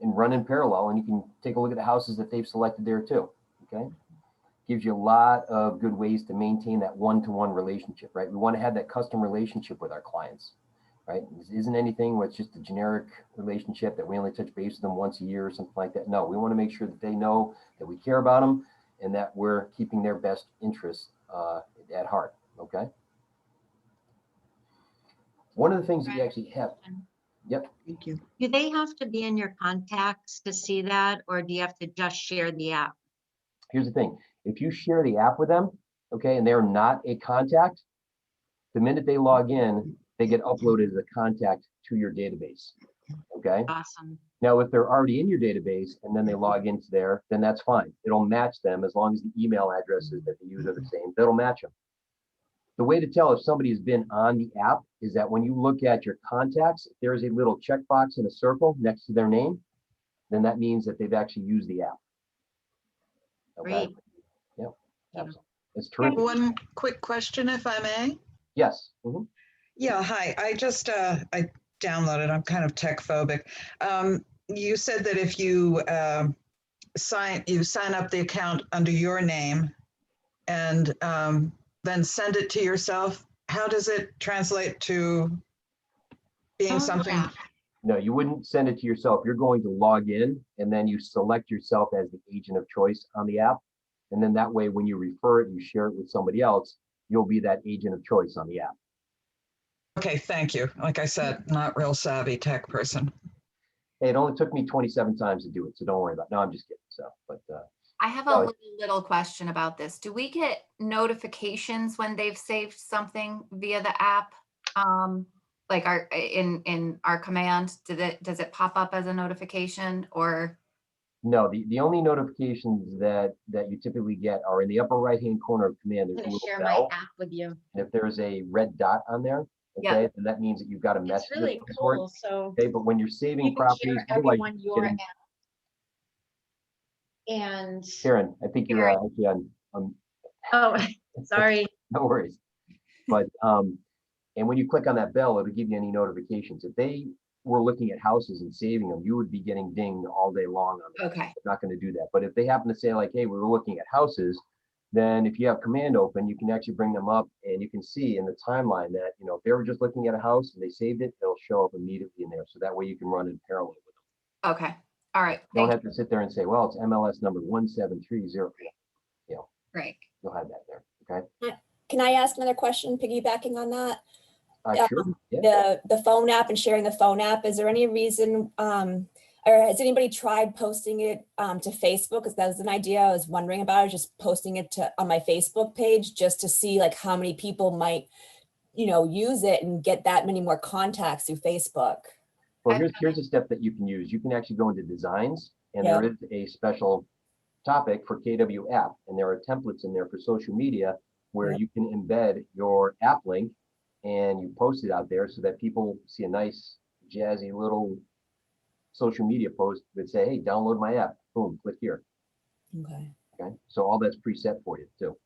run in parallel, and you can take a look at the houses that they've selected there too, okay? Gives you a lot of good ways to maintain that one-to-one relationship, right? We want to have that custom relationship with our clients, right? This isn't anything where it's just a generic relationship that we only touch base with them once a year or something like that. No, we want to make sure that they know that we care about them and that we're keeping their best interests at heart, okay? One of the things that you actually have, yep. Thank you. Do they have to be in your contacts to see that, or do you have to just share the app? Here's the thing. If you share the app with them, okay, and they're not a contact, the minute they log in, they get uploaded as a contact to your database, okay? Awesome. Now, if they're already in your database and then they log into there, then that's fine. It'll match them as long as the email addresses that they use are the same. That'll match them. The way to tell if somebody has been on the app is that when you look at your contacts, if there is a little checkbox in a circle next to their name, then that means that they've actually used the app. Okay? Great. Yep. Absolutely. It's terrific. One quick question, if I may. Yes. Mhm. Yeah, hi. I just I downloaded. I'm kind of tech phobic. You said that if you sign up the account under your name and then send it to yourself, how does it translate to being something? No, you wouldn't send it to yourself. You're going to log in and then you select yourself as the agent of choice on the app. And then that way, when you refer it, you share it with somebody else, you'll be that agent of choice on the app. Okay, thank you. Like I said, not real savvy tech person. Hey, it only took me 27 times to do it, so don't worry about it. No, I'm just kidding. So, but I have a little question about this. Do we get notifications when they've saved something via the app? Like in our command, does it pop up as a notification or? No, the only notifications that you typically get are in the upper right-hand corner of Command. There's a I'm gonna little share bell. my app with you. And if there's a red dot on there, Yeah. okay, then that means that you've got a message. It's really of some sort. cool. So Okay, but when you're saving you can properties, share otherwise everyone you're your getting- app. And Sharon, I think you're actually on. oh, sorry. No worries. But and when you click on that bell, it'll give you any notifications. If they were looking at houses and saving them, you would be getting dinged all day long on that. Okay. They're not going to do that. But if they happen to say like, hey, we were looking at houses, then if you have Command open, you can actually bring them up and you can see in the timeline that, if they were just looking at a house and they saved it, it'll show up immediately in there. So that way you can run in parallel with them. Okay. All right. You don't have to sit there and say, well, it's MLS number 17304. Right. You'll have that there. Okay. Can I ask another question piggybacking on that? Sure. Yeah. The phone app and sharing the phone app, is there any reason, Or has anybody tried posting it to Facebook? Because that was an idea I was wondering about, just posting it on my Facebook page just to see like how many people might, use it and get that many more contacts through Facebook. Well, here's a step that you can use. You can actually go into designs, and Yeah. there is a special topic for KW app, and there are templates in there for social media where Yep. you can embed your app link and you post it out there so that people see a nice jazzy little social media post that say, hey, download my app. Boom, click here. Okay. Okay. So all that's preset for you too.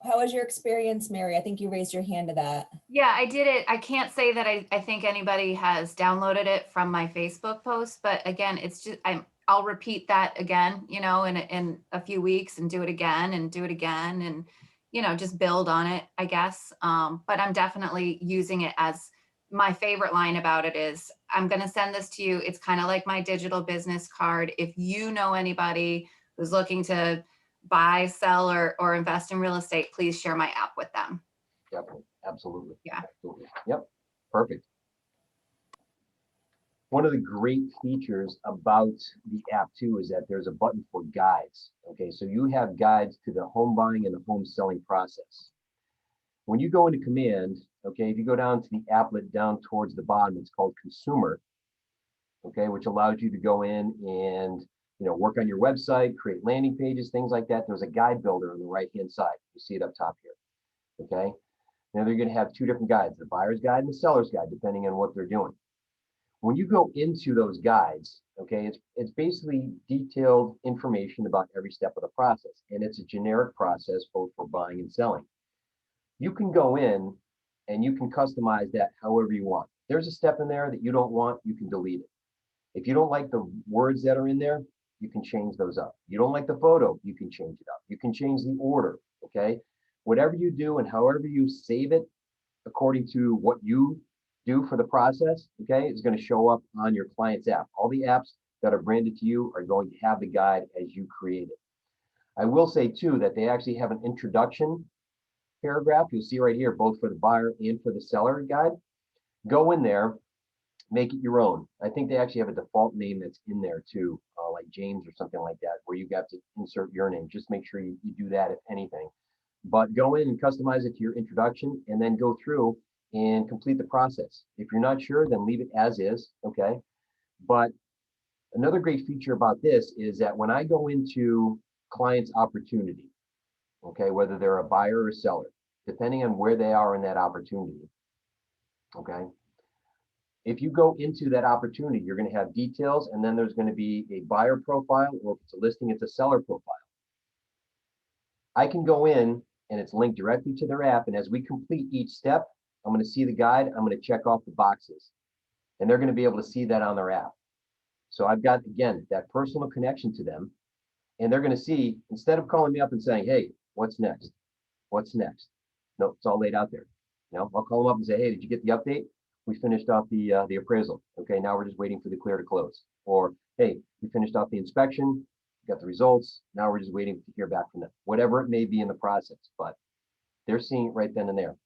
How was your experience, Mary? I think you raised your hand to that. Yeah, I did it. I can't say that I think anybody has downloaded it from my Facebook post, but again, it's just, I'll repeat that again, in a few weeks and do it again and do it again and, just build on it, I guess. But I'm definitely using it as my favorite line about it is, I'm going to send this to you. It's kind of like my digital business card. If you know anybody who's looking to buy, sell, or invest in real estate, please share my app with them. Definitely. Absolutely. Yeah. Absolutely. Yep. Perfect. One of the great features about the app too is that there's a button for guides. Okay, so you have guides to the home buying and the home selling process. When you go into command, okay, if you go down to the applet down towards the bottom, it's called consumer, okay, which allows you to go in and work on your website, create landing pages, things like that. There's a guide builder on the right-hand side. You see it up top here, okay? Now they're going to have two different guides, the buyer's guide and the seller's guide, depending on what they're doing. When you go into those guides, okay, it's basically detailed information about every step of the process, and it's a generic process both for buying and selling. You can go in and you can customize that however you want. There's a step in there that you don't want, you can delete it. If you don't like the words that are in there, you can change those up. You don't like the photo, you can change it up. You can change the order, okay? Whatever you do and however you save it according to what you do for the process, okay, is going to show up on your client's app. All the apps that are branded to you are going to have the guide as you create it. I will say too that they actually have an introduction paragraph. You'll see right here, both for the buyer and for the seller guide. Go in there, make it your own. I think they actually have a default name that's in there too, like James or something like that, where you got to insert your name. Just make sure you do that if anything. But go in and customize it to your introduction and then go through and complete the process. If you're not sure, then leave it as is, okay? But another great feature about this is that when I go into client's opportunity, okay, whether they're a buyer or a seller, depending on where they are in that opportunity, okay? If you go into that opportunity, you're going to have details, and then there's going to be a buyer profile, or if it's a listing, it's a seller profile. I can go in and it's linked directly to their app, and as we complete each step, I'm going to see the guide, I'm going to check off the boxes, and they're going to be able to see that on their app. So I've got, again, that personal connection to them, and they're going to see, instead of calling me up and saying, hey, what's next? What's next? No, it's all laid out there. I'll call them up and say, hey, did you get the update? We finished off the appraisal. Okay, now we're just waiting for the clear to close. Or, hey, we finished off the inspection, got the results. Now we're just waiting to hear back from them. Whatever it may be in the process, but they're seeing it right then and there.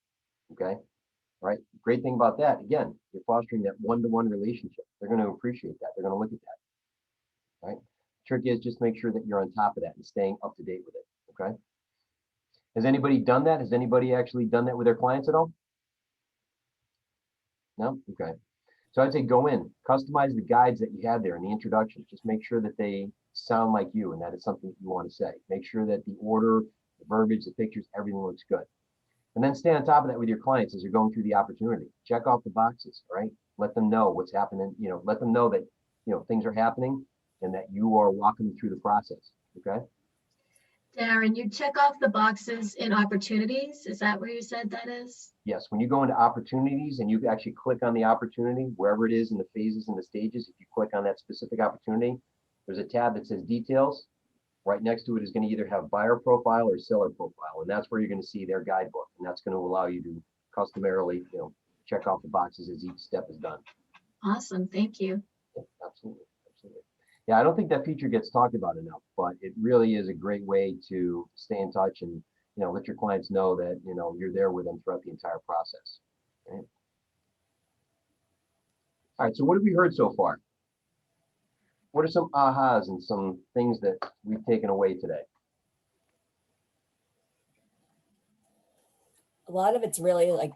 Okay, all right. Great thing about that, again, you're fostering that one-to-one relationship. They're going to appreciate that. They're going to look at that. Right. Trick is just make sure that you're on top of that and staying up to date with it. Okay. Has anybody done that? Has anybody actually done that with their clients at all? No? Okay. So I'd say go in, customize the guides that you have there in the introduction. Just make sure that they sound like you and that is something that you want to say. Make sure that the order, the verbiage, the pictures, everything looks good. And then stay on top of that with your clients as you're going through the opportunity. Check off the boxes, right? Let them know what's happening, let them know that, things are happening and that you are walking them through the process, okay? Darren, you check off the boxes in opportunities. Is that where you said that is? Yes, when you go into opportunities and you actually click on the opportunity, wherever it is in the phases and the stages, if you click on that specific opportunity, there's a tab that says details. Right next to it is going to either have buyer profile or seller profile, and that's where you're going to see their guidebook, and that's going to allow you to customarily, check off the boxes as each step is done. Awesome, thank you. Yeah, absolutely, absolutely. Yeah, I don't think that feature gets talked about enough, but it really is a great way to stay in touch and let your clients know that you're there with them throughout the entire process. Right? All right, so what have we heard so far? what are some ahas and some things that we've taken away today? A lot of it's really like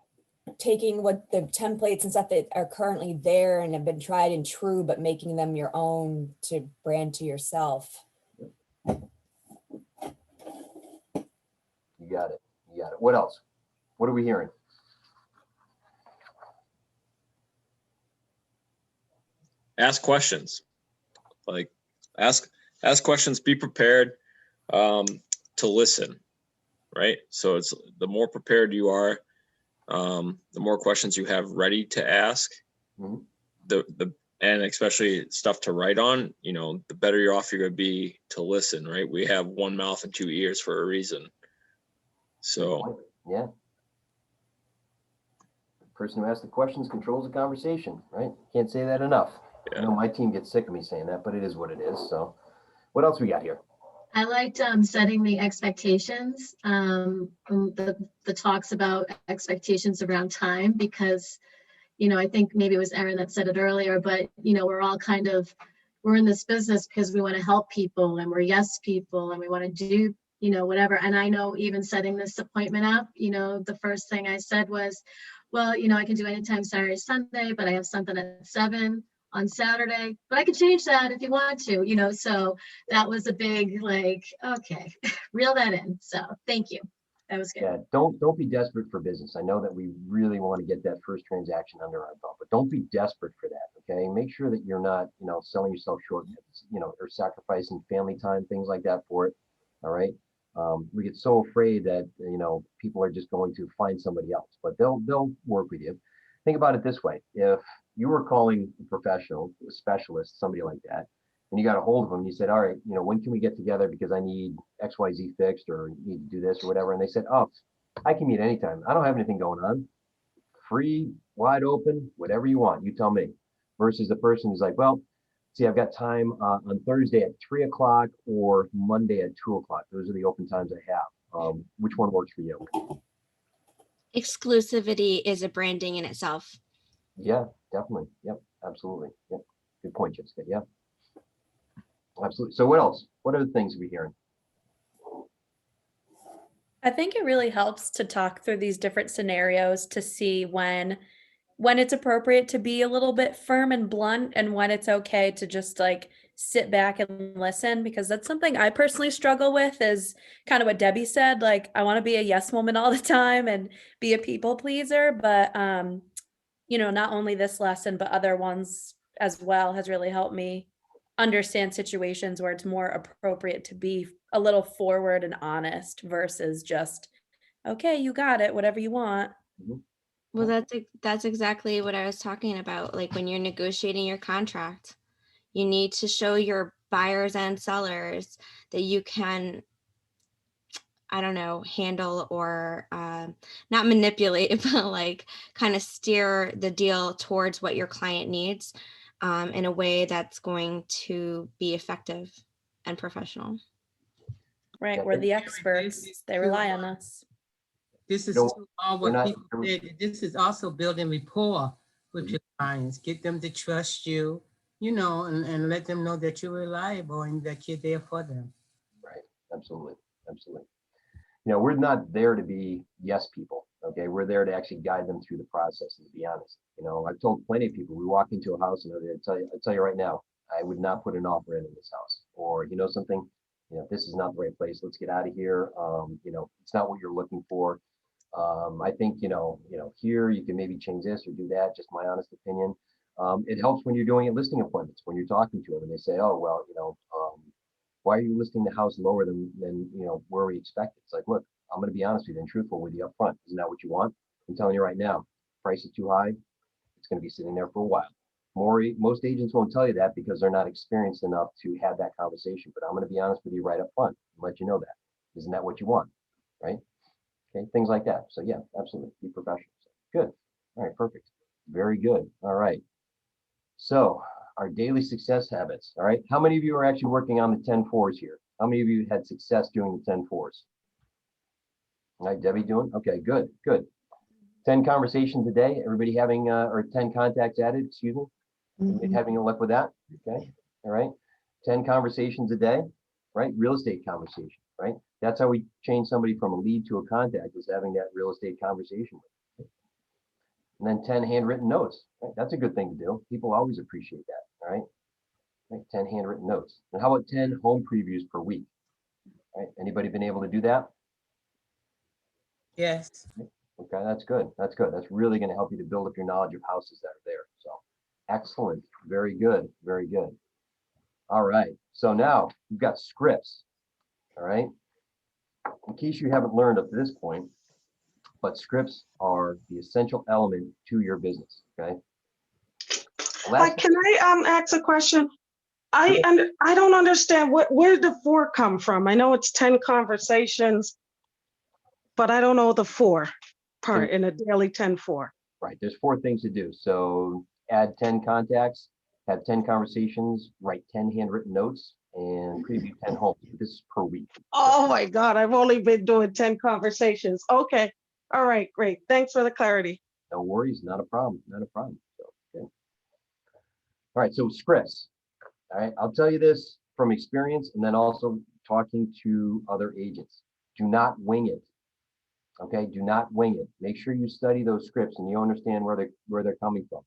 taking what the templates and stuff that are currently there and have been tried and true, but making them your own to brand to yourself. You got it. You got it. What else? What are we hearing? Ask questions. Like ask questions, be prepared to listen, right? So it's the more prepared you are, the more questions you have ready to ask, and especially stuff to write on, you know, the better you're off you're gonna be to listen, right? We have one mouth and two ears for a reason. So yeah. The person who asks the questions controls the conversation, right? Can't say that enough. Yeah. I know my team gets sick of me saying that, but it is what it is. So what else we got here? I liked setting the expectations, the talks about expectations around time, because, you know, I think maybe it was Erin that said it earlier, but, you know, we're all kind of, we're in this business because we want to help people and we're yes people and we want to do, you know, whatever. And I know even setting this appointment up, you know, the first thing I said was, well, you know, I can do anytime Saturday, Sunday, but I have something at 7 on Saturday, but I can change that if you want to, you know, so that was a big, like, okay, reel that in. So thank you. That was good. Yeah, don't be desperate for business. I know that we really want to get that first transaction under our belt, but don't be desperate for that. Okay, make sure that you're not, you know, selling yourself short, you know, or sacrificing family time, things like that for it. All right. We get so afraid that, you know, people are just going to find somebody else, but they'll work with you. Think about it this way: if you were calling a professional, a specialist, somebody like that, and you got a hold of them, you said, all right, you know, when can we get together because I need XYZ fixed or need to do this or whatever. And they said, oh, I can meet anytime. I don't have anything going on. Free, wide open, whatever you want, you tell me. Versus the person who's like, well, see, I've got time on Thursday at 3 o'clock or Monday at 2 o'clock. Those are the open times I have. Which one works for you? Exclusivity is a branding in itself. Yeah, definitely. Yep, absolutely. Yep. Good point, Jessica. Yeah. Absolutely. So what else? What other things are we hearing? I think it really helps to talk through these different scenarios to see when it's appropriate to be a little bit firm and blunt and when it's okay to just like sit back and listen, because that's something I personally struggle with, is kind of what Debbie said, like I want to be a yes woman all the time and be a people pleaser, but you know, not only this lesson but other ones as well has really helped me understand situations where it's more appropriate to be a little forward and honest versus just, okay, you got it, whatever you want. Well, that's exactly what I was talking about. Like when you're negotiating your contract, you need to show your buyers and sellers that you can, I don't know, handle or not manipulate, but like kind of steer the deal towards what your client needs in a way that's going to be effective and professional. Right, we're the experts. They rely on us. This is No, all we're what not- people said. This is also building rapport with your clients. Get them to trust you, you know, and let them know that you're reliable and that you're there for them. Right. Absolutely. Absolutely. You know, we're not there to be yes people. Okay. We're there to actually guide them through the process, and to be honest. You know, I've told plenty of people, we walk into a house and I tell you right now, I would not put an offer in this house. Or, you know something, you know, this is not the right place. Let's get out of here. You know, it's not what you're looking for. I think, you know, here you can maybe change this or do that. Just my honest opinion. It helps when you're doing listing appointments, when you're talking to them and they say, oh, well, you know, why are you listing the house lower than you know, where we expected? It's like, look, I'm going to be honest with you and truthful with you up front. Isn't that what you want? I'm telling you right now, price is too high. It's going to be sitting there for a while. Most agents won't tell you that because they're not experienced enough to have that conversation. But I'm going to be honest with you right up front and let you know that. Isn't that what you want? Right? Okay, things like that. So yeah, absolutely. Be professional. Good. All right, perfect. Very good. All right. So our daily success habits. All right. How many of you are actually working on the 10-4s here? How many of you had success doing the 10-4s? All right, Debbie doing? Okay, good, good. 10 conversations a day. Everybody having, or 10 contacts added, excuse me. Everybody having a luck with that? Okay. All right. 10 conversations a day, right? Real estate conversation, right? That's how we change somebody from a lead to a contact, is having that real estate conversation. And then 10 handwritten notes, right? That's a good thing to do. People always appreciate that, all right? Right, 10 handwritten notes. And how about 10 home previews per week? Right? Anybody been able to do that? Yes. Okay, that's good. That's good. That's really going to help you to build up your knowledge of houses that are there. So excellent. Very good. Very good. All right. So now you've got scripts. All right. In case you haven't learned up to this point, but scripts are the essential element to your business. Okay. Can I ask a question? I don't understand where did the 4 come from? I know it's 10 conversations, but I don't know the 4 part in a daily 10-4. Right. There's 4 things to do. So add 10 contacts, have 10 conversations, write 10 handwritten notes, and preview 10 homes. This is per week. Oh my God, I've only been doing 10 conversations. Okay. All right, great. Thanks for the clarity. No worries. Not a problem. Not a problem. So, good. All right. So scripts. All right. I'll tell you this from experience and then also talking to other agents. Do not wing it. Okay. Do not wing it. Make sure you study those scripts and you understand where they're coming from.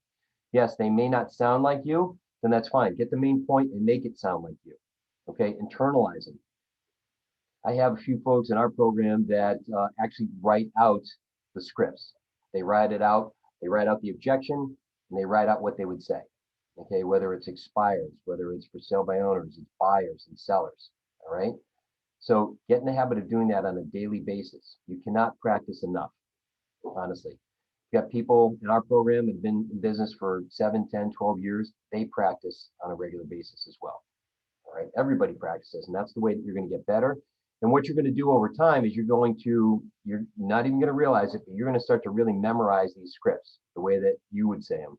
Yes, they may not sound like you, then that's fine. Get the main point and make it sound like you. Okay. Internalize them. I have a few folks in our program that actually write out the scripts. They write it out. They write out the objection and they write out what they would say. Okay, whether it's expires, whether it's for sale by owners, it's buyers and sellers. All right. So get in the habit of doing that on a daily basis. You cannot practice enough, honestly. You got people in our program that have been in business for 7, 10, 12 years. They practice on a regular basis as well. All right. Everybody practices, and that's the way that you're going to get better. And what you're going to do over time is you're not even going to realize it, but you're going to start to really memorize these scripts the way that you would say them.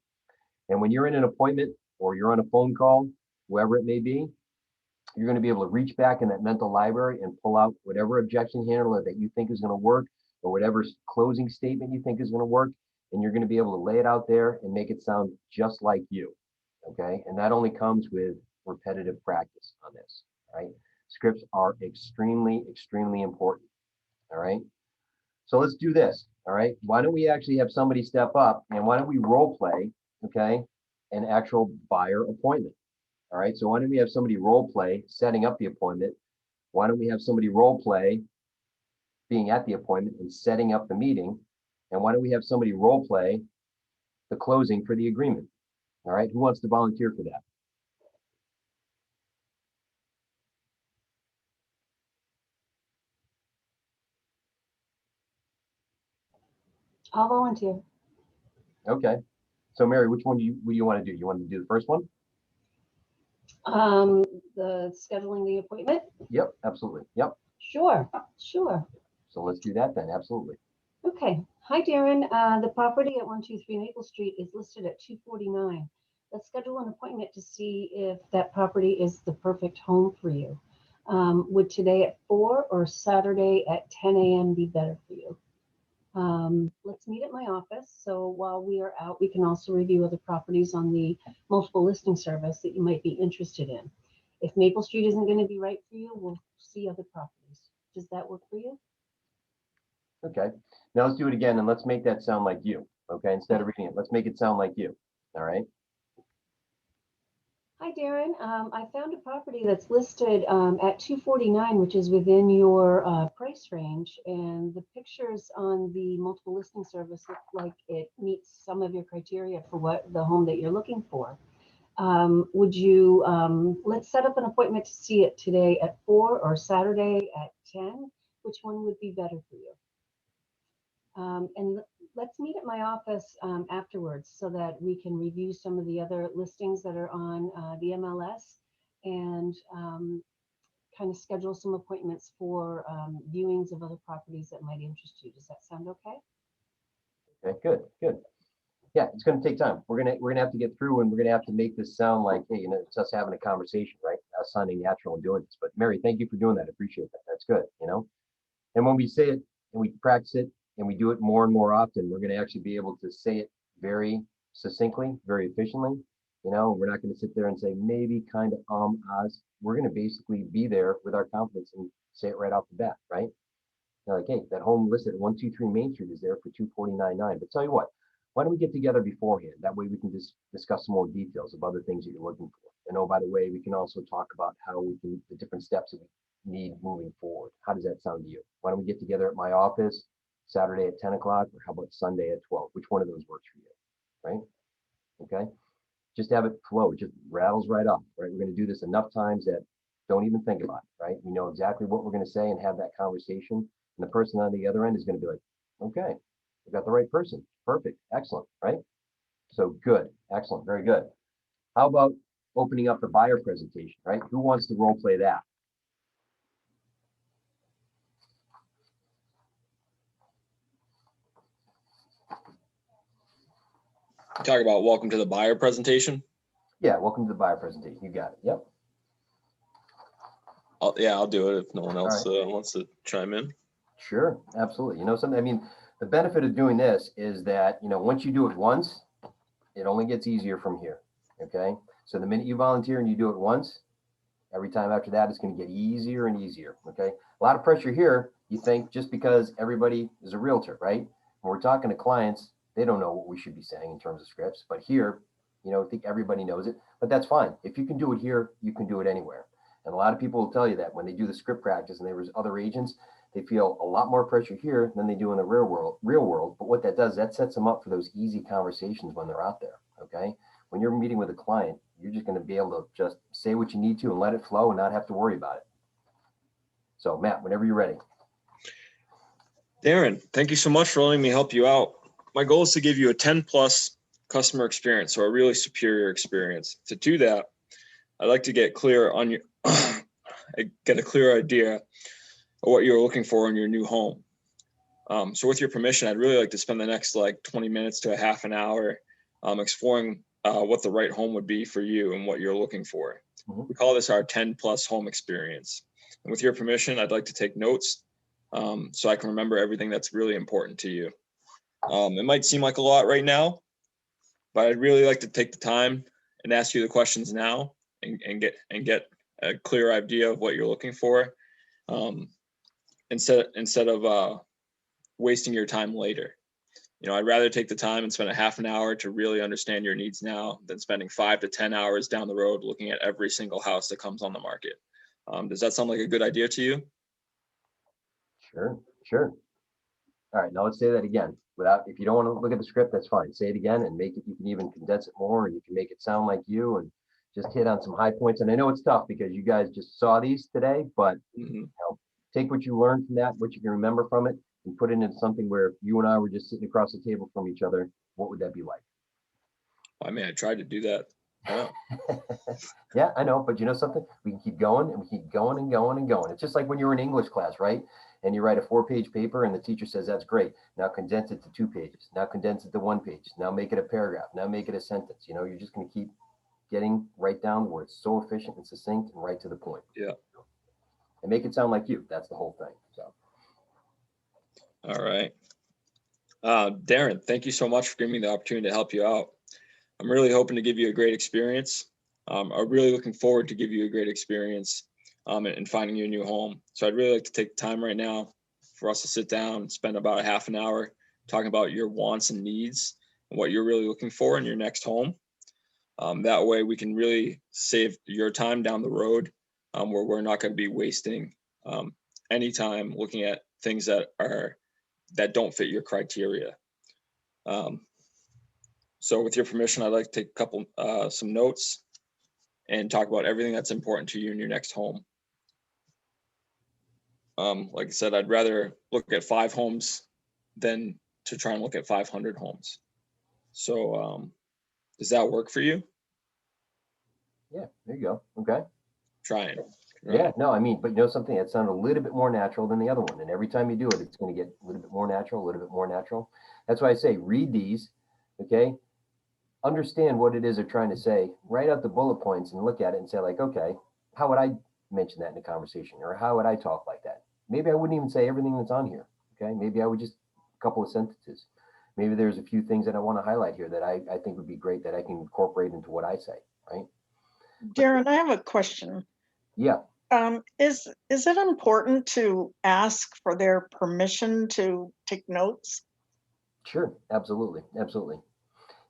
And when you're in an appointment or you're on a phone call, whoever it may be, you're going to be able to reach back in that mental library and pull out whatever objection handler that you think is going to work or whatever closing statement you think is going to work. And you're going to be able to lay it out there and make it sound just like you. Okay. And that only comes with repetitive practice on this. Right. Scripts are extremely, extremely important. All right. So let's do this. All right. Why don't we actually have somebody step up and why don't we role play? Okay, an actual buyer appointment. All right, so why don't we have somebody role play setting up the appointment? Why don't we have somebody role play being at the appointment and setting up the meeting? And why don't we have somebody role play the closing for the agreement? All right, who wants to volunteer for that? I'll volunteer. Okay, so Mary, which one do you want to do? You want to do the first one? The scheduling the appointment? Yep, absolutely. Yep. Sure. So let's do that then. Absolutely. Okay. Hi, Darren. The property at 123 Maple Street is listed at 249. Let's schedule an appointment to see if that property is the perfect home for you. Would today at 4 or Saturday at 10 a.m. be better for you? Let's meet at my office. So while we are out, we can also review other properties on the multiple listing service that you might be interested in. If Maple Street isn't going to be right for you, we'll see other properties. Does that work for you? Okay. Now let's do it again and let's make that sound like you. Okay. Instead of reading it, let's make it sound like you. All right. Hi, Darren. I found a property that's listed at 249, which is within your price range. And the pictures on the multiple listing service look like it meets some of your criteria for what the home that you're looking for. Would you, let's set up an appointment to see it today at 4 or Saturday at 10. Which one would be better for you? And let's meet at my office afterwards so that we can review some of the other listings that are on the MLS and kind of schedule some appointments for viewings of other properties that might interest you. Does that sound okay? Okay, good. Yeah, it's going to take time. We're gonna have to get through and we're gonna have to make this sound like, hey, it's us having a conversation, right? Us sounding natural and doing this. But Mary, thank you for doing that. I appreciate that. That's good, And when we say it and we practice it and we do it more and more often, we're going to actually be able to say it very succinctly, very efficiently, You know, we're not going to sit there and say maybe, kind of, us. We're going to basically be there with our confidence and say it right off the bat, right? They're like, hey, that home listed at 123 Main Street is there for 249.9. But tell you what, why don't we get together beforehand? That way we can just discuss some more details of other things that you're looking for. And oh, by the way, we can also talk about how we can, the different steps that we need moving forward. How does that sound to you? Why don't we get together at my office Saturday at 10 o'clock, or how about Sunday at 12? Which one of those works for you, right? Okay, just have it flow. It just rattles right off, right? We're going to do this enough times that don't even think about it, right? We know exactly what we're going to say and have that conversation. And the person on the other end is going to be like, okay, we got the right person. Perfect. Excellent, right? So good. Excellent. Very good. How about opening up the buyer presentation, right? Who wants to role play that? Talk about welcome to the buyer presentation. Yeah, welcome to the buyer presentation. You got it. Yep. I'll do it if no one else wants to chime in. Sure, absolutely. You know something, I mean, the benefit of doing this is that, you know, once you do it once, it only gets easier from here, okay? So the minute you volunteer and you do it once, every time after that, it's going to get easier and easier, okay? A lot of pressure here, you think, just because everybody is a realtor, right? When we're talking to clients, they don't know what we should be saying in terms of scripts, but here, you know, I think everybody knows it, but that's fine. If you can do it here, you can do it anywhere. And a lot of people will tell you that when they do the script practice and there was other agents, they feel a lot more pressure here than they do in the real world. But what that does, that sets them up for those easy conversations when they're out there, okay? When you're meeting with a client, you're just going to be able to just say what you need to and let it flow and not have to worry about it. So Matt, whenever you're ready. Darren, thank you so much for letting me help you out. My goal is to give you a 10+ customer experience, or a really superior experience. To do that, I'd like to get clear on your, get a clear idea of what you're looking for in your new home. So with your permission, I'd really like to spend the next like 20 minutes to a half an hour exploring what the right home would be for you and what you're looking for. We call this our 10+ home experience. And with your permission, I'd like to take notes so I can remember everything that's really important to you. It might seem like a lot right now, but I'd really like to take the time and ask you the questions now and get a clear idea of what you're looking for, instead of wasting your time later. You know, I'd rather take the time and spend a half an hour to really understand your needs now than spending 5 to 10 hours down the road looking at every single house that comes on the market. Does that sound like a good idea to you? Sure, sure. All right, now let's say that again. If you don't want to look at the script, that's fine. Say it again and make it, you can even condense it more, and you can make it sound like you and just hit on some high points. And I know it's tough because you guys just saw these today, but you know, take what you learned from that, what you can remember from it, and put it into something where you and I were just sitting across the table from each other. What would that be like? I mean, I tried to do that. Yeah. Yeah, I know, but you know something? We can keep going and we keep going and going and going. It's just like when you're in English class, right? And you write a 4-page paper and the teacher says, that's great. Now condense it to 2 pages. Now condense it to 1 page. Now make it a paragraph. Now make it a sentence. You know, you're just going to keep getting right down where it's so efficient and succinct and right to the point. Yeah. And make it sound like you. That's the whole thing. So. All right. Darren, thank you so much for giving me the opportunity to help you out. I'm really hoping to give you a great experience. I'm really looking forward to give you a great experience and finding you a new home. So I'd really like to take the time right now for us to sit down and spend about a half an hour talking about your wants and needs and what you're really looking for in your next home. That way we can really save your time down the road where we're not going to be wasting any time looking at things that don't fit your criteria. So with your permission, I'd like to take some notes and talk about everything that's important to you in your next home. Like I said, I'd rather look at 5 homes than to try and look at 500 homes. So does that work for you? Yeah, there you go. Okay. Trying. Yeah, no, I mean, but you know something, that sounded a little bit more natural than the other one. And every time you do it, it's going to get a little bit more natural, a little bit more natural. That's why I say read these, okay? Understand what it is they're trying to say, write out the bullet points and look at it and say like, okay, how would I mention that in a conversation? Or how would I talk like that? Maybe I wouldn't even say everything that's on here, okay? Maybe I would just a couple of sentences. maybe there's a few things that I want to highlight here that I think would be great that I can incorporate into what I say, right? Darren, I have a question. Yeah, Is it important to ask for their permission to take notes? sure, absolutely, absolutely.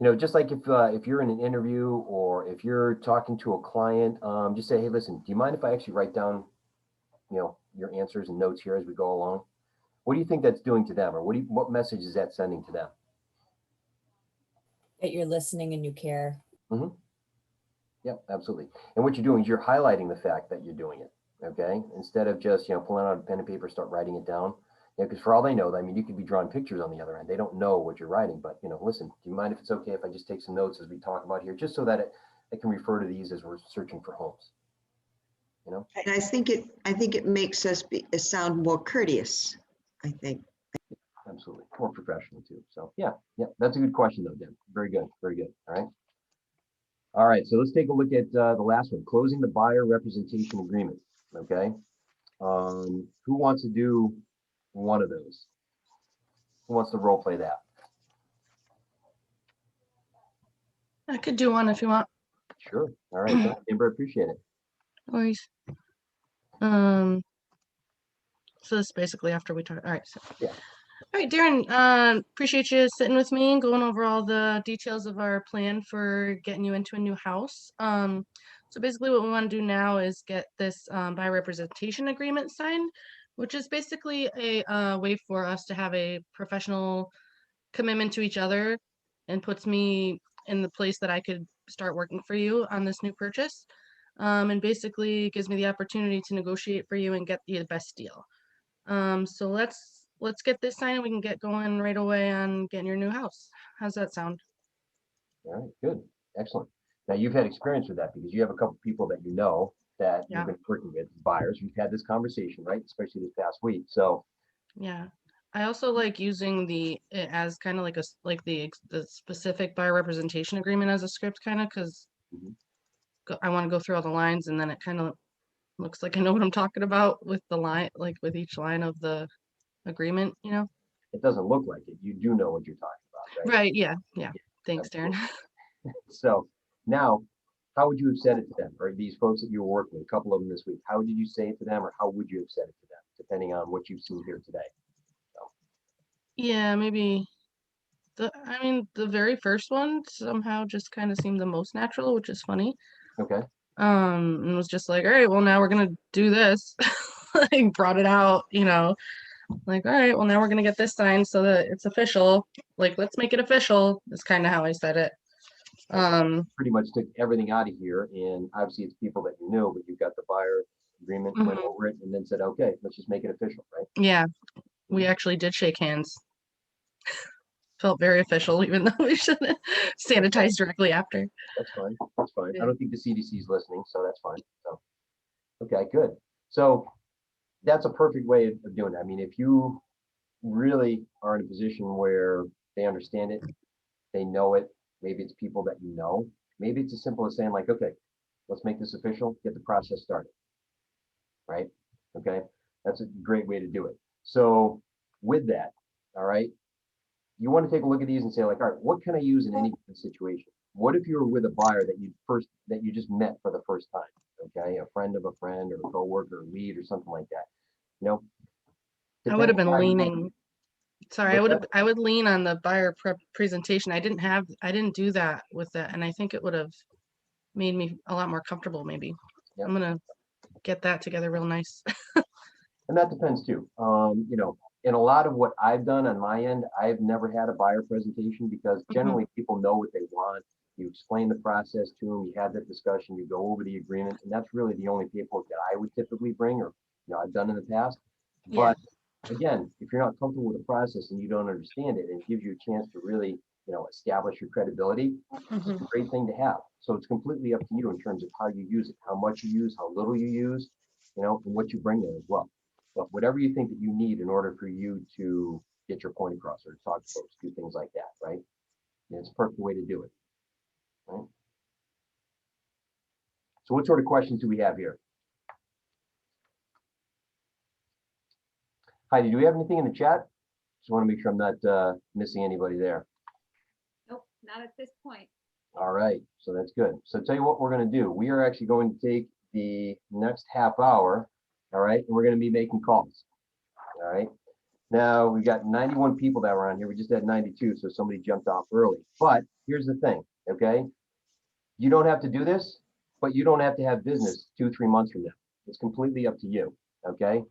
You know, just like if you're in an interview or if you're talking to a client, just say, hey, listen, do you mind if I actually write down, you know, your answers and notes here as we go along? What do you think that's doing to them, or what message is that sending to them? That you're listening and you care. Mm-hmm. Yep, absolutely. And what you're doing is you're highlighting the fact that you're doing it. Okay, instead of just, you know, pulling out a pen and paper, start writing it down. Yeah, because for all they know, I mean, you could be drawing pictures on the other end. They don't know what you're writing, but, you know, listen, do you mind if it's okay if I just take some notes as we talk about here, just so that I can refer to these as we're searching for homes. You know, And I think it makes us sound more courteous, I think. absolutely, more professional too. So yeah, that's a good question though, Deb. Very good, very good. All right, so let's take a look at the last one, closing the buyer representation agreement. Okay, who wants to do one of those? Who wants to role play that? I could do one if you want. Sure. All right, thanks, Amber, appreciate it. No worries. So this is basically after we talk. All right. So. Yeah. All right, Darren, appreciate you sitting with me and going over all the details of our plan for getting you into a new house. So basically what we want to do now is get this buyer representation agreement signed, which is basically a way for us to have a professional commitment to each other and puts me in the place that I could start working for you on this new purchase. And basically gives me the opportunity to negotiate for you and get you the best deal. So let's get this signed and we can get going right away on getting your new house. How's that sound? All right, good, excellent. Now you've had experience with that because you have a couple people that you know that Yeah. you've been working with, buyers. We've had this conversation, right? Especially this past week. So Yeah. I also like using it as kind of like the specific buyer representation agreement as a script kind of because I want to go through all the lines and then it kind of looks like I know what I'm talking about with the line, like with each line of the agreement, you know? it doesn't look like it. You do know what you're talking about, right? Right. Yeah. Yeah. Thanks, Darren. So now, how would you have said it to them, or these folks that you were working with, a couple of them this week? How did you say it to them, or how would you have said it to them, depending on what you've seen here today? Yeah, maybe the very first one somehow just kind of seemed the most natural, which is funny. Okay. And was just like, all right, well, now we're gonna do this. Like brought it out, you know, like, all right, well, now we're gonna get this signed so that it's official. Like, let's make it official. That's kind of how I said it. Pretty much took everything out of here, and obviously it's people that you know, but you've got the buyer agreement, went Mhm. over it, and then said, okay, let's just make it official, right? Yeah, we actually did shake hands. Felt very official, even though we should have sanitized directly after. That's fine. That's fine. Yeah. I don't think the CDC is listening, so that's fine. So, okay, good. So that's a perfect way of doing it. I mean, if you really are in a position where they understand it, they know it, maybe it's people that you know, maybe it's as simple as saying like, okay, let's make this official, get the process started, right? Okay, that's a great way to do it. So with that, all right, you want to take a look at these and say like, all right, what can I use in any given situation? What if you were with a buyer that you just met for the first time? Okay, a friend of a friend or a coworker, or lead or something like that. You know, I would have been depending on how you- leaning. Sorry, I would lean on the buyer presentation. I didn't do that with that, and I think it would have made me a lot more comfortable. Maybe I'm gonna get that together real nice. And that depends too. You know, in a lot of what I've done on my end, I've never had a buyer presentation because generally people know what they want. You explain the process to them, you have that discussion, you go over the agreement, and that's really the only paperwork that I would typically bring or, you know, I've done in the past. Yeah. But again, if you're not comfortable with the process and you don't understand it, and it gives you a chance to really, you know, establish your credibility, it's a great thing to have. So it's completely up to you in terms of how you use it, how much you use, how little you use, you know, and what you bring there as well. But whatever you think that you need in order for you to get your point across or talk to folks, do things like that, right? And it's a perfect way to do it, right? So what sort of questions do we have here? Heidi, do we have anything in the chat? Just want to make sure I'm not missing anybody there. Nope, not at this point. All right, so that's good. So tell you what we're going to do. We are actually going to take the next half hour, all right, and we're going to be making calls. All right. Now we've got 91 people that were on here. We just had 92, so somebody jumped off early. But here's the thing, okay? You don't have to do this, but you don't have to have business 2-3 months from now. It's completely up to you, okay?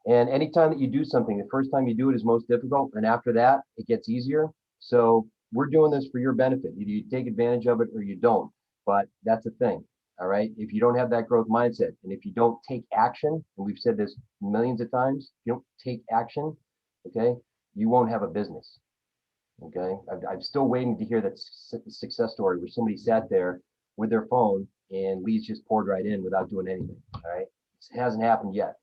And anytime that you do something, the first time you do it is most difficult, and after that, it gets easier. So we're doing this for your benefit. Either you take advantage of it or you don't. But that's the thing, all right? If you don't have that growth mindset, and if you don't take action, and we've said this millions of times, if you don't take action, okay, you won't have a business. Okay, I'm still waiting to hear that success story where somebody sat there with their phone and leads just poured right in without doing anything. All right, it hasn't happened yet,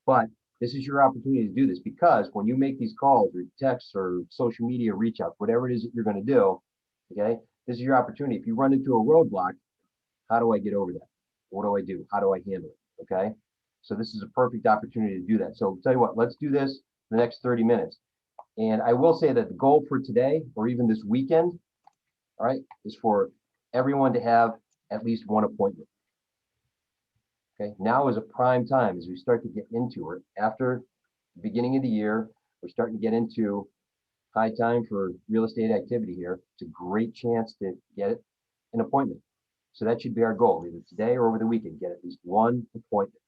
but this is your opportunity to do this, because when you make these calls or texts or social media reach outs, whatever it is that you're going to do, okay, this is your opportunity. If you run into a roadblock, how do I get over that? What do I do? How do I handle it? Okay, so this is a perfect opportunity to do that. So I'll tell you what, let's do this the next 30 minutes. And I will say that the goal for today, or even this weekend, all right, is for everyone to have at least one appointment. Okay, now is a prime time as we start to get into it. After the beginning of the year, we're starting to get into high time for real estate activity here. It's a great chance to get an appointment. So that should be our goal, either today or over the weekend, get at least one appointment.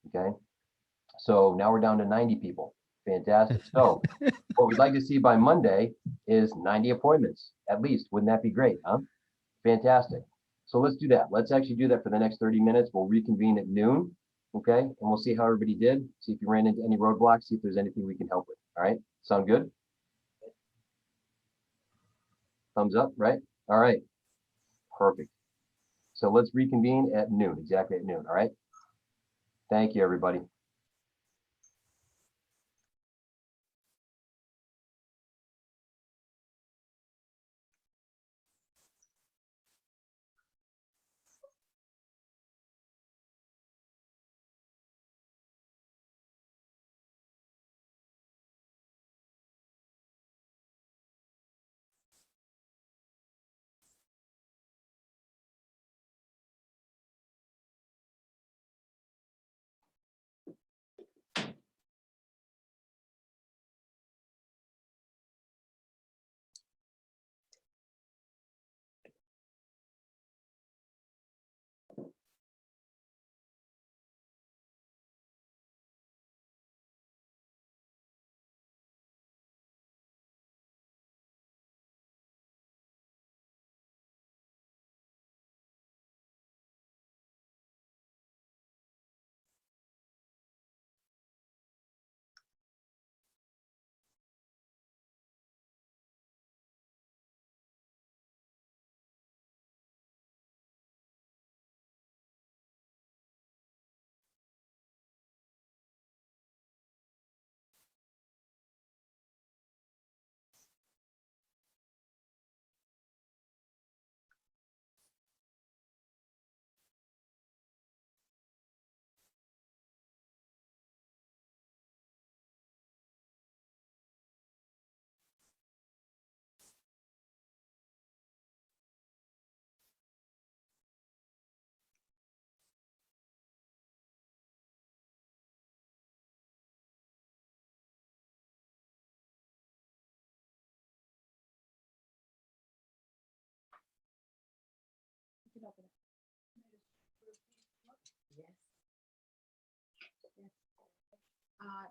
Okay, so now we're down to 90 people. Fantastic. So what we'd like to see by Monday is 90 appointments, at least. Wouldn't that be great, huh? Fantastic. So let's do that. Let's actually do that for the next 30 minutes. We'll reconvene at noon, okay? And we'll see how everybody did, see if you ran into any roadblocks, see if there's anything we can help with. All right, sound good? Thumbs up, right? All right, perfect. So let's reconvene at noon, exactly at noon, all right? Thank you, everybody.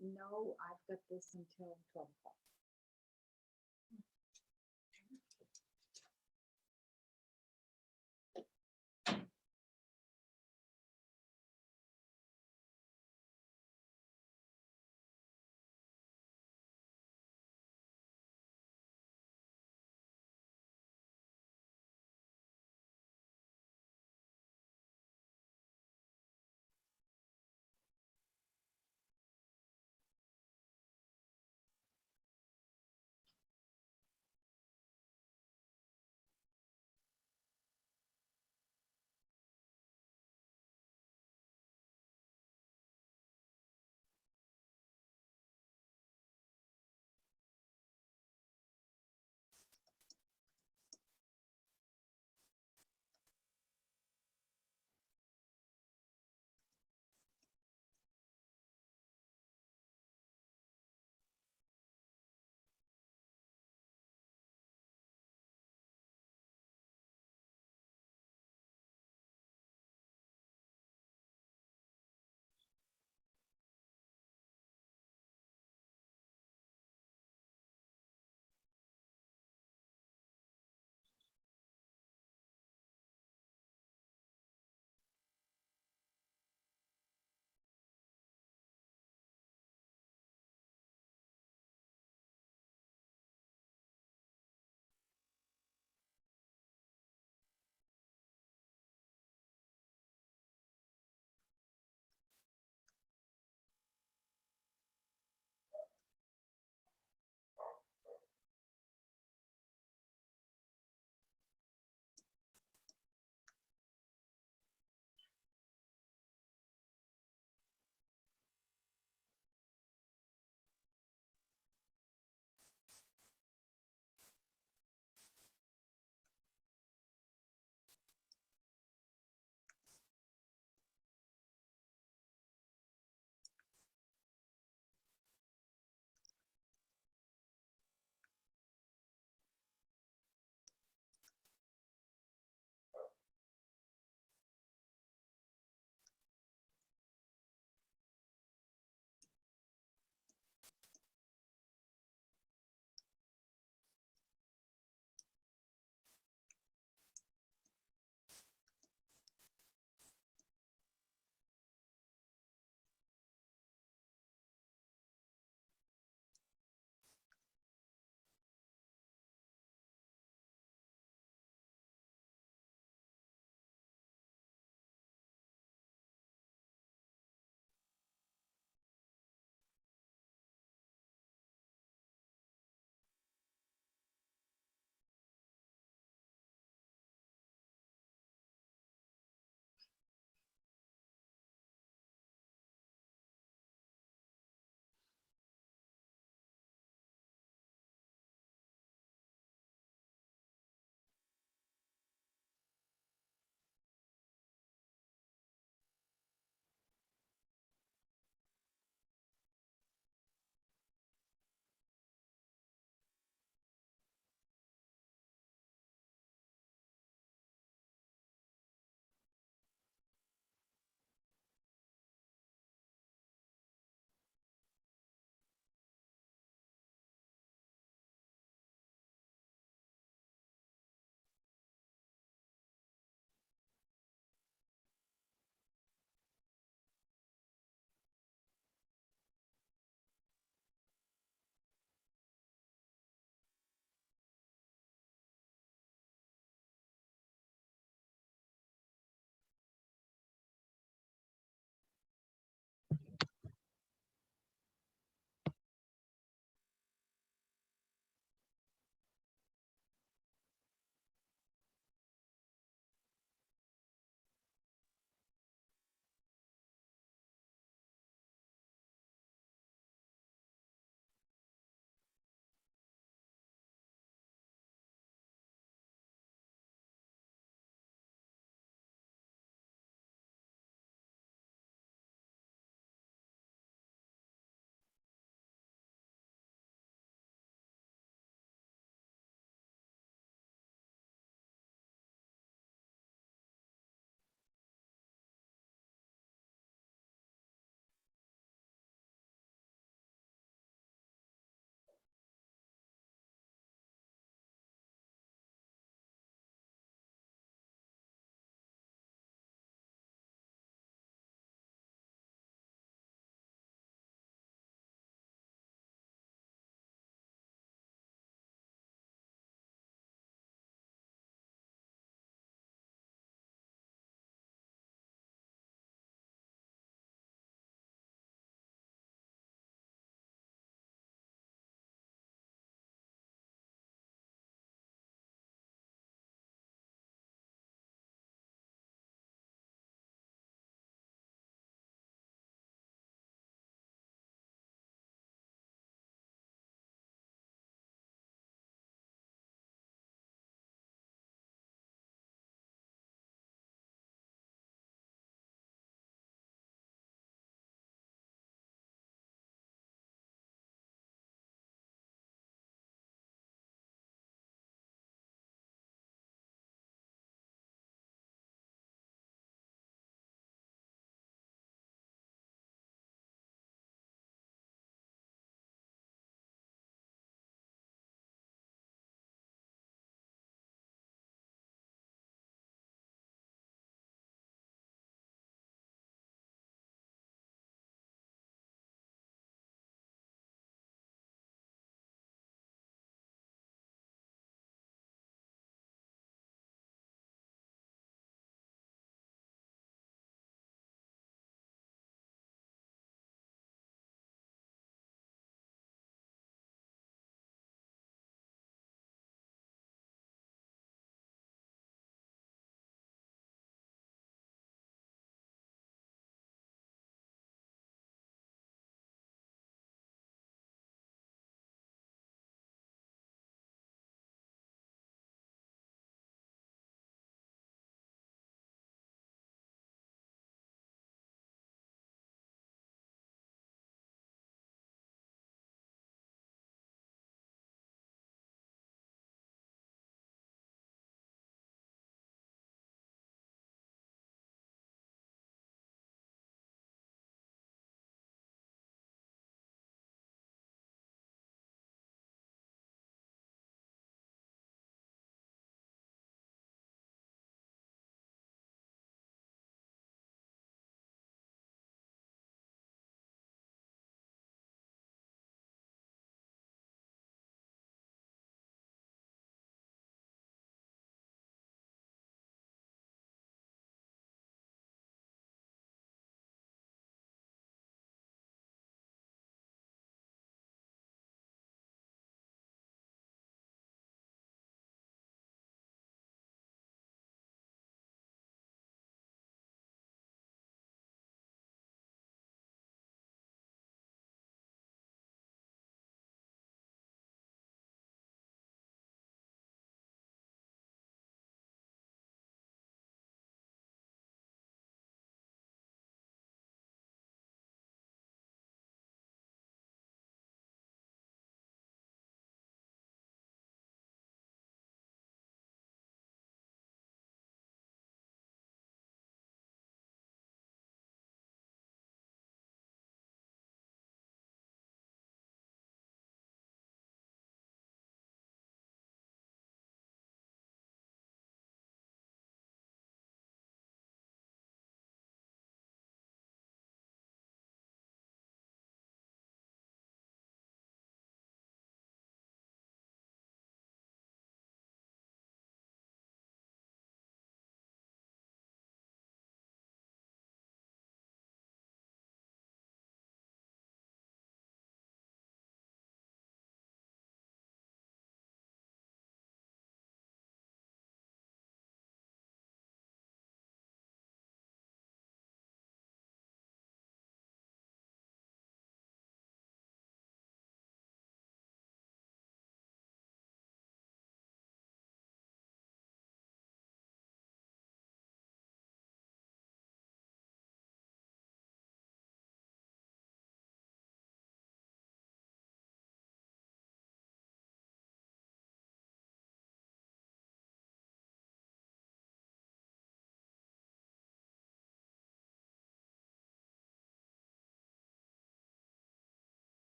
No, I've got this until 12 o'clock.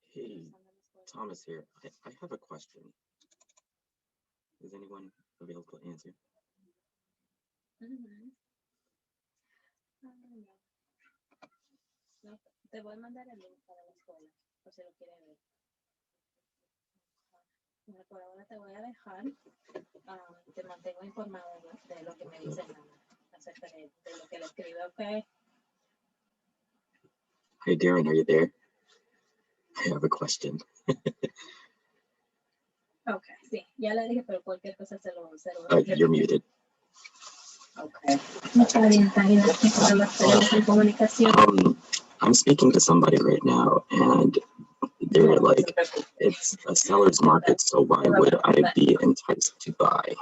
Hey, Thomas here. I have a question. Is anyone available to answer? No, te voy a mandar el link para la escuela, por si lo quieres ver. Bueno, por ahora te voy a dejar. Te mantengo informado de lo que me dicen acerca de lo que le escribe, ¿ok? Hey, Darren, are you there? I have a question. Ok, sí, ya le dije, pero cualquier cosa se lo You're muted. Ok. Está bien, aquí tenemos en comunicación. I'm speaking to somebody right now, and they're like, it's a seller's market, so why would I be enticed to buy?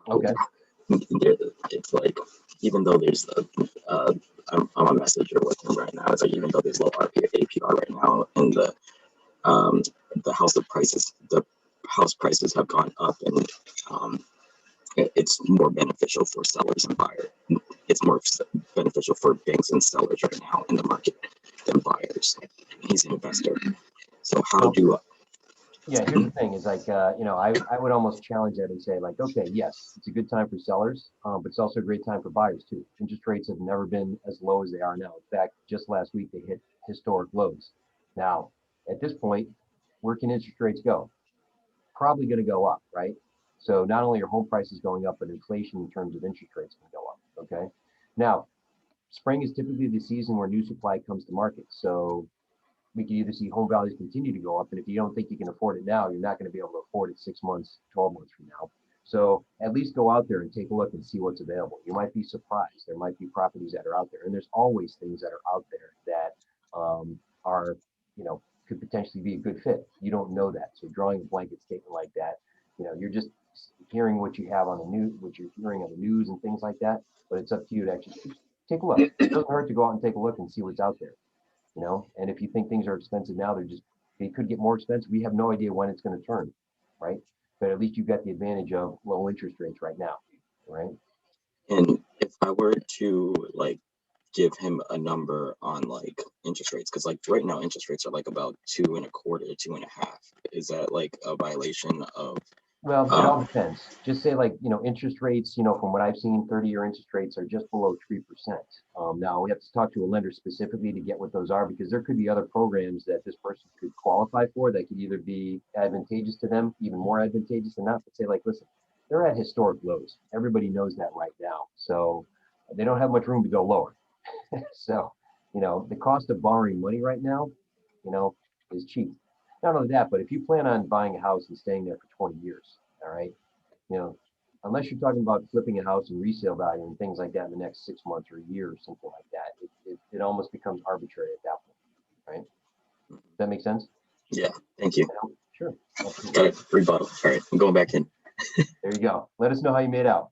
Okay. It's like, even though there's I'm a messenger with him right now. It's like, even though there's low APR right now, and the house prices have gone up, and it's more beneficial for sellers and buyers. It's more beneficial for banks and sellers right now in the market than buyers. He's an investor. So how do Yeah, here's the thing is like, I would almost challenge that and say like, okay, yes, it's a good time for sellers, but it's also a great time for buyers too. Interest rates have never been as low as they are now. In fact, just last week they hit historic lows. Now, at this point, where can interest rates go? Probably going to go up, right? So not only are home prices going up, but inflation in terms of interest rates can go up, okay? Now, spring is typically the season where new supply comes to market. So we can either see home values continue to go up, and if you don't think you can afford it now, you're not going to be able to afford it 6 months, 12 months from now. So at least go out there and take a look and see what's available. You might be surprised. There might be properties that are out there, and there's always things that are out there that are, could potentially be a good fit. You don't know that. So drawing a blanket statement like that, you're just hearing what you have on the news, what you're hearing on the news and things like that. But it's up to you to actually take a look. It doesn't hurt to go out and take a look and see what's out there. And if you think things are expensive now, they could get more expensive. We have no idea when it's going to turn, right? But at least you've got the advantage of low interest rates right now, right? And if I were to like give him a number on like interest rates, because like right now interest rates are like about 2.25 to 2.5. Is that like a violation of? Well, it all depends. Just say like, interest rates, from what I've seen, 30-year interest rates are just below 3%. Now we have to talk to a lender specifically to get what those are, because there could be other programs that this person could qualify for that could either be advantageous to them, even more advantageous than not. But say like, listen, they're at historic lows. Everybody knows that right now. So they don't have much room to go lower. So, the cost of borrowing money right now, is cheap. Not only that, but if you plan on buying a house and staying there for 20 years, all right, unless you're talking about flipping a house and resale value and things like that in the next 6 months or a year or something like that, it almost becomes arbitrary at that point, right? Does that make sense? Yeah, thank you. Sure. Got it. Rebuttal. All right, I'm going back in. There you go. Let us know how you made out.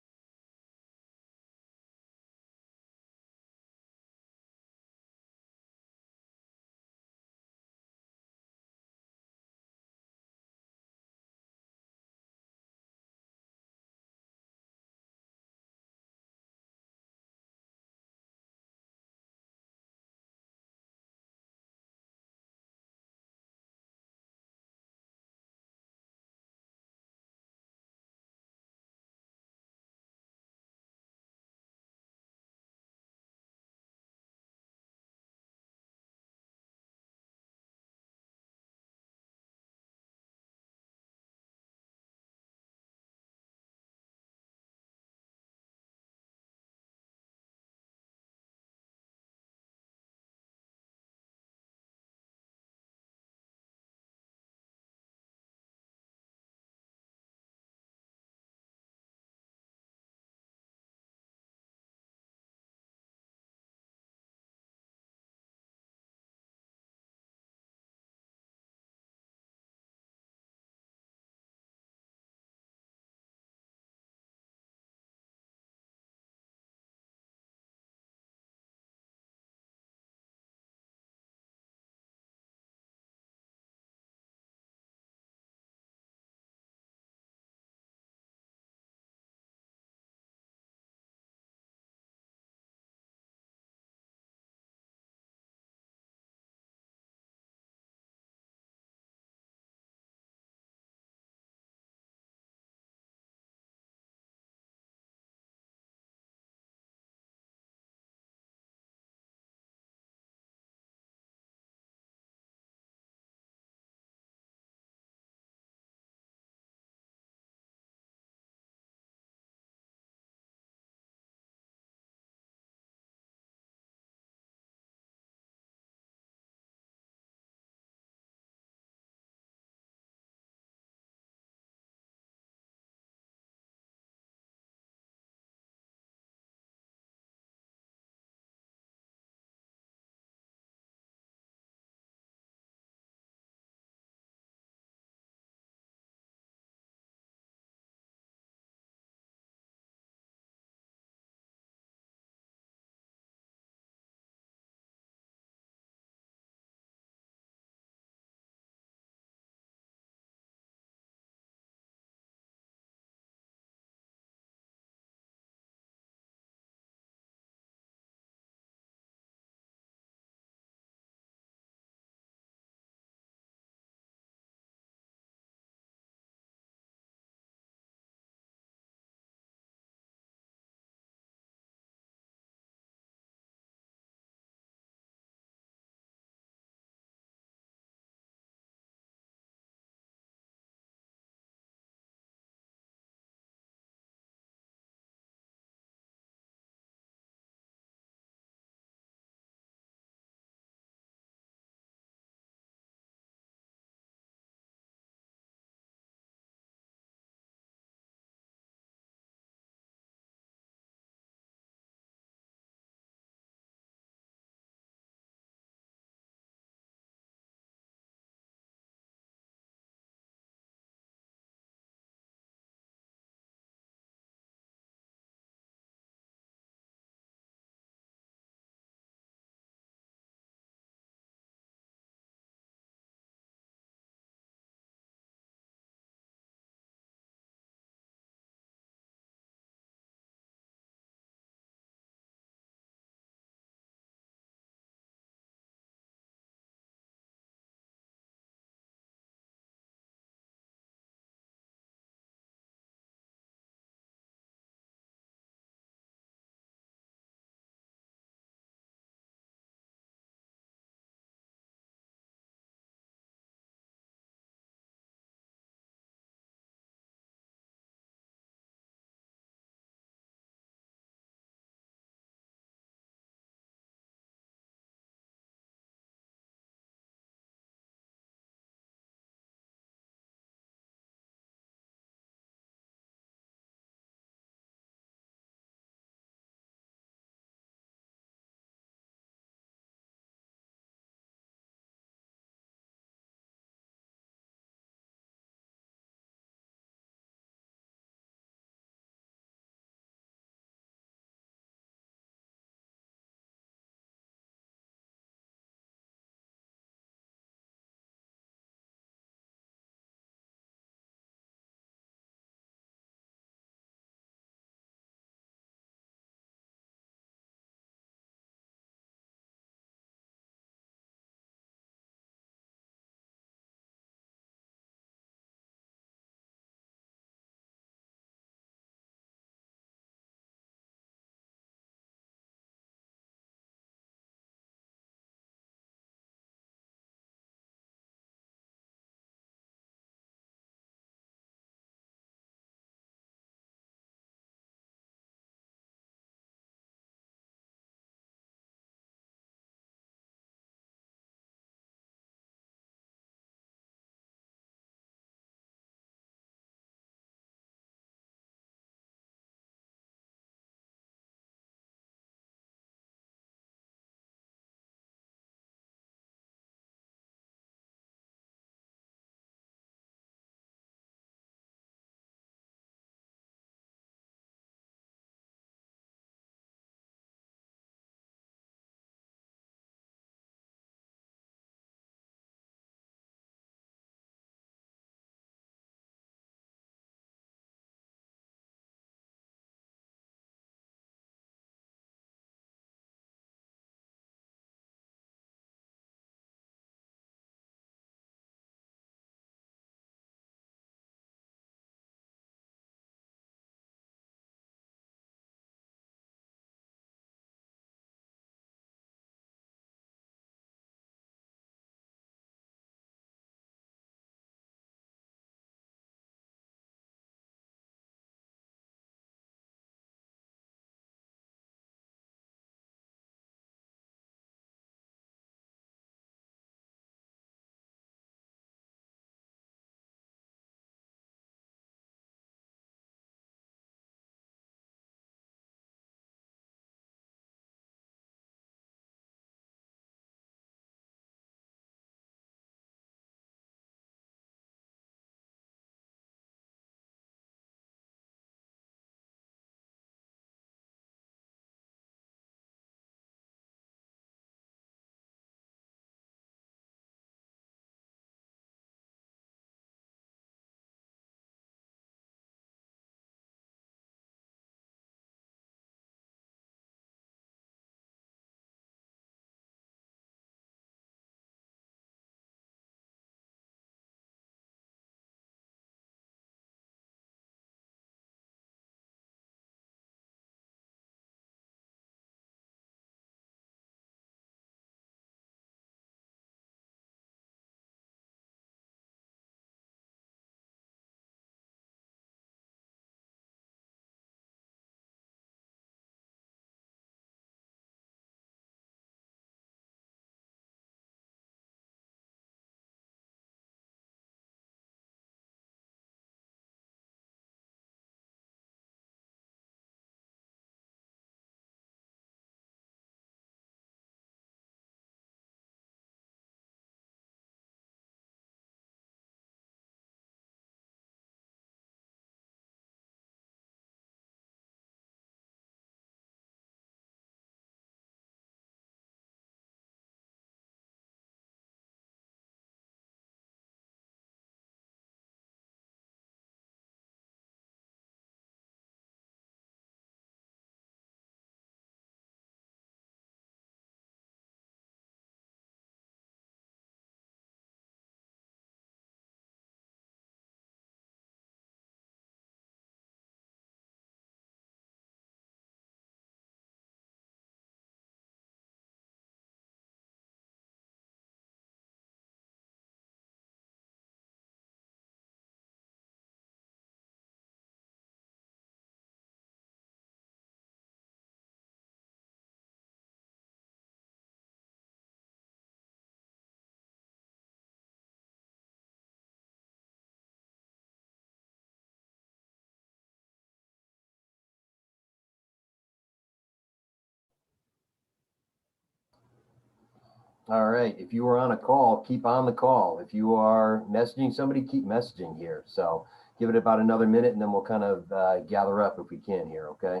All right, if you are on a call, keep on the call. If you are messaging somebody, keep messaging here. So give it about another minute and then we'll kind of gather up if we can here, okay?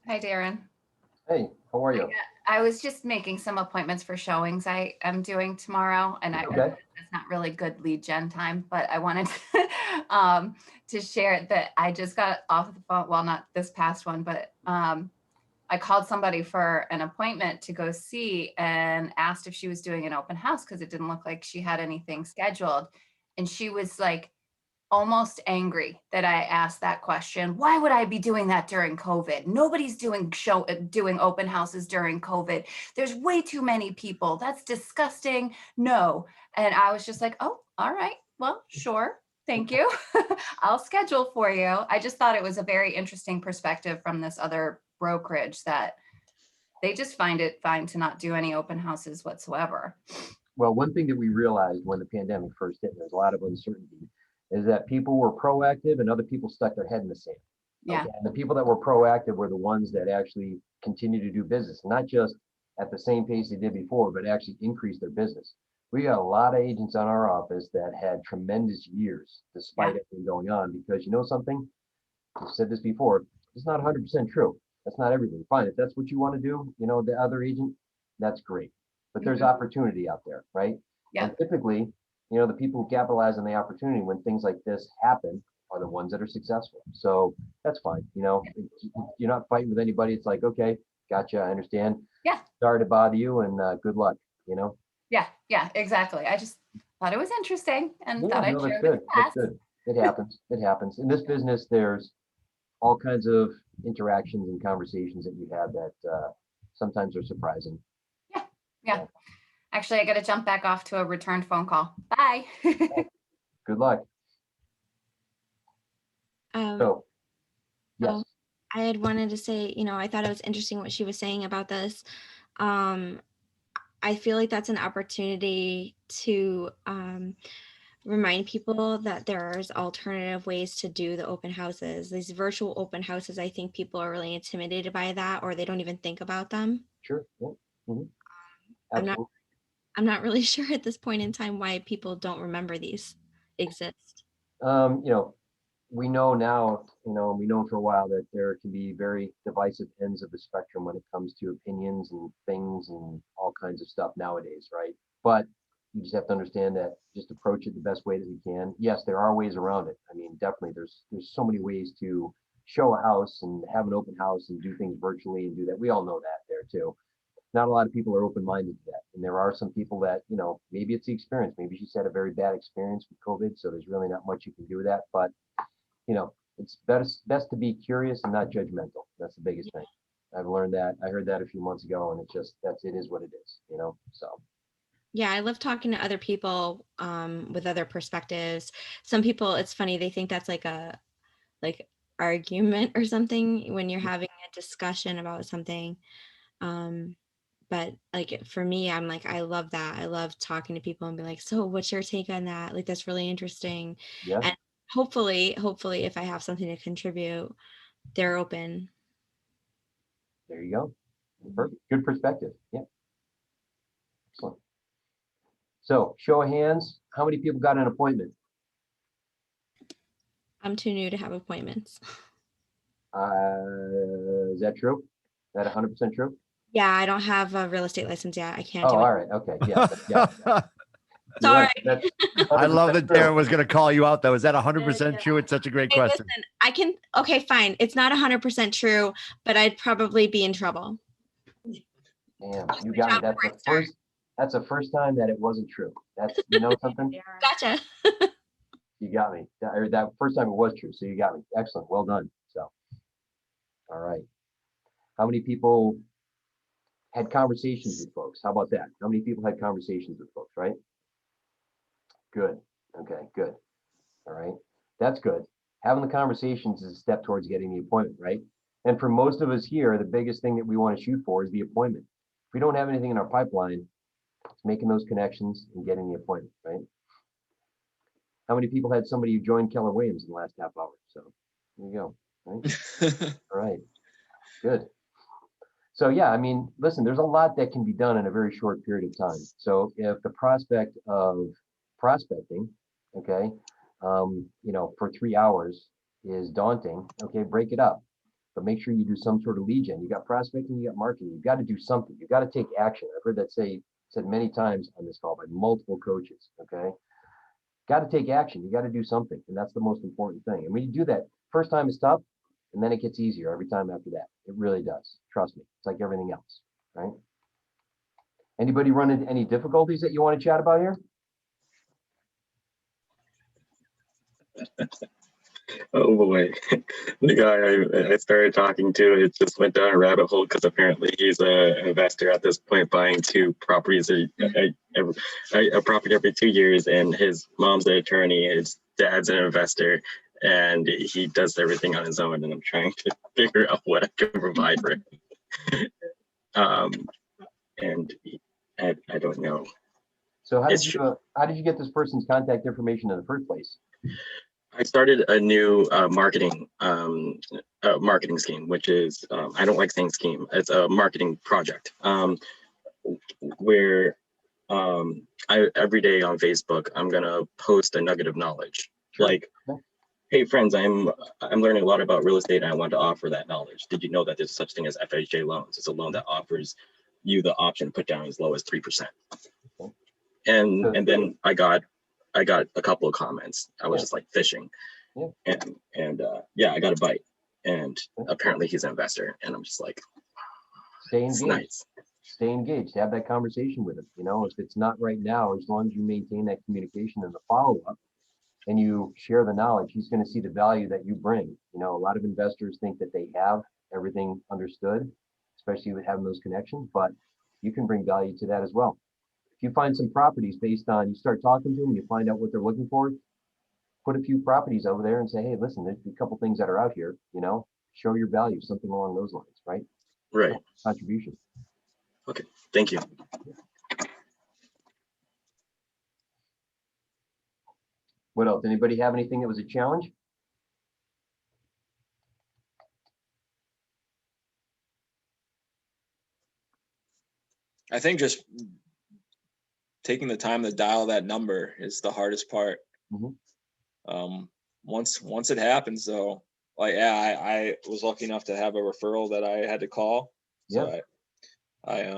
Hi, Darren. Hey, how are you? I was just making some appointments for showings I am doing tomorrow, and Okay. it's not really good lead gen time, but I wanted to share that I just got off the phone. Well, not this past one, but I called somebody for an appointment to go see and asked if she was doing an open house because it didn't look like she had anything scheduled. And she was like almost angry that I asked that question. Why would I be doing that during COVID? Nobody's doing open houses during COVID. There's way too many people. That's disgusting. No. And I was just like, oh, all right. Well, sure. Thank you. I'll schedule for you. I just thought it was a very interesting perspective from this other brokerage that they just find it fine to not do any open houses whatsoever. Well, one thing that we realized when the pandemic first hit, and there's a lot of uncertainty, is that people were proactive and other people stuck their head in the sand. Yeah. Okay? And the people that were proactive were the ones that actually continue to do business, not just at the same pace they did before, but actually increase their business. We got a lot of agents on our office that had tremendous years despite everything going on, because you know something, I've said this before, it's not 100% true. That's not everything. Fine, if that's what you want to do, you know, the other agent, that's great. But there's opportunity out there, right? Yeah. And typically, you know, the people who capitalize on the opportunity when things like this happen are the ones that are successful. So that's fine. You know, you're not fighting with anybody. It's like, okay, gotcha, I understand. Yeah. Sorry to bother you and good luck, you know? Yeah, exactly. I just thought it was interesting and thought I'd No, share that's with good. the That's class. good. It happens. It happens. In this business, there's all kinds of interactions and conversations that you have that sometimes are surprising. Yeah. Actually, I got to jump back off to a returned phone call. Bye. Good luck. So, yes. Oh, I had wanted to say, you know, I thought it was interesting what she was saying about this. I feel like that's an opportunity to remind people that there's alternative ways to do the open houses. These virtual open houses, I think people are really intimidated by that, or they don't even think about them. Sure. Yeah. Mhm. I'm not Absolutely. I'm not really sure at this point in time why people don't remember these exist. You know, we know now, you know, we know for a while that there can be very divisive ends of the spectrum when it comes to opinions and things and all kinds of stuff nowadays, right? But you just have to understand that just approach it the best way that you can. Yes, there are ways around it. I mean, definitely there's so many ways to show a house and have an open house and do things virtually and do that. We all know that there too. Not a lot of people are open-minded to that. And there are some people that, you know, maybe it's the experience. Maybe she's had a very bad experience with COVID, so there's really not much you can do with that. But, you know, it's best to be curious and not judgmental. That's the biggest thing. I've learned that. I heard that a few months ago, and it is what it is, you know, so. Yeah, I love talking to other people with other perspectives. Some people, it's funny, they think that's like a like argument or something when you're having a discussion about something. But like for me, I'm like, I love that. I love talking to people and be like, so what's your take on that? Like that's really interesting. Yeah. And hopefully if I have something to contribute, they're open. There you go. Perfect. Good perspective. Yeah. Excellent. So show of hands, how many people got an appointment? I'm too new to have appointments. Is that true? That 100% true? Yeah, I don't have a real estate license yet. I can't Oh, do all it. right. Okay. Yeah. Yeah. You're Sorry. right. That's I love 100% that true. Darren was going to call you out though. Is that 100% true? It's such a great Hey, question. listen, I can, okay, fine. It's not 100% true, but I'd probably be in trouble. Damn, you got me. That's the first time that it wasn't true. That's, you know something? Gotcha. You got me. That first time it was true. So you got me. Excellent. Well done. So, all right. How many people had conversations with folks? How about that? How many people had conversations with folks, right? Good. Okay, good. All right. That's good. Having the conversations is a step towards getting the appointment, right? And for most of us here, the biggest thing that we want to shoot for is the appointment. If we don't have anything in our pipeline, it's making those connections and getting the appointment, right? How many people had somebody who joined Keller Williams in the last half hour? So there you go. Right? All right. Good. So yeah, I mean, listen, there's a lot that can be done in a very short period of time. So if the prospect of prospecting, okay, you know, for 3 hours is daunting, okay, break it up. But make sure you do some sort of lead gen. You got prospecting, you got marketing. You've got to do something. You've got to take action. I've heard that said many times on this call by multiple coaches, okay? Got to take action. You got to do something. And that's the most important thing. And when you do that, first time is tough, and then it gets easier every time after that. It really does. Trust me. It's like everything else, right? Anybody run into any difficulties that you want to chat about here? Oh boy, the guy I started talking to, it just went down a rabbit hole because apparently he's an investor at this point, buying two properties, a property every 2 years, and his mom's an attorney, his dad's an investor, and he does everything on his own, and I'm trying to figure out what I can provide for him. And I don't know. So how did you get this person's contact information in the first place? I started a new marketing scheme, which is I don't like saying scheme. It's a marketing project where every day on Facebook I'm gonna post a nugget of knowledge, like, hey friends, I'm learning a lot about real estate and I want to offer that knowledge. Did you know that there's such thing as FHA loans? It's a loan that offers you the option to put down as low as 3%. And then I got a couple of comments. I was just like fishing, and yeah, I got a bite, and apparently he's an investor, and I'm just like, stay it's engaged. nice. Stay engaged. Have that conversation with him. You know, if it's not right now, as long as you maintain that communication and the follow up, and you share the knowledge, he's going to see the value that you bring. You know, a lot of investors think that they have everything understood, especially with having those connections, but you can bring value to that as well. If you find some properties based on, you start talking to them, you find out what they're looking for, put a few properties over there and say, hey, listen, there's a couple things that are out here, you know, show your value, something along those lines, right? Right. Contribution. Okay, thank you. What else? Anybody have anything that was a challenge? I think just taking the time to dial that number is the hardest part. Once it happens though, like, yeah, I was lucky enough to have a referral that I had to call. So I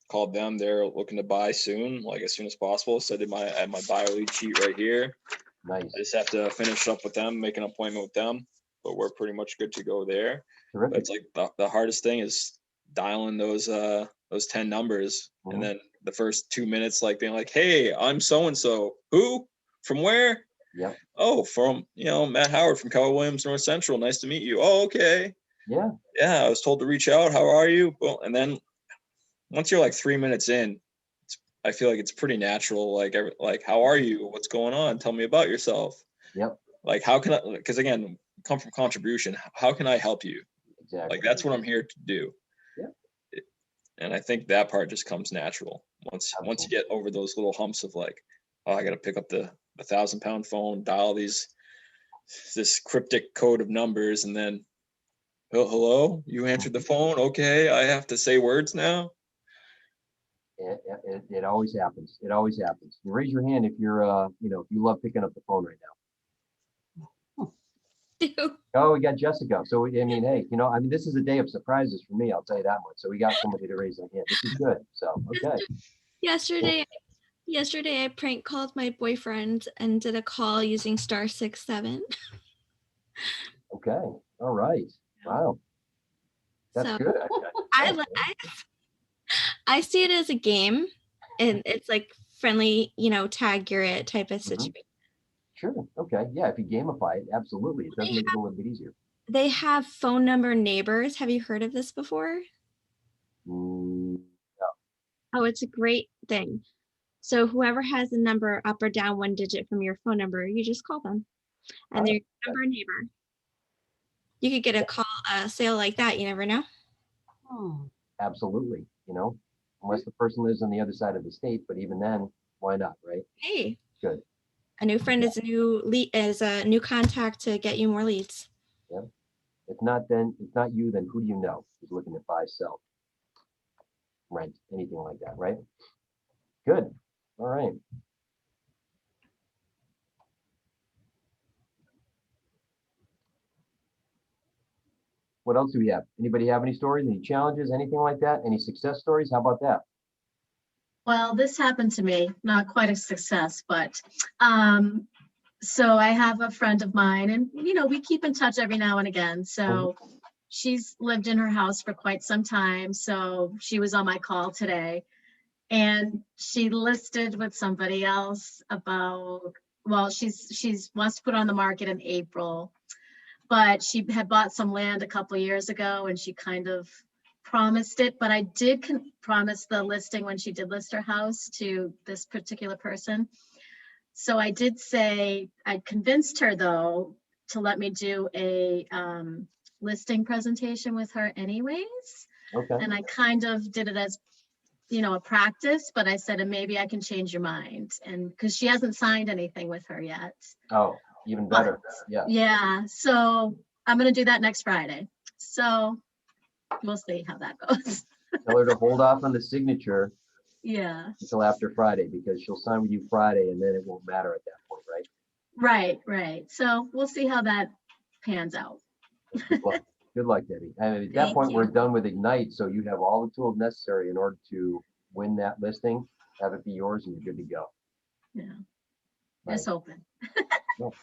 called them. They're looking to buy soon, like as soon as possible. So I had my buyer lead sheet right here. Nice. I just have to finish up with them, make an appointment with them, but we're pretty much good to go there. Terrific. But it's like the hardest thing is dialing those 10 numbers, and then the first 2 minutes, like being like, hey, I'm so-and-so. Who? From where? Yeah. Oh, from, Matt Howard from Keller Williams North Central. Nice to meet you. Oh, okay. Yeah. Yeah, I was told to reach out. How are you? Well, and then once you're like 3 minutes in, I feel like it's pretty natural. Like, how are you? What's going on? Tell me about yourself. Yep. Like, how can I, because again, come from contribution. How can I help you? Exactly. Like, that's what I'm here to do. Yeah. And I think that part just comes natural once you get over those little humps of like, oh, I got to pick up the 1,000-pound phone, dial this cryptic code of numbers, and then, oh, hello, you answered the phone. Okay, I have to say words now. It always happens. It always happens. You raise your hand if you're, if you love picking up the phone right now. do. Oh, we got Jessica. So, I mean, hey, this is a day of surprises for me, I'll tell you that much. So we got somebody to raise their hand. This is good. So, okay. Yesterday I prank called my boyfriend and did a call using *67. Okay. All right. Wow. That's So good. I see it as a game, and it's like friendly, tag you're it type of situation. Sure. Okay. Yeah. If you gamify it, absolutely. It does make it a little bit easier. They have phone number neighbors. Have you heard of this before? No. Oh, it's a great thing. So whoever has the number up or down one digit from your phone number, you just call them, and they're your number neighbor. You could get a sale like that. You never know. Absolutely. Unless the person lives on the other side of the state, but even then, why not, right? Hey, good. A new friend is a new contact to get you more leads. Yeah. If not you, then who do you know who's looking to buy, sell, rent, anything like that, right? Good. All right. What else do we have? Anybody have any stories, any challenges, anything like that? Any success stories? How about that? Well, this happened to me, not quite a success, but so I have a friend of mine, and we keep in touch every now and again. So she's lived in her house for quite some time. So she was on my call today, and she listed with somebody else about, well, she's wants to put on the market in April, but she had bought some land a couple of years ago, and she kind of promised it, but I did promise the listing when she did list her house to this particular person. So I did say, I convinced her though to let me do a listing presentation with her anyways. Okay. And I kind of did it as, a practice, but I said, and maybe I can change your mind. And because she hasn't signed anything with her yet. Oh, even better. Yeah. Yeah. So I'm going to do that next Friday. So we'll see how that goes. Tell her to hold off on the signature Yeah. until after Friday, because she'll sign with you Friday and then it won't matter at that point, right? Right. So we'll see how that pans out. Good luck, Debbie. And at that point, we're done with Ignite, so you have all the tools necessary in order to win that listing, have it be yours, and you're good to go. Yeah. Just hoping. Well,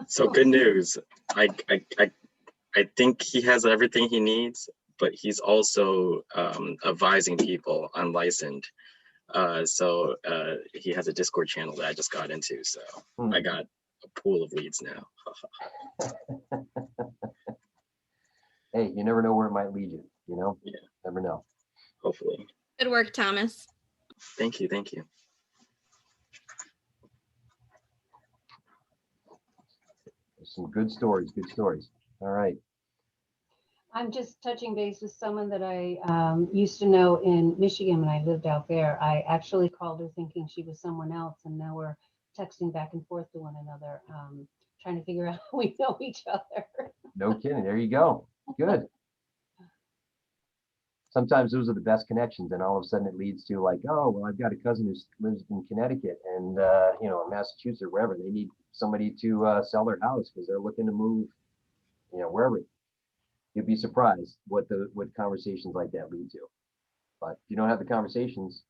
So good news. I think he has everything he needs, but he's also advising people unlicensed. So he has a Discord channel that I just got into. So I got a pool of leads now. Hey, you never know where it might lead you, Yeah. Never know. Hopefully. Good work, Thomas. Thank you. Thank you. Some good stories. All right. I'm just touching base with someone that I used to know in Michigan when I lived out there. I actually called her thinking she was someone else, and now we're texting back and forth to one another, trying to figure out how we know each other. No kidding. There you go. Good. Sometimes those are the best connections, and all of a sudden it leads to like, oh, well, I've got a cousin who lives in Connecticut and Massachusetts or wherever. They need somebody to sell their house because they're looking to move, wherever. You'd be surprised what conversations like that lead to. But if you don't have the conversations,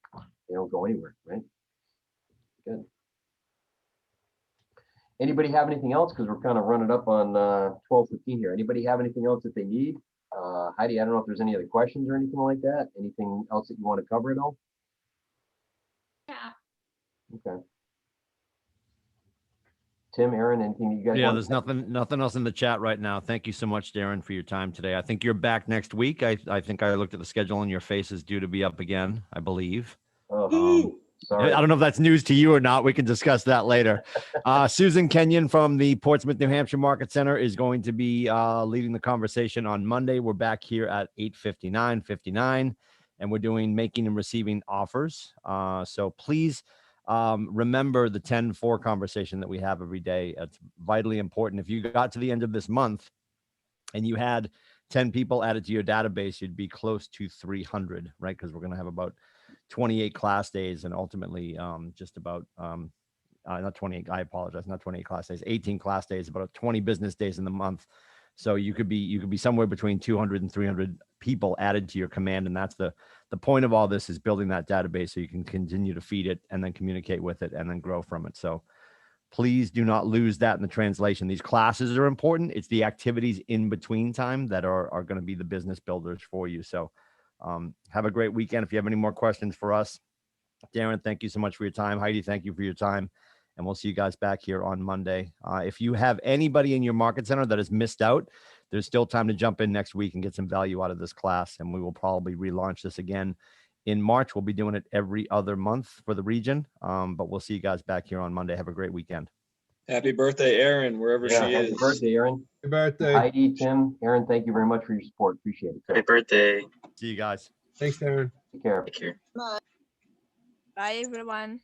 they don't go anywhere, right? Good. Anybody have anything else? Because we're kind of running up on 12:15 here. Anybody have anything else that they need? Heidi, I don't know if there's any other questions or anything like that. Anything else that you want to cover at all? Yeah. Okay. Tim, Aaron, anything that you guys? Yeah, want there's to nothing else in the chat right now. Thank you so much, Darren, for your time today. I think you're back next week. I think I looked at the schedule and your face is due to be up again, I believe. Oh, sorry. I don't know if that's news to you or not. We can discuss that later. Susan Kenyon from the Portsmouth, New Hampshire Market Center is going to be leading the conversation on Monday. We're back here at 8:59, and we're doing making and receiving offers. So please remember the 10-4 conversation that we have every day. It's vitally important. If you got to the end of this month and you had 10 people added to your database, you'd be close to 300, right? Because we're going to have about 28 class days and ultimately just about not 28, I apologize, not 28 class days, 18 class days, about 20 business days in the month. So you could be somewhere between 200 and 300 people added to your command. And that's the point of all this, is building that database so you can continue to feed it and then communicate with it and then grow from it. So please do not lose that in the translation. These classes are important. It's the activities in between time that are going to be the business builders for you. So have a great weekend. If you have any more questions for us, Darren, thank you so much for your time. Heidi, thank you for your time. And we'll see you guys back here on Monday. If you have anybody in your market center that has missed out, there's still time to jump in next week and get some value out of this class. And we will probably relaunch this again in March. We'll be doing it every other month for the region. But we'll see you guys back here on Monday. Have a great weekend. Happy birthday, Erin, wherever she Happy is. birthday, Erin. Happy birthday. Heidi, Tim, Erin, thank you very much for your support. Appreciate it. Happy birthday. See you guys. Thanks, Darren. Take care. Take care. Bye, everyone.